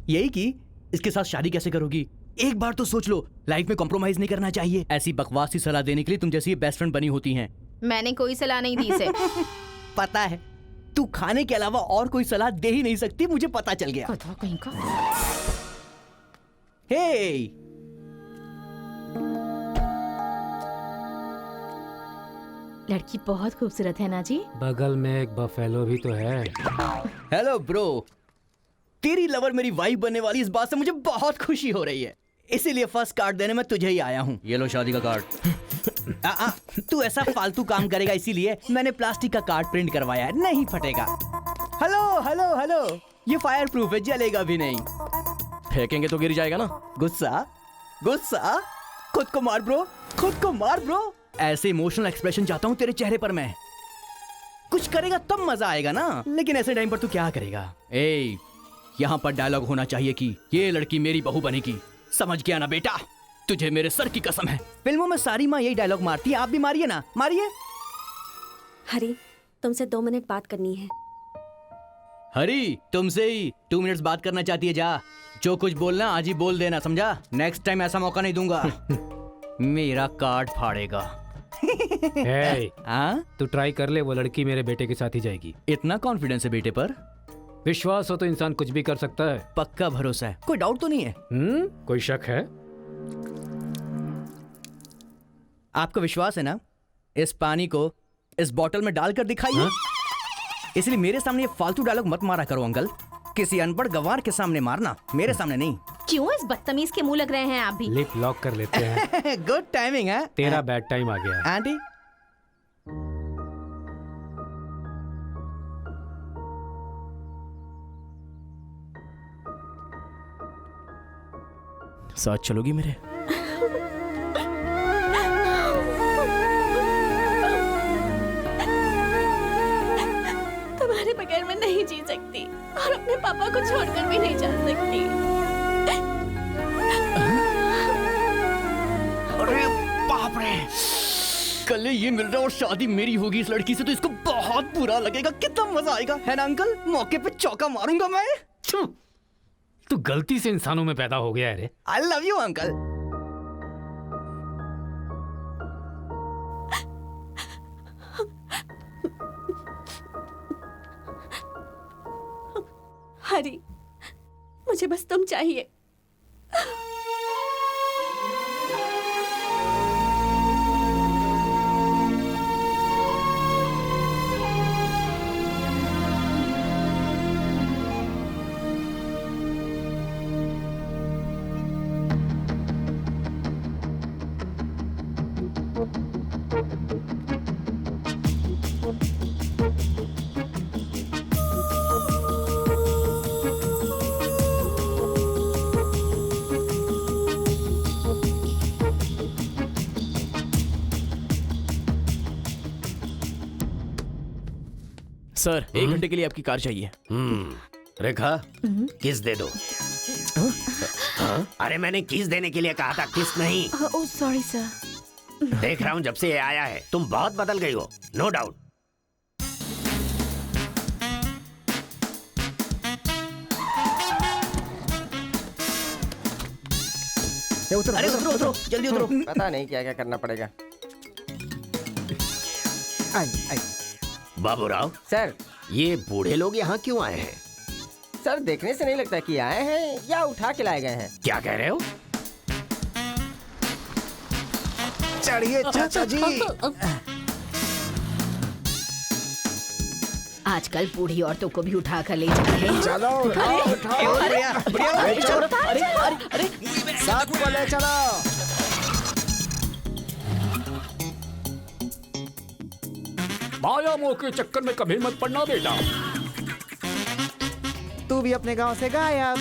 S11: यही कि इसके साथ शादी कैसे करोगी? एक बार तो सोच लो, लाइफ में कॉम्प्रोमाइज नहीं करना चाहिए। ऐसी बकवास सी सलाह देने के लिए तुम जैसी बेस्ट फ्रेंड बनी होती हैं।
S13: मैंने कोई सलाह नहीं दी इसे।
S11: पता है, तू खाने के अलावा और कोई सलाह दे ही नहीं सकती, मुझे पता चल गया।
S13: गधा कहीं का।
S11: हे,
S13: लड़की बहुत खूबसूरत है ना जी।
S5: बगल में एक बफेलो भी तो है।
S11: हेलो ब्रो, तेरी लवर मेरी वाइफ बनने वाली इस बात से मुझे बहुत खुशी हो रही है, इसीलिए फर्स्ट कार्ड देने में तुझे ही आया हूँ। ये लो शादी का कार्ड। तू ऐसा फालतू काम करेगा इसीलिए मैंने प्लास्टिक का कार्ड प्रिंट करवाया है, नहीं फटेगा। हेलो हेलो हेलो, ये फायर प्रूफ है, जलेगा भी नहीं।
S4: फेंकेंगे तो गिर जाएगा ना।
S11: गुस्सा गुस्सा, खुद को मार ब्रो, खुद को मार ब्रो। ऐसे इमोशनल एक्सप्रेशन चाहता हूँ तेरे चेहरे पर मैं। कुछ करेगा तब मजा आएगा ना, लेकिन ऐसे टाइम पर तू क्या करेगा? ए, यहाँ पर डायलॉग होना चाहिए कि ये लड़की मेरी बहू बनेगी, समझ गया ना बेटा? तुझे मेरे सर की कसम है। फिल्मों में सारी माँ यही डायलॉग मारती है, आप भी मारिए ना, मारिए।
S7: हरी, तुमसे 2 मिनट बात करनी है।
S11: हरी, तुमसे ही 2 मिनट्स बात करना चाहती है? जा, जो कुछ बोलना आज ही बोल देना, समझा? नेक्स्ट टाइम ऐसा मौका नहीं दूंगा। मेरा कार्ड फाड़ेगा।
S5: तू ट्राई कर ले, वो लड़की मेरे बेटे के साथ ही जाएगी।
S11: इतना कॉन्फिडेंस है बेटे पर?
S5: विश्वास हो तो इंसान कुछ भी कर सकता है।
S11: पक्का भरोसा है, कोई डाउट तो नहीं है?
S5: कोई शक है?
S11: आपको विश्वास है ना? इस पानी को इस बोतल में डालकर दिखाइए। इसलिए मेरे सामने ये फालतू डायलॉग मत मारा करो अंकल, किसी अनपढ़ गंवार के सामने मारना, मेरे सामने नहीं।
S13: क्यों इस बदतमीज के मुंह लग रहे हैं आप भी?
S5: लिप लॉक कर लेते हैं।
S11: गुड टाइमिंग है।
S5: तेरा बैड टाइम आ गया है।
S11: आंटी,
S4: साथ चलोगी मेरे?
S7: तुम्हारे बगैर मैं नहीं जी सकती और अपने पापा को छोड़कर भी नहीं जा सकती।
S11: अरे बाप रे, कल ये मिल रहा और शादी मेरी होगी इस लड़की से, तो इसको बहुत बुरा लगेगा। कितना मजा आएगा, है ना अंकल? मौके पे चौका मारूंगा मैं।
S5: तू गलती से इंसानों में पैदा हो गया है रे।
S11: I love you uncle.
S7: मुझे बस तुम चाहिए।
S4: सर 1 घंटे के लिए आपकी कार चाहिए।
S12: रेखा किस दे दो। हाँ? अरे मैंने किस देने के लिए कहा था, किस नहीं।
S13: Oh sorry sir.
S12: देख रहा हूँ जब से ये आया है तुम बहुत बदल गई हो, नो डाउट।
S14: अरे उतरो उतरो जल्दी उतरो। पता नहीं क्या क्या करना पड़ेगा।
S12: बाबूराव
S14: सर,
S12: ये बूढ़े लोग यहाँ क्यों आए हैं?
S14: सर देखने से नहीं लगता कि आए हैं या उठा के लाए गए हैं।
S12: क्या कह रहे हो?
S3: चढ़िए चाचा जी।
S15: आजकल बूढ़ी औरतों को भी उठा कर ले जा रहे हैं।
S3: चलो उठाओ उठाओ।
S15: अरे
S3: साथ को ले चलो।
S5: माया मोह के चक्कर में कभी मत पड़ना बेटा।
S3: तू भी अपने गांव से गायब।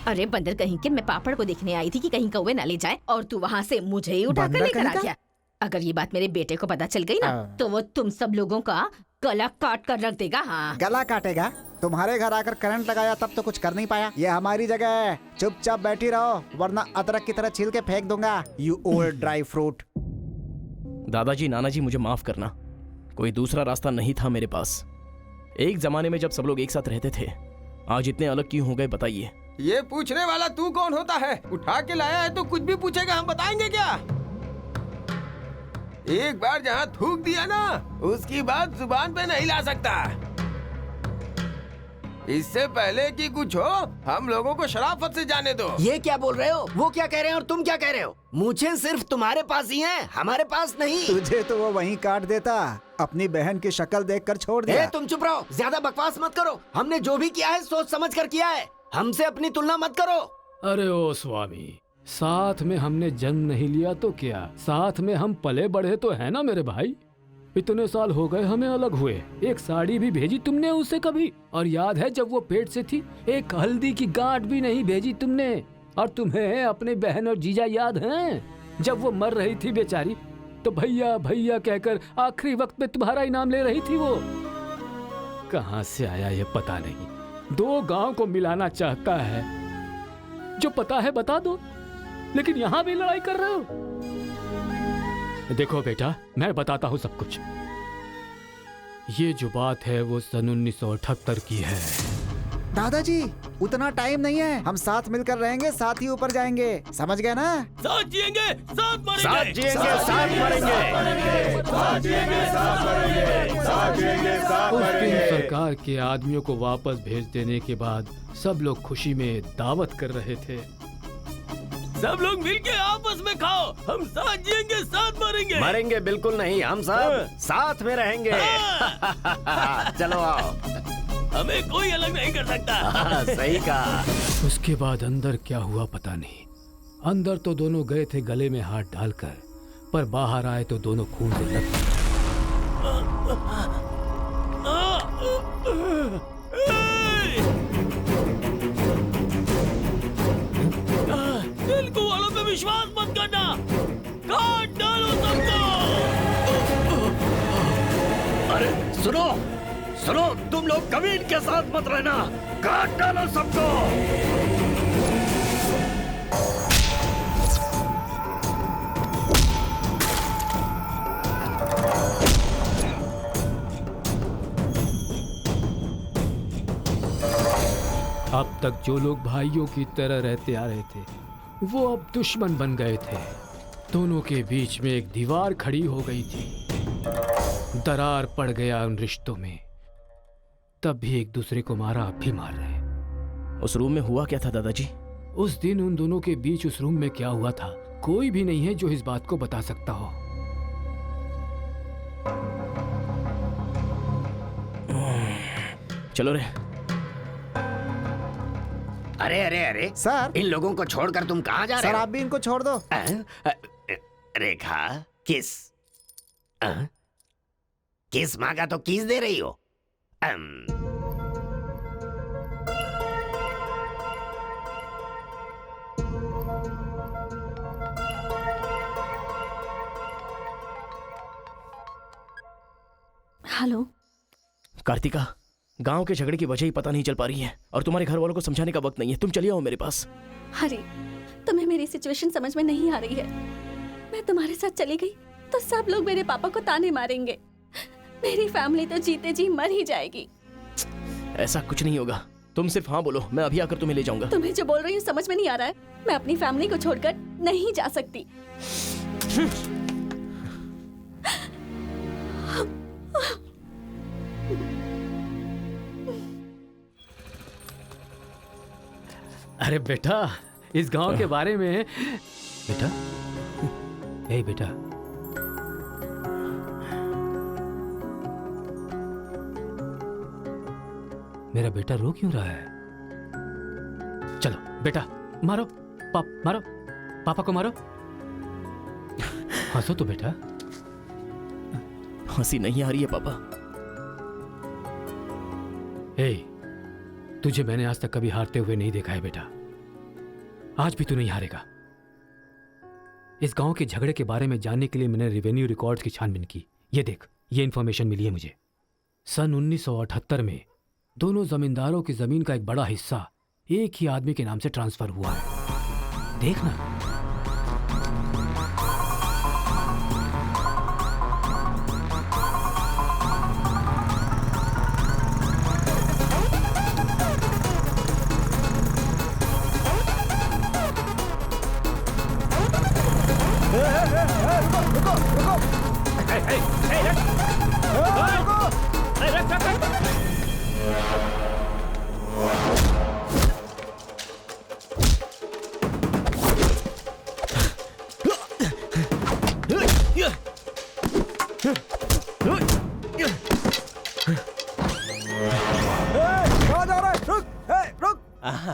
S15: अरे बंदर कहीं के, मैं पापड़ को देखने आई थी कि कहीं कौवे ना ले जाए और तू वहाँ से मुझे ही उठा कर लेकर आ गया। अगर ये बात मेरे बेटे को पता चल गई ना तो वो तुम सब लोगों का गला काट कर रख देगा। हाँ
S3: गला काटेगा? तुम्हारे घर आकर करंट लगाया तब तो कुछ कर नहीं पाया। ये हमारी जगह है, चुपचाप बैठी रहो वरना अदरक की तरह छील के फेंक दूंगा। You old dry fruit.
S4: दादाजी नानाजी मुझे माफ करना, कोई दूसरा रास्ता नहीं था मेरे पास। एक जमाने में जब सब लोग एक साथ रहते थे, आज इतने अलग क्यों हो गए बताइए।
S17: ये पूछने वाला तू कौन होता है? उठा के लाया है तो कुछ भी पूछेगा, हम बताएंगे क्या? एक बार जहाँ थूक दिया ना उसकी बात जुबान पे नहीं ला सकता। इससे पहले कि कुछ हो हम लोगों को शराफत से जाने दो।
S6: ये क्या बोल रहे हो? वो क्या कह रहे हैं और तुम क्या कह रहे हो? मुझे सिर्फ तुम्हारे पास ही है, हमारे पास नहीं।
S3: तुझे तो वो वहीं काट देता, अपनी बहन की शक्ल देखकर छोड़ दिया।
S6: तुम चुप रहो, ज्यादा बकवास मत करो। हमने जो भी किया है सोच समझ कर किया है, हमसे अपनी तुलना मत करो।
S5: अरे ओ स्वामी, साथ में हमने जन्म नहीं लिया तो क्या, साथ में हम पले बढ़े तो है ना मेरे भाई। इतने साल हो गए हमें अलग हुए, एक साड़ी भी भेजी तुमने उसे कभी? और याद है जब वो पेट से थी, एक हल्दी की गांठ भी नहीं भेजी तुमने। और तुम्हें अपने बहन और जीजा याद हैं? जब वो मर रही थी बेचारी तो भैया भैया कहकर आखिरी वक्त में तुम्हारा इनाम ले रही थी। वो कहाँ से आया ये पता नहीं। 2 गांव को मिलाना चाहता है, जो पता है बता दो, लेकिन यहाँ भी लड़ाई कर रहे हो। देखो बेटा, मैं बताता हूँ सब कुछ। ये जो बात है वो सन 1978 की है।
S3: दादाजी उतना टाइम नहीं है, हम साथ मिलकर रहेंगे, साथ ही ऊपर जाएंगे, समझ गए ना?
S2: साथ जिएंगे, साथ मरेंगे,
S6: साथ जिएंगे, साथ मरेंगे,
S2: साथ जिएंगे, साथ मरेंगे, साथ जिएंगे, साथ
S5: उस दिन
S2: मरेंगे।
S5: सरकार के आदमियों को वापस भेज देने के बाद सब लोग खुशी में दावत कर रहे थे।
S2: सब लोग मिलके आपस में खाओ, हम साथ जिएंगे, साथ मरेंगे।
S6: मरेंगे बिल्कुल नहीं, हम सब साथ में रहेंगे। चलो आओ,
S2: हमें कोई अलग नहीं कर सकता।
S6: सही कहा।
S5: उसके बाद अंदर क्या हुआ पता नहीं। अंदर तो दोनों गए थे गले में हाथ डालकर, पर बाहर आए तो दोनों खून से लथपथ।
S2: तेलुगु वालों पे विश्वास मत करना, काट डालो सबको।
S12: अरे सुनो सुनो, तुम लोग कभी इनके साथ मत रहना, काट डालो सबको।
S5: अब तक जो लोग भाइयों की तरह रहते आ रहे थे वो अब दुश्मन बन गए थे। दोनों के बीच में एक दीवार खड़ी हो गई थी, दरार पड़ गया उन रिश्तों में। तब भी एक दूसरे को मारा, अब भी मार रहे।
S4: उस रूम में हुआ क्या था दादाजी?
S5: उस दिन उन दोनों के बीच उस रूम में क्या हुआ था, कोई भी नहीं है जो इस बात को बता सकता हो।
S4: चलो रे।
S12: अरे अरे अरे
S3: सर,
S12: इन लोगों को छोड़कर तुम कहाँ जा रहे
S3: सर
S12: हो?
S3: आप भी इनको छोड़ दो।
S12: रेखा, किस किस मांगा तो किस दे रही हो?
S7: हेलो
S4: कार्तिका, गांव के झगड़े की वजह ही पता नहीं चल पा रही है और तुम्हारे घर वालों को समझाने का वक्त नहीं है। तुम चलिए आओ मेरे पास।
S7: हरी, तुम्हें मेरी सिचुएशन समझ में नहीं आ रही है। मैं तुम्हारे साथ चली गई तो सब लोग मेरे पापा को ताने मारेंगे। मेरी फैमिली तो जीते जी मर ही जाएगी।
S4: ऐसा कुछ नहीं होगा, तुम सिर्फ हाँ बोलो, मैं अभी आकर तुम्हें ले जाऊंगा।
S7: तुम्हें जो बोल रही हूँ समझ में नहीं आ रहा है। मैं अपनी फैमिली को छोड़कर नहीं जा सकती।
S5: अरे बेटा, इस गांव के बारे में बेटा, ए बेटा, मेरा बेटा रो क्यों रहा है? चलो बेटा, मारो मारो पापा को मारो। हंसो तो बेटा।
S4: हंसी नहीं आ रही है पापा।
S5: ए, तुझे मैंने आज तक कभी हारते हुए नहीं देखा है बेटा। आज भी तू नहीं हारेगा। इस गांव के झगड़े के बारे में जानने के लिए मैंने रेवेन्यू रिकॉर्ड्स की छानबीन की। ये देख, ये इंफॉर्मेशन मिली है मुझे। सन 1978 में दोनों जमींदारों की जमीन का एक बड़ा हिस्सा एक ही आदमी के नाम से ट्रांसफर हुआ है। देखना।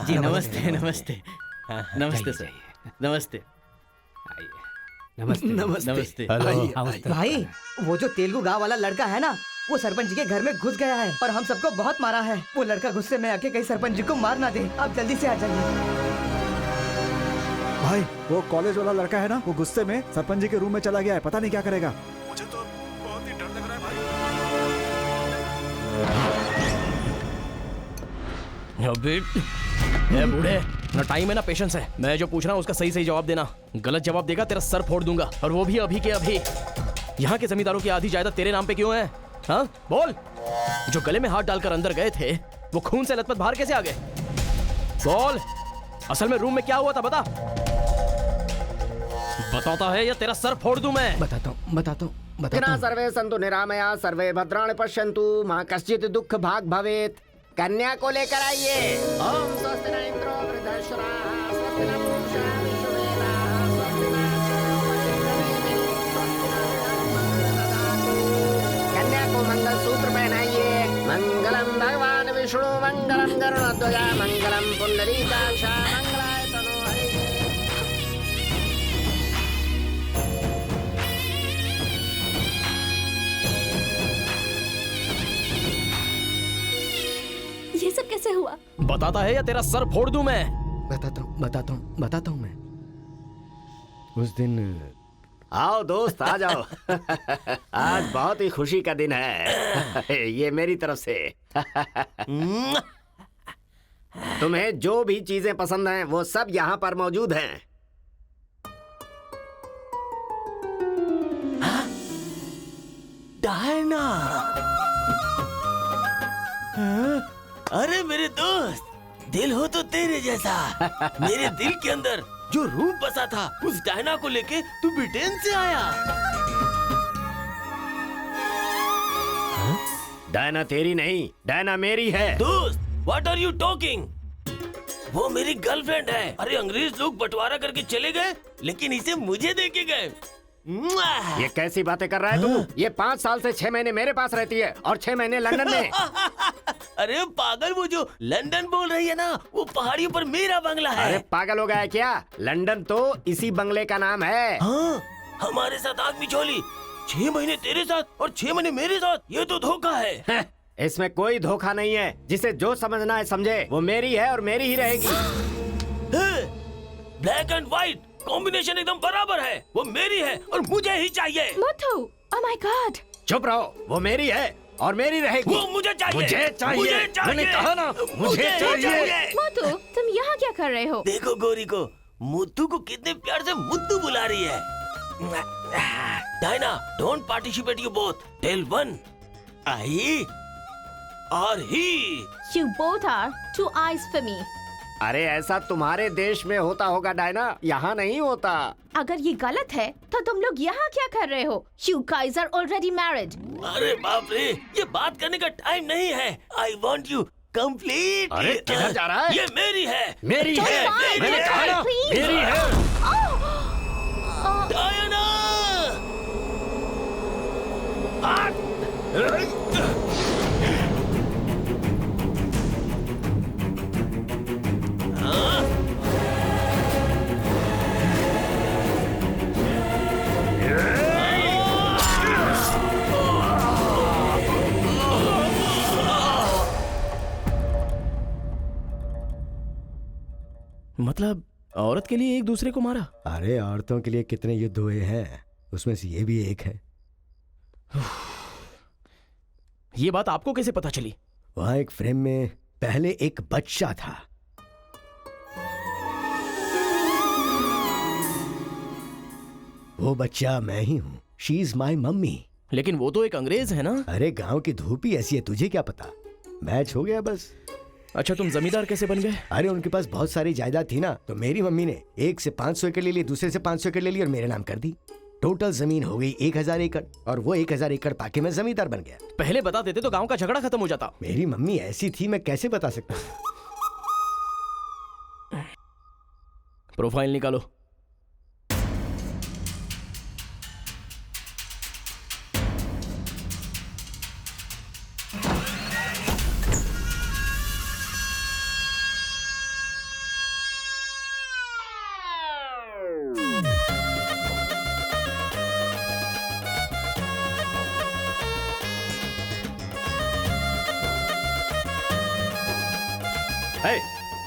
S11: जी नमस्ते नमस्ते नमस्ते सर, नमस्ते
S5: नमस्ते
S11: नमस्ते।
S18: भाई, वो जो तेलुगु गांव वाला लड़का है ना, वो सरपंच जी के घर में घुस गया है और हम सबको बहुत मारा है। वो लड़का गुस्से में आके कहीं सरपंच जी को मार ना दे। आप जल्दी से आ जाइए।
S3: भाई, वो कॉलेज वाला लड़का है ना, वो गुस्से में सरपंच जी के रूम में चला गया है। पता नहीं क्या करेगा। मुझे तो बहुत ही डर लग रहा है भाई।
S4: ए बूढ़े, ना टाइम है ना पेशेंस है। मैं जो पूछ रहा हूँ उसका सही सही जवाब देना। गलत जवाब देगा तेरा सर फोड़ दूंगा, और वो भी अभी के अभी। यहाँ के जमींदारों की आधी जायदाद तेरे नाम पे क्यों है? हाँ बोल। जो गले में हाथ डालकर अंदर गए थे, वो खून से लथपथ बाहर कैसे आ गए? बोल, असल में रूम में क्या हुआ था बता। बताता है या तेरा सर फोड़ दूं मैं?
S18: बताता हूँ।
S6: सर्वे संतु निरामया सर्वे भद्राणि पश्यन्तु मां कश्चित् दुःख भाग भवेत्। कन्या को लेकर आइए। ओम स्वस्ति न इंद्रो वृद्धश्रवाः स्वस्ति न पूषा विश्ववेदाः स्वस्ति न कन्या को मंगल सूत्र पहनाइए। मंगलम भगवान विष्णु मंगलम गरुड़ध्वजा मंगलम पुंडरीकाक्ष मंगलाय तनो हरि।
S7: ये सब कैसे हुआ?
S4: बताता है या तेरा सर फोड़ दूं मैं?
S18: बताता हूँ मैं।
S6: उस दिन आओ दोस्त, आ जाओ। आज बहुत ही खुशी का दिन है। ये मेरी तरफ से। तुम्हें जो भी चीजें पसंद हैं वो सब यहाँ पर मौजूद हैं।
S2: डायना, अरे मेरे दोस्त, दिल हो तो तेरे जैसा। मेरे दिल के अंदर जो रूप बसा था, उस डायना को लेके तू ब्रिटेन से आया।
S6: डायना तेरी नहीं, डायना मेरी है।
S2: दोस्त, व्हाट आर यू टॉकिंग? वो मेरी गर्लफ्रेंड है। अरे अंग्रेज लोग बंटवारा करके चले गए, लेकिन इसे मुझे देके गए।
S6: ये कैसी बातें कर रहा है तू? ये 5 साल से 6 महीने मेरे पास रहती है और 6 महीने लंदन में।
S2: अरे पागल, वो जो लंदन बोल रही है ना, वो पहाड़ियों पर मेरा बंगला है।
S6: अरे पागल हो गया है क्या? लंदन तो इसी बंगले का नाम है।
S2: हाँ, हमारे साथ आग बिछोली, 6 महीने तेरे साथ और 6 महीने मेरे साथ। ये तो धोखा है।
S6: इसमें कोई धोखा नहीं है। जिसे जो समझना है समझे। वो मेरी है और मेरी ही रहेगी।
S2: ब्लैक एंड व्हाइट कॉम्बिनेशन एकदम बराबर है। वो मेरी है और मुझे ही चाहिए।
S13: Muthu, oh my God.
S6: चुप रहो। वो मेरी है और मेरी रहेगी।
S2: वो मुझे चाहिए।
S6: मुझे चाहिए।
S2: मुझे चाहिए।
S6: मैंने कहा ना, मुझे चाहिए।
S13: मुथु, तुम यहाँ क्या कर रहे हो?
S2: देखो गोरी को, मुत्तू को कितने प्यार से मुत्तू बुला रही है। Diana, don't participate you both. Tell one, I और he.
S13: You both are two eyes for me.
S6: अरे ऐसा तुम्हारे देश में होता होगा डायना, यहाँ नहीं होता।
S13: अगर ये गलत है तो तुम लोग यहाँ क्या कर रहे हो? You guys are already married.
S2: अरे बाप रे, ये बात करने का टाइम नहीं है। I want you complete.
S6: अरे किधर जा रहा है?
S2: ये मेरी है।
S6: मेरी है। मैंने कहा ना, मेरी है।
S2: डायना!
S4: मतलब औरत के लिए एक दूसरे को मारा?
S1: अरे औरतों के लिए कितने युद्ध हुए हैं, उसमें से ये भी एक है।
S4: ये बात आपको कैसे पता चली?
S1: वहां एक फ्रेम में पहले एक बच्चा था। वो बच्चा मैं ही हूँ। She is my mummy.
S4: लेकिन वो तो एक अंग्रेज है ना?
S1: अरे गांव की धूप ही ऐसी है, तुझे क्या पता। मैच हो गया बस।
S4: अच्छा, तुम जमींदार कैसे बन गए?
S1: अरे उनके पास बहुत सारी जायदाद थी ना, तो मेरी मम्मी ने एक से 500 एकड़ ले ली, दूसरे से 500 एकड़ ले ली और मेरे नाम कर दी। टोटल जमीन हो गई 1000 एकड़ और वो 1000 एकड़ पाके मैं जमींदार बन गया।
S4: पहले बता देते तो गांव का झगड़ा खत्म हो जाता।
S1: मेरी मम्मी ऐसी थी, मैं कैसे बता सकता हूँ।
S4: प्रोफाइल निकालो।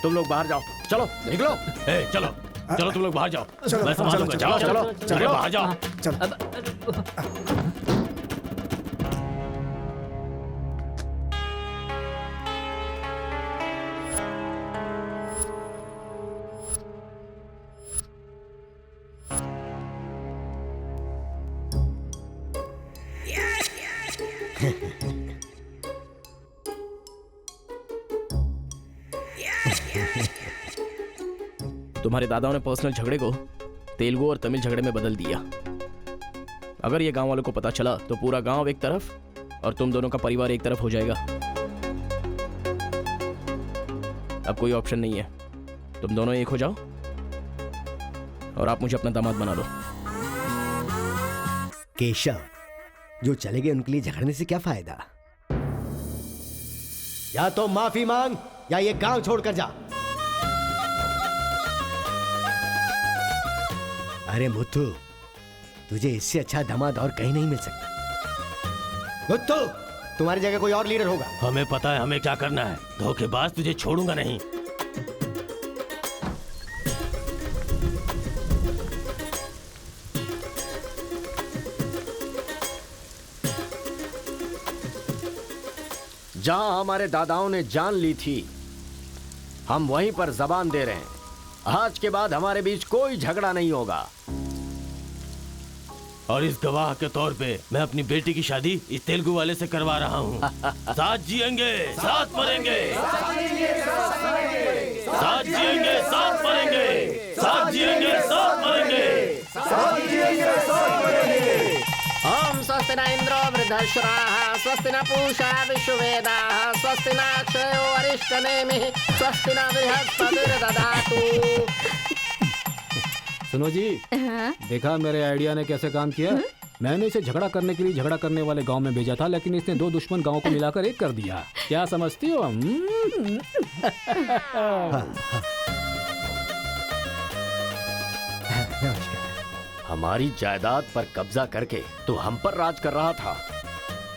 S6: तुम लोग बाहर जाओ, चलो निकलो।
S2: चलो चलो, तुम लोग बाहर जाओ।
S3: चलो,
S2: मैं संभालूंगा।
S3: चलो,
S2: चलो
S3: चलो,
S2: चलो,
S3: चलो।
S2: बाहर जाओ।
S4: तुम्हारे दादाओं ने पर्सनल झगड़े को तेलुगु और तमिल झगड़े में बदल दिया। अगर ये गांव वालों को पता चला तो पूरा गांव एक तरफ और तुम दोनों का परिवार एक तरफ हो जाएगा। अब कोई ऑप्शन नहीं है, तुम दोनों एक हो जाओ और आप मुझे अपना दामाद बना लो।
S1: केशव, जो चले गए उनके लिए झगड़ने से क्या फायदा। या तो माफी मांग या ये गांव छोड़कर जा। अरे मुत्तू, तुझे इससे अच्छा दामाद और कहीं नहीं मिल सकता। मुत्तू, तुम्हारी जगह कोई और लीडर होगा।
S2: हमें पता है हमें क्या करना है। धोखेबाज, तुझे छोड़ूंगा नहीं।
S6: जहां हमारे दादाओं ने जान ली थी, हम वहीं पर जबान दे रहे हैं। आज के बाद हमारे बीच कोई झगड़ा नहीं होगा।
S2: और इस गवाह के तौर पे मैं अपनी बेटी की शादी इस तेलुगु वाले से करवा रहा हूँ। साथ जिएंगे, साथ मरेंगे, साथ जिएंगे, साथ मरेंगे, साथ जिएंगे, साथ मरेंगे।
S6: हम स्वस्ति न इंद्रो धश्राः स्वस्ति न पूषा विश्ववेदाः स्वस्ति न अक्षयो अरिष्टनेमिः स्वस्ति न बृहस्पतिर्दधातु।
S5: सुनो जी, देखा मेरे आइडिया ने कैसे काम किया? मैंने इसे झगड़ा करने के लिए झगड़ा करने वाले गांव में भेजा था, लेकिन इसने 2 दुश्मन गांवों को मिलाकर एक कर दिया। क्या समझती हो?
S6: हमारी जायदाद पर कब्जा करके तू हम पर राज कर रहा था।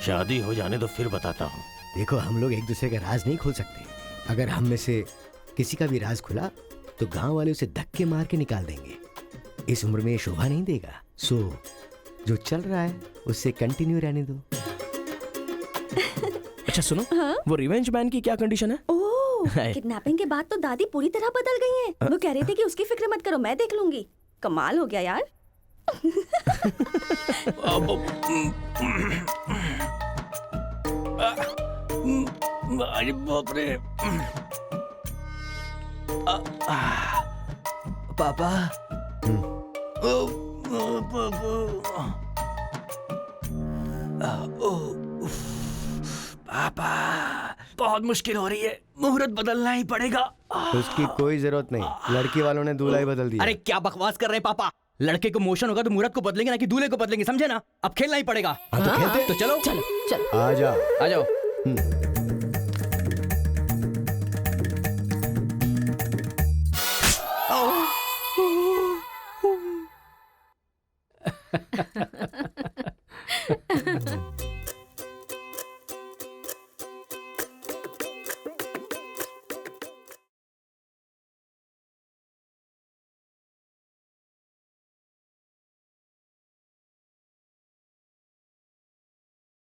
S2: शादी हो जाने तो फिर बताता हूँ।
S1: देखो, हम लोग एक दूसरे का राज नहीं खोल सकते। अगर हम में से किसी का भी राज खुला तो गांव वाले उसे धक्के मार के निकाल देंगे। इस उम्र में ये शोभा नहीं देगा। सो जो चल रहा है उससे कंटिन्यू रहने दो।
S4: अच्छा सुनो, वो रिवेंज मैन की क्या कंडीशन है?
S7: किडनैपिंग के बाद तो दादी पूरी तरह बदल गई हैं। वो कह रही थी कि उसकी फिक्र मत करो, मैं देख लूंगी। कमाल हो गया यार।
S2: अरे बाप रे।
S11: पापा।
S2: पापा, बहुत मुश्किल हो रही है, मुहूर्त बदलना ही पड़ेगा।
S1: उसकी कोई जरूरत नहीं, लड़की वालों ने दूल्हा ही बदल दिया।
S11: अरे क्या बकवास कर रहे हैं पापा? लड़के को मोशन होगा तो मुहूर्त को बदलेंगे ना कि दूल्हे को बदलेंगे, समझे ना? अब खेलना ही पड़ेगा।
S1: तो खेलते।
S11: तो चलो
S7: चलो चलो
S1: आ जाओ।
S11: आ जाओ।